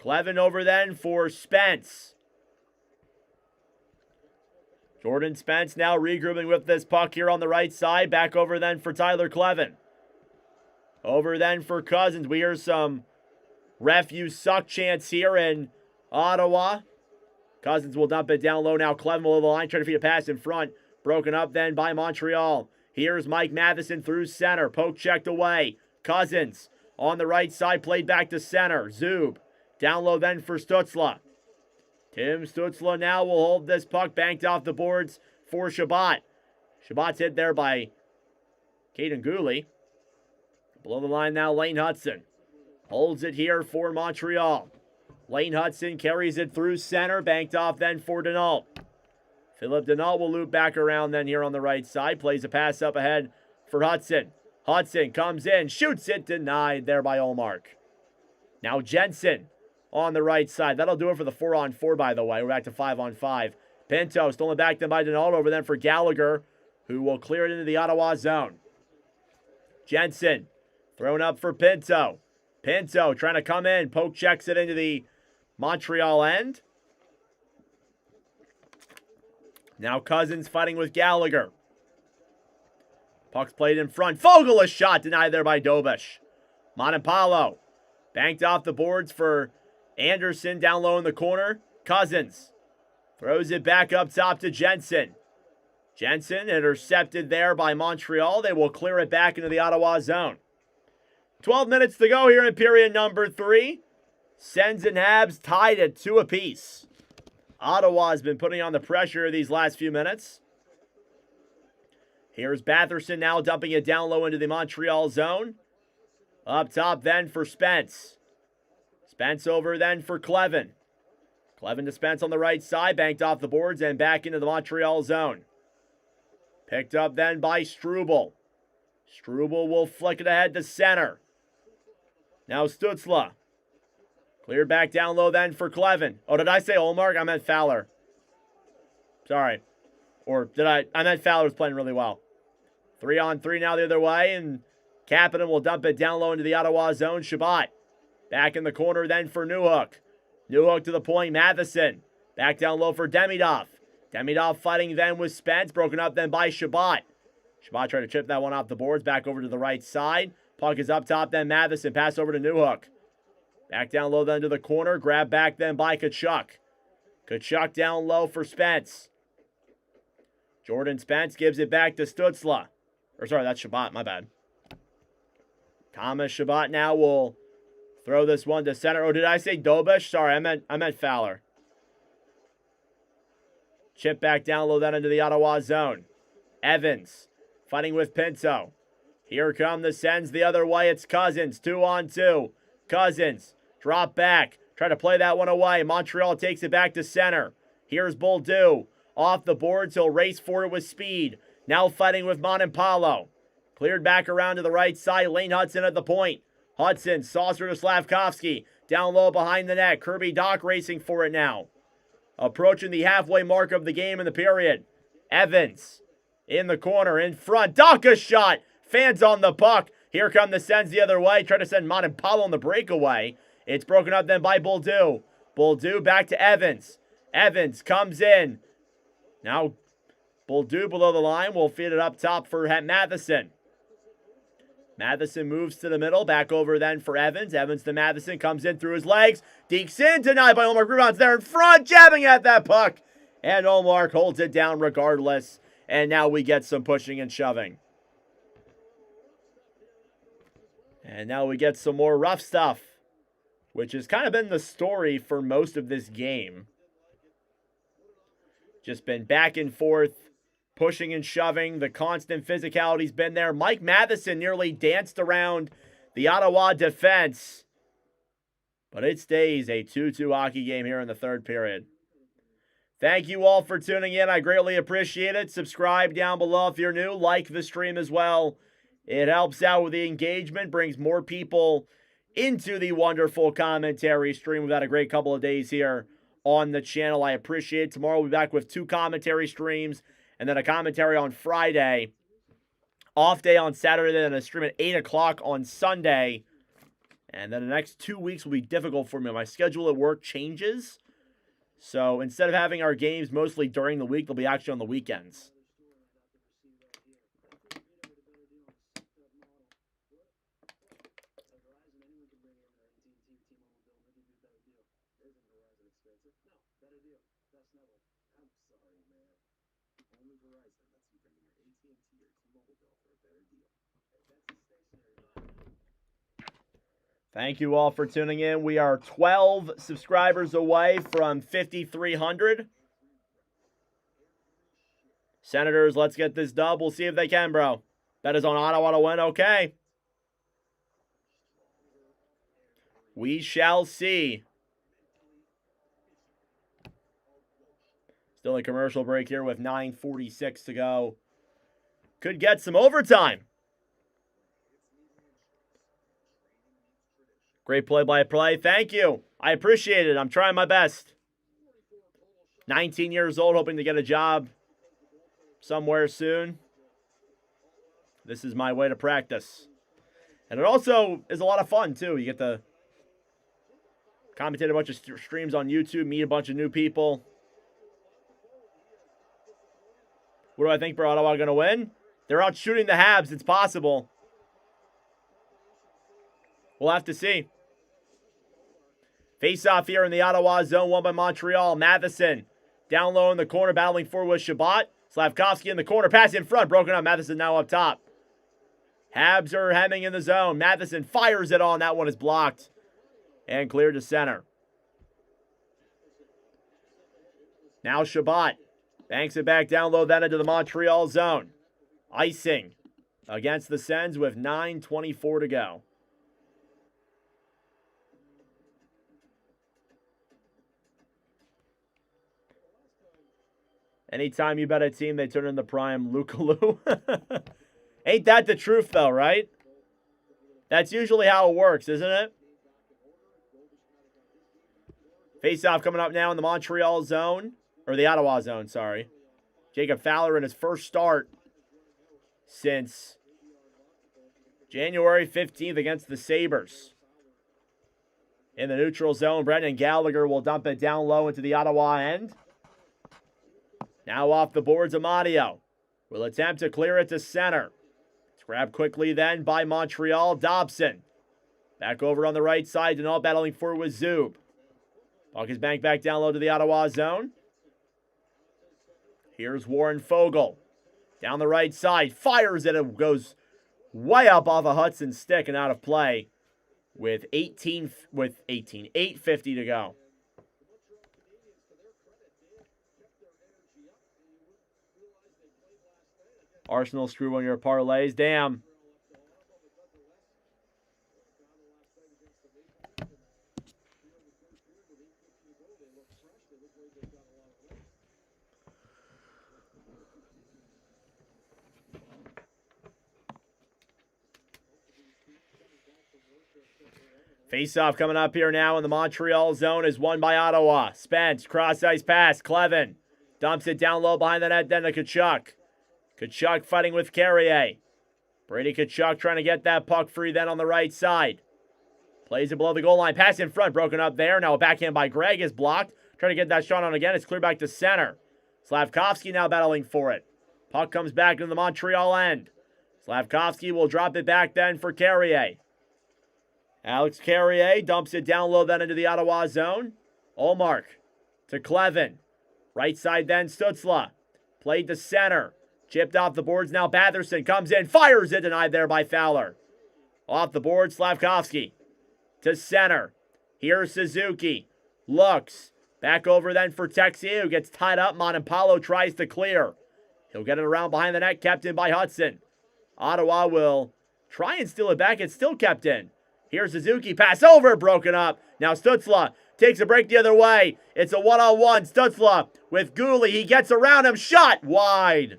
Clevin over then for Spence. Jordan Spence now regrouping with this puck here on the right side. Back over then for Tyler Clevin. Over then for Cousins. We hear some ref you suck chants here in Ottawa. Cousins will dump it down low now. Clevin below the line, trying to feed a pass in front. Broken up then by Montreal. Here's Mike Matheson through center. Poke checked away. Cousins on the right side, played back to center. Zub down low then for Stützle. Tim Stützle now will hold this puck banked off the boards for Chabot. Chabot's hit there by Caden Gooley. Below the line now, Lane Hudson. Holds it here for Montreal. Lane Hudson carries it through center, banked off then for Denault. Philip Denault will loop back around then here on the right side. Plays a pass up ahead for Hudson. Hudson comes in, shoots it, denied there by Ullmark. Now Jensen on the right side. That'll do it for the 4-on-4, by the way. We're back to 5-on-5. Pinto stolen back then by Denault over then for Gallagher, who will clear it into the Ottawa zone. Jensen thrown up for Pinto. Pinto trying to come in, poke checks it into the Montreal end. Now Cousins fighting with Gallagher. Puck's played in front. Fogle, a shot denied there by Dobish. Montreal banked off the boards for Anderson down low in the corner. Cousins throws it back up top to Jensen. Jensen intercepted there by Montreal. They will clear it back into the Ottawa zone. 12 minutes to go here in period number 3. Sens and Habs tied at 2 apiece. Ottawa has been putting on the pressure these last few minutes. Here's Batherson now dumping it down low into the Montreal zone. Up top then for Spence. Spence over then for Clevin. Clevin to Spence on the right side, banked off the boards and back into the Montreal zone. Picked up then by Struble. Struble will flick it ahead to center. Now Stützle. Cleared back down low then for Clevin. Oh, did I say Olmark? I meant Fowler. Sorry. Or did I meant Fowler was playing really well. 3-on-3 now the other way, and Kapanen will dump it down low into the Ottawa zone. Shabbat. Back in the corner then for Newhook. Newhook to the point, Matheson. Back down low for Demidov. Demidov fighting then with Spence, broken up then by Shabbat. Shabbat trying to chip that one off the boards, back over to the right side. Puck is up top then Matheson, pass over to Newhook. Back down low then to the corner, grab back then by Tkachuk. Tkachuk down low for Spence. Jordan Spence gives it back to Stützle. Or sorry, that's Shabbat, my bad. Thomas Shabbat now will throw this one to center. Oh, did I say Dobish? Sorry, I meant Fowler. Chip back down low then into the Ottawa zone. Evans fighting with Pinto. Here come the Sens the other way. It's Cousins, 2-on-2. Cousins, drop back. Try to play that one away. Montreal takes it back to center. Here's Bolduc. Off the boards, he'll race for it with speed. Now fighting with Montreal. Cleared back around to the right side. Lane Hudson at the point. Hudson, saucer to Slavkovsky. Down low behind the net. Kirby Dach racing for it now. Approaching the halfway mark of the game in the period. Evans in the corner, in front. Dach a shot. Fans on the puck. Here come the Sens the other way. Try to send Montreal on the breakaway. It's broken up then by Bolduc. Bolduc back to Evans. Evans comes in. Now Bolduc below the line will feed it up top for Matheson. Matheson moves to the middle. Back over then for Evans. Evans to Matheson. Comes in through his legs. Dekes in. Denied by Olmark. Rebounds there in front. Jabbing at that puck. And Olmark holds it down regardless. And now we get some pushing and shoving. And now we get some more rough stuff, which has kind of been the story for most of this game. Just been back and forth, pushing and shoving. The constant physicality's been there. Mike Matheson nearly danced around the Ottawa defense. But it stays a 2-2 hockey game here in the third period. Thank you all for tuning in. I greatly appreciate it. Subscribe down below if you're new. Like the stream as well. It helps out with the engagement, brings more people into the wonderful commentary stream. We've had a great couple of days here on the channel. I appreciate it. Tomorrow we'll be back with 2 commentary streams and then a commentary on Friday. Off day on Saturday, then a stream at 8 o'clock on Sunday. And then the next 2 weeks will be difficult for me. My schedule at work changes. So instead of having our games mostly during the week, they'll be actually on the weekends. Thank you all for tuning in. We are 12 subscribers away from 5,300. Senators, let's get this dub. We'll see if they can, bro. That is on Ottawa to win. Okay. We shall see. Still a commercial break here with 9:46 to go. Could get some overtime. Great play-by-play. Thank you. I appreciate it. I'm trying my best. 19 years old, hoping to get a job somewhere soon. This is my way to practice. And it also is a lot of fun, too. You get to commentate a bunch of streams on YouTube, meet a bunch of new people. What do I think for Ottawa going to win? They're out shooting the Habs. It's possible. We'll have to see. Face-off here in the Ottawa zone, won by Montreal. Matheson down low in the corner, battling forward with Shabbat. Slavkovsky in the corner, pass in front, broken up. Matheson now up top. Habs are hemming in the zone. Matheson fires it on. That one is blocked and cleared to center. Now Shabbat banks it back down low, then into the Montreal zone. Icing against the Sens with 9:24 to go. Anytime you bet a team, they turn in the prime Lukalu. Ain't that the truth, though, right? That's usually how it works, isn't it? Face-off coming up now in the Montreal zone. Or the Ottawa zone, sorry. Jacob Fowler in his first start since January 15th against the Sabres. In the neutral zone, Brendan Gallagher will dump it down low into the Ottawa end. Now off the boards, Amadio will attempt to clear it to center. It's grabbed quickly then by Montreal. Dobson back over on the right side. Denault battling forward with Zub. Puck is banked back down low to the Ottawa zone. Here's Warren Fogle. Down the right side. Fires it. It goes way up off of Hudson's stick and out of play with 8:50 to go. Arsenal screw one of your parlays. Damn. Face-off coming up here now in the Montreal zone is won by Ottawa. Spence, cross-ice pass. Clevin dumps it down low behind the net, then to Tkachuk. Tkachuk fighting with Carrier. Brady Tkachuk trying to get that puck free then on the right side. Plays it below the goal line. Pass in front, broken up there. Now a backhand by Gregg is blocked. Trying to get that shot on again. It's cleared back to center. Slavkovsky now battling for it. Puck comes back to the Montreal end. Slavkovsky will drop it back then for Carrier. Alex Carrier dumps it down low then into the Ottawa zone. Olmark to Clevin. Right side then Stützle. Played to center. Chipped off the boards. Now Batherson comes in. Fires it. Denied there by Fowler. Off the board, Slavkovsky to center. Here's Suzuki. Looks. Back over then for Texier, who gets tied up. Montempalo tries to clear. He'll get it around behind the net. Kept in by Hudson. Ottawa will try and steal it back. It's still kept in. Here's Suzuki. Pass over. Broken up. Now Stützle takes a break the other way. It's a one-on-one. Stützle with Gooley. He gets around him. Shot wide.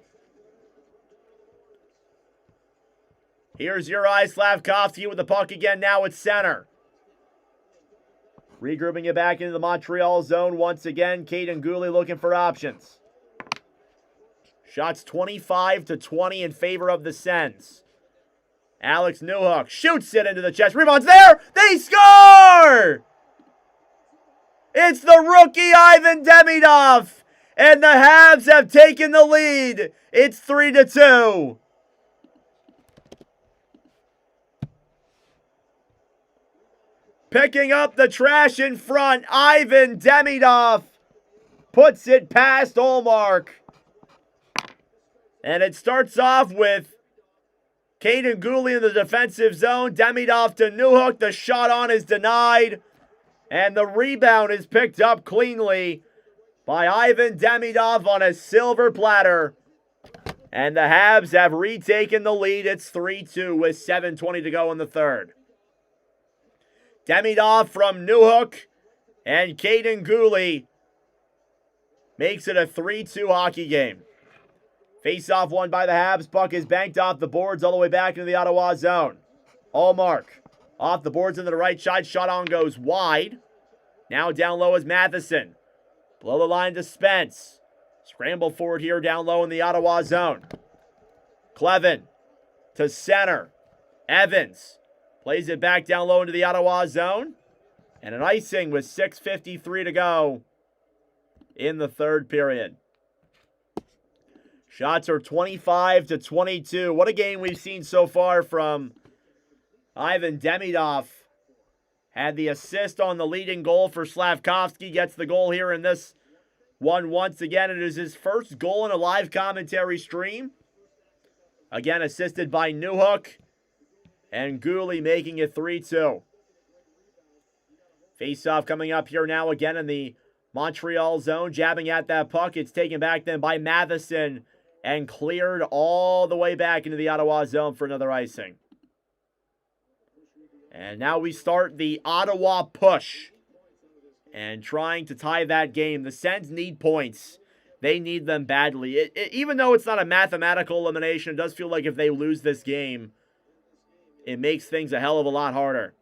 Here's Juraj Slavkovsky with the puck again now at center. Regrouping it back into the Montreal zone once again. Caden Gooley looking for options. Shots 25-20 in favor of the Sens. Alex Newhook shoots it into the chest. Rebound's there. They score! It's the rookie Ivan Demidov. And the Habs have taken the lead. It's 3-2. Picking up the trash in front, Ivan Demidov puts it past Olmark. And it starts off with Caden Gooley in the defensive zone. Demidov to Newhook. The shot on is denied. And the rebound is picked up cleanly by Ivan Demidov on a silver platter. And the Habs have retaken the lead. It's 3-2 with 7:20 to go in the third. Demidov from Newhook and Caden Gooley makes it a 3-2 hockey game. Face-off won by the Habs. Puck is banked off the boards all the way back into the Ottawa zone. Allmark off the boards into the right side. Shot on goes wide. Now down low is Matheson. Below the line to Spence. Scramble forward here down low in the Ottawa zone. Clevin to center. Evans plays it back down low into the Ottawa zone. And an icing with 6:53 to go in the third period. Shots are 25-22. What a game we've seen so far from Ivan Demidov. Had the assist on the leading goal for Slavkovsky. Gets the goal here in this one once again. It is his first goal in a live commentary stream. Again, assisted by Newhook. And Gooley making it 3-2. Face-off coming up here now again in the Montreal zone. Jabbing at that puck. It's taken back then by Matheson. And cleared all the way back into the Ottawa zone for another icing. And now we start the Ottawa push. And trying to tie that game. The Sens need points. They need them badly. Even though it's not a mathematical elimination, it does feel like if they lose this game, it makes things a hell of a lot harder.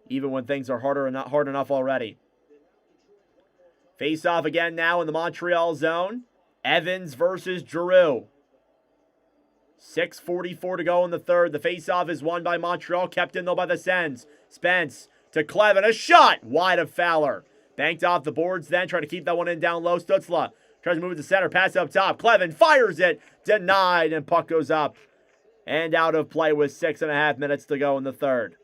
Even when things are hard enough already. Face off again now in the Montreal zone. Evans versus Giroux. 6:44 to go in the third. The face-off is won by Montreal. Kept in, though, by the Sens. Spence to Clevin. A shot! Wide of Fowler. Banked off the boards then. Try to keep that one in down low. Stützle tries to move it to center. Pass up top. Clevin fires it. Denied. And puck goes up and out of play with 6.5 minutes to go in the third.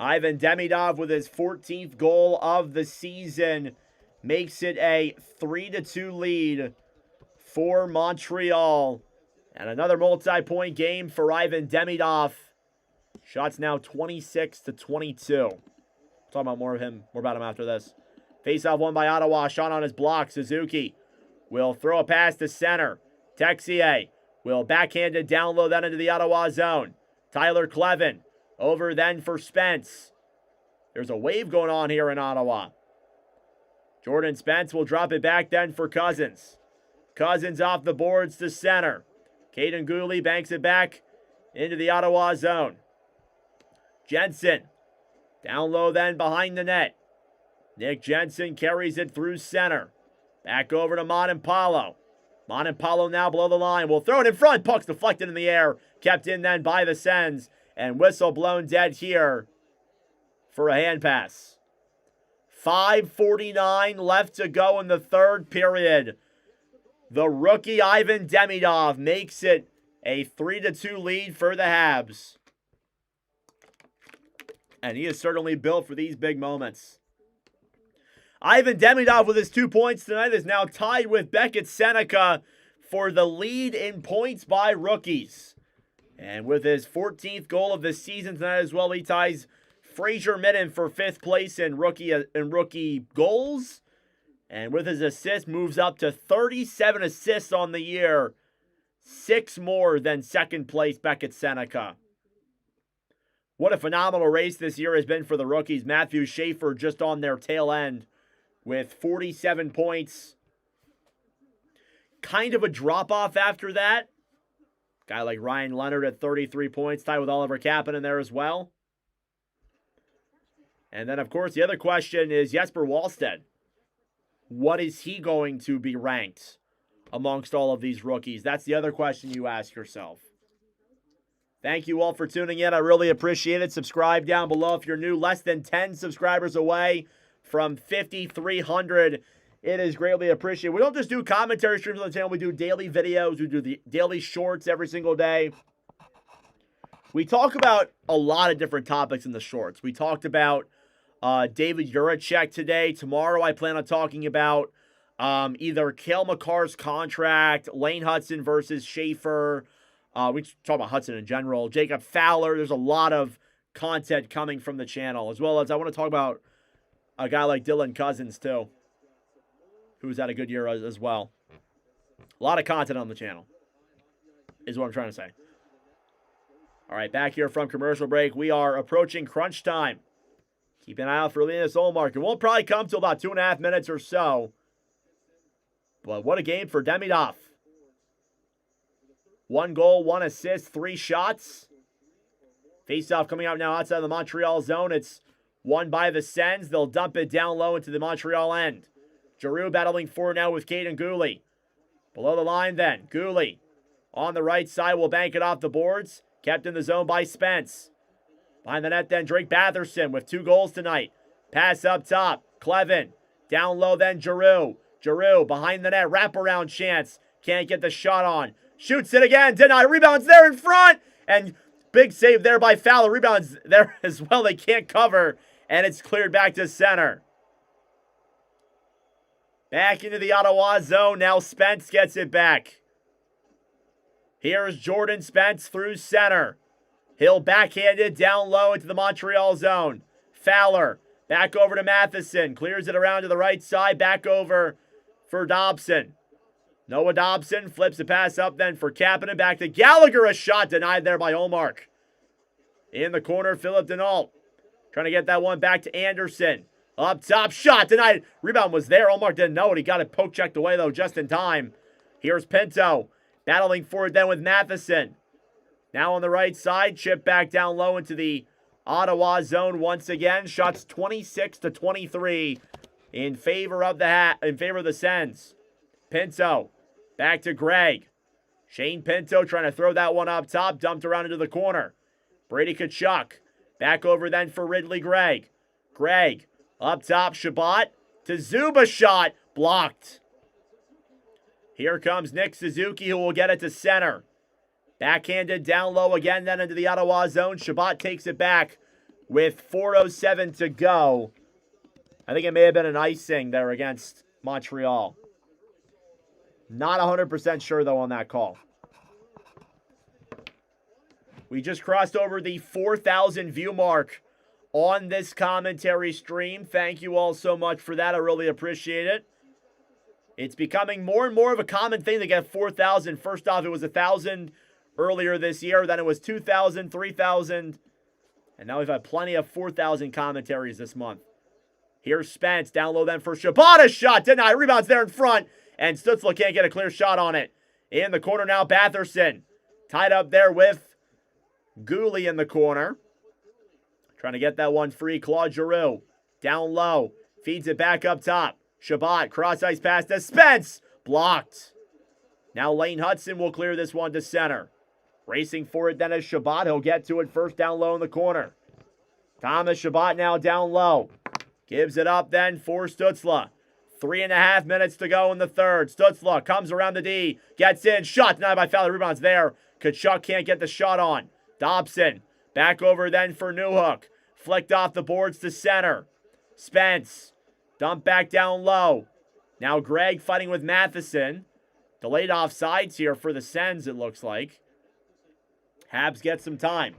Ivan Demidov with his 14th goal of the season makes it a 3-2 lead for Montreal. And another multi-point game for Ivan Demidov. Shots now 26-22. Talk about more about him after this. Face-off won by Ottawa. Shot on his block. Suzuki will throw a pass to center. Texier will backhand it down low then into the Ottawa zone. Tyler Clevin. Over then for Spence. There's a wave going on here in Ottawa. Jordan Spence will drop it back then for Cousins. Cousins off the boards to center. Caden Gooley banks it back into the Ottawa zone. Jensen. Down low then behind the net. Nick Jensen carries it through center. Back over to Montempalo. Montempalo now below the line. Will throw it in front. Puck's deflected in the air. Kept in then by the Sens. And whistle blown dead here for a hand pass. 5:49 left to go in the third period. The rookie Ivan Demidov makes it a 3-2 lead for the Habs. And he is certainly built for these big moments. Ivan Demidov with his 2 points tonight is now tied with Beckett Seneca for the lead in points by rookies. And with his 14th goal of the season tonight as well, he ties Fraser Midden for 5th place in rookie goals. And with his assists, moves up to 37 assists on the year. 6 more than second place Beckett Seneca. What a phenomenal race this year has been for the rookies. Matthew Schaefer just on their tail end with 47 points. Kind of a drop-off after that. Guy like Ryan Leonard at 33 points, tied with Oliver Kapanen there as well. And then, of course, the other question is Jesper Wallstedt. What is he going to be ranked amongst all of these rookies? That's the other question you ask yourself. Thank you all for tuning in. I really appreciate it. Subscribe down below if you're new. Less than 10 subscribers away from 5,300. It is greatly appreciated. We don't just do commentary streams on the channel. We do daily videos. We do the daily shorts every single day. We talk about a lot of different topics in the shorts. We talked about David Juracek today. Tomorrow I plan on talking about either Cale Makar's contract, Lane Hudson versus Schaefer. We talk about Hudson in general. Jacob Fowler. There's a lot of content coming from the channel. As well as I want to talk about a guy like Dylan Cousins too, who's had a good year as well. A lot of content on the channel is what I'm trying to say. All right, back here from commercial break. We are approaching crunch time. Keep an eye out for Linus Ullmark. It won't probably come till about 2.5 minutes or so. But what a game for Demidov. 1 goal, 1 assist, 3 shots. Face-off coming out now outside the Montreal zone. It's won by the Sens. They'll dump it down low into the Montreal end. Giroux battling for now with Caden Gooley. Below the line then. Gooley on the right side will bank it off the boards. Kept in the zone by Spence. Behind the net then, Drake Batherson with 2 goals tonight. Pass up top. Clevin. Down low then, Giroux. Giroux behind the net. Wraparound chance. Can't get the shot on. Shoots it again. Denied. Rebounds there in front. And big save there by Fowler. Rebounds there as well. They can't cover. And it's cleared back to center. Back into the Ottawa zone. Now Spence gets it back. Here's Jordan Spence through center. He'll backhand it down low into the Montreal zone. Fowler. Back over to Matheson. Clears it around to the right side. Back over for Dobson. Noah Dobson flips the pass up then for Kapanen. Back to Gallagher. A shot denied there by Olmark. In the corner, Philip Denault. Trying to get that one back to Anderson. Up top, shot denied. Rebound was there. Olmark didn't know it. He got it poke checked away though just in time. Here's Pinto. Battling for it then with Matheson. Now on the right side, chip back down low into the Ottawa zone once again. Shots 26-23 in favor of the Sens. Pinto back to Gregg. Shane Pinto trying to throw that one up top, dumped around into the corner. Brady Tkachuk back over then for Ridley Gregg. Gregg up top, Shabbat to Zuba, shot blocked. Here comes Nick Suzuki, who will get it to center. Backhanded down low again, then into the Ottawa zone. Shabbat takes it back with 4:07 to go. I think it may have been an icing there against Montreal. Not 100% sure, though, on that call. We just crossed over the 4,000 view mark on this commentary stream. Thank you all so much for that. I really appreciate it. It's becoming more and more of a common thing to get 4,000. First off, it was 1,000 earlier this year. Then it was 2,000, 3,000. And now we've had plenty of 4,000 commentaries this month. Here's Spence. Down low then for Shabbat. A shot denied. Rebounds there in front. And Stützle can't get a clear shot on it. In the corner now, Batherson. Tied up there with Gooley in the corner. Trying to get that one free. Claude Giroux. Down low. Feeds it back up top. Shabbat. Cross ice pass to Spence. Blocked. Now Lane Hudson will clear this one to center. Racing for it then is Shabbat. He'll get to it first down low in the corner. Thomas Shabbat now down low. Gives it up then for Stützle. 3.5 minutes to go in the third. Stützle comes around the D. Gets in. Shot denied by Fowler. Rebounds there. Tkachuk can't get the shot on. Dobson. Back over then for Newhook. Flicked off the boards to center. Spence. Dump back down low. Now Gregg fighting with Matheson. Delayed offsides here for the Sens, it looks like. Habs get some time.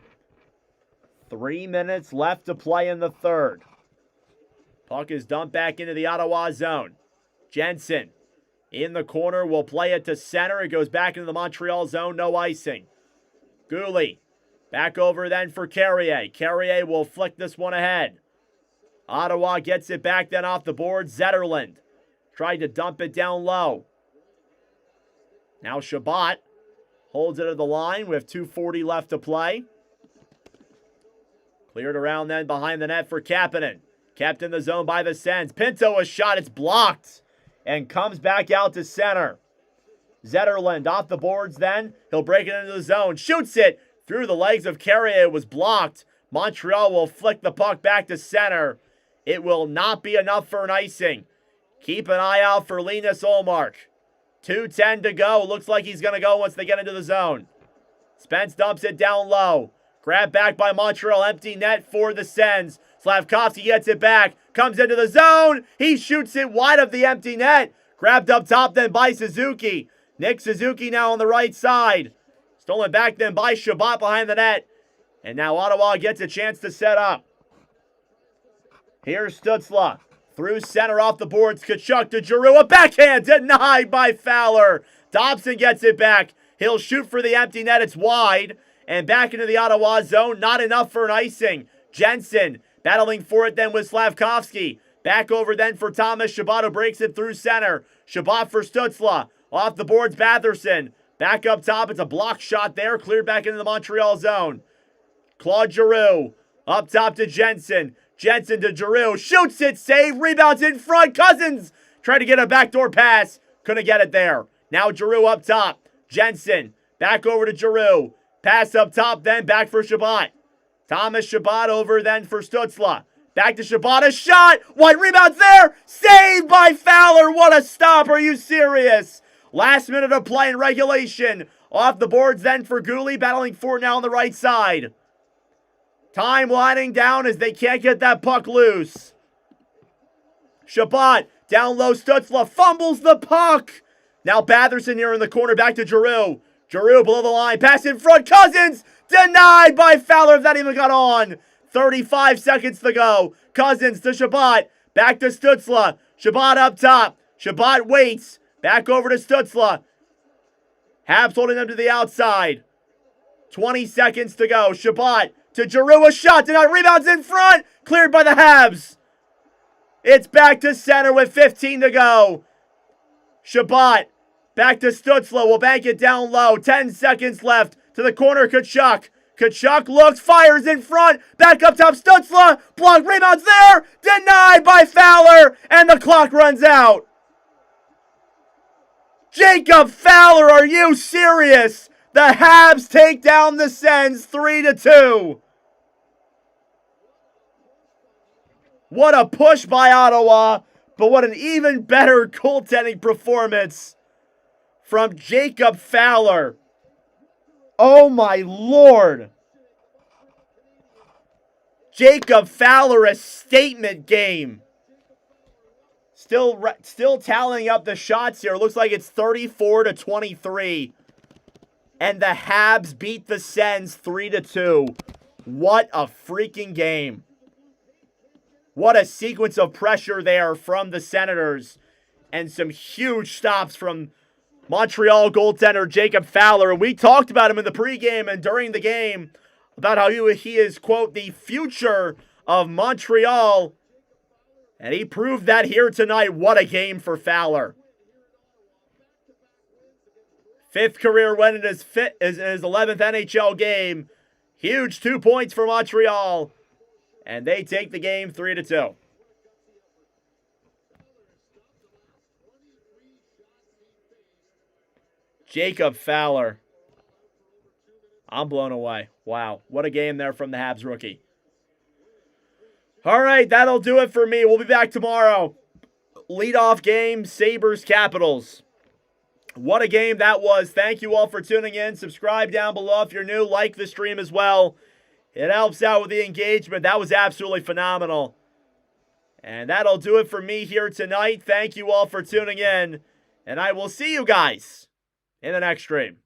3 minutes left to play in the third. Puck is dumped back into the Ottawa zone. Jensen in the corner will play it to center. It goes back into the Montreal zone. No icing. Gooley back over then for Carrier. Carrier will flick this one ahead. Ottawa gets it back then off the board. Zetterlund tried to dump it down low. Now Shabbat holds it at the line with 2:40 left to play. Cleared around then behind the net for Kapanen. Kept in the zone by the Sens. Pinto a shot. It's blocked. And comes back out to center. Zetterlund off the boards then. He'll break it into the zone. Shoots it through the legs of Carrier. It was blocked. Montreal will flick the puck back to center. It will not be enough for an icing. Keep an eye out for Linus Olmark. 2:10 to go. Looks like he's going to go once they get into the zone. Spence dumps it down low. Grabbed back by Montreal. Empty net for the Sens. Slavkovsky gets it back. Comes into the zone. He shoots it wide of the empty net. Grabbed up top then by Suzuki. Nick Suzuki now on the right side. Stolen back then by Shabbat behind the net. And now Ottawa gets a chance to set up. Here's Stützle. Through center off the boards. Tkachuk to Giroux. A backhand denied by Fowler. Dobson gets it back. He'll shoot for the empty net. It's wide. And back into the Ottawa zone. Not enough for an icing. Jensen battling for it then with Slavkovsky. Back over then for Thomas Shabbat, who breaks it through center. Shabbat for Stützle. Off the boards, Batherson. Back up top. It's a block shot there. Cleared back into the Montreal zone. Claude Giroux. Up top to Jensen. Jensen to Giroux. Shoots it. Save. Rebounds in front. Cousins tried to get a backdoor pass. Couldn't get it there. Now Giroux up top. Jensen. Back over to Giroux. Pass up top then. Back for Shabbat. Thomas Chabot over then for Stützle. Back to Chabot, a shot! White rebounds there! Saved by Fowler! What a stop, are you serious? Last minute of play in regulation. Off the boards then for Gooley, battling for it now on the right side. Time winding down as they can't get that puck loose. Chabot, down low, Stützle fumbles the puck. Now Batherson here in the corner, back to Giroux. Giroux below the line, pass in front, Cousins! Denied by Fowler, if that even got on. 35 seconds to go. Cousins to Chabot, back to Stützle. Chabot up top. Chabot waits, back over to Stützle. Habs holding them to the outside. 20 seconds to go. Chabot to Giroux, a shot, denied, rebounds in front, cleared by the Habs. It's back to center with 15 to go. Chabot, back to Stützle, will bank it down low. 10 seconds left, to the corner, Tkachuk. Tkachuk looks, fires in front, back up top, Stützle, blocked, rebounds there, denied by Fowler, and the clock runs out. Jacob Fowler, are you serious? The Habs take down the Sens 3-2. What a push by Ottawa, but what an even better goaltending performance from Jacob Fowler. Oh my Lord. Jacob Fowler, a statement game. Still tallying up the shots here. Looks like it's 34-23. And the Habs beat the Sens 3-2. What a freaking game. What a sequence of pressure there from the Senators. And some huge stops from Montreal goaltender Jacob Fowler. We talked about him in the pregame and during the game about how he is, quote, the future of Montreal. And he proved that here tonight. What a game for Fowler. 5th career win in his 11th NHL game. Huge 2 points for Montreal. And they take the game 3-2. Jacob Fowler. I'm blown away. Wow. What a game there from the Habs rookie. All right, that'll do it for me. We'll be back tomorrow. Leadoff game, Sabres Capitals. What a game that was. Thank you all for tuning in. Subscribe down below if you're new. Like the stream as well. It helps out with the engagement. That was absolutely phenomenal. And that'll do it for me here tonight. Thank you all for tuning in. And I will see you guys in the next stream.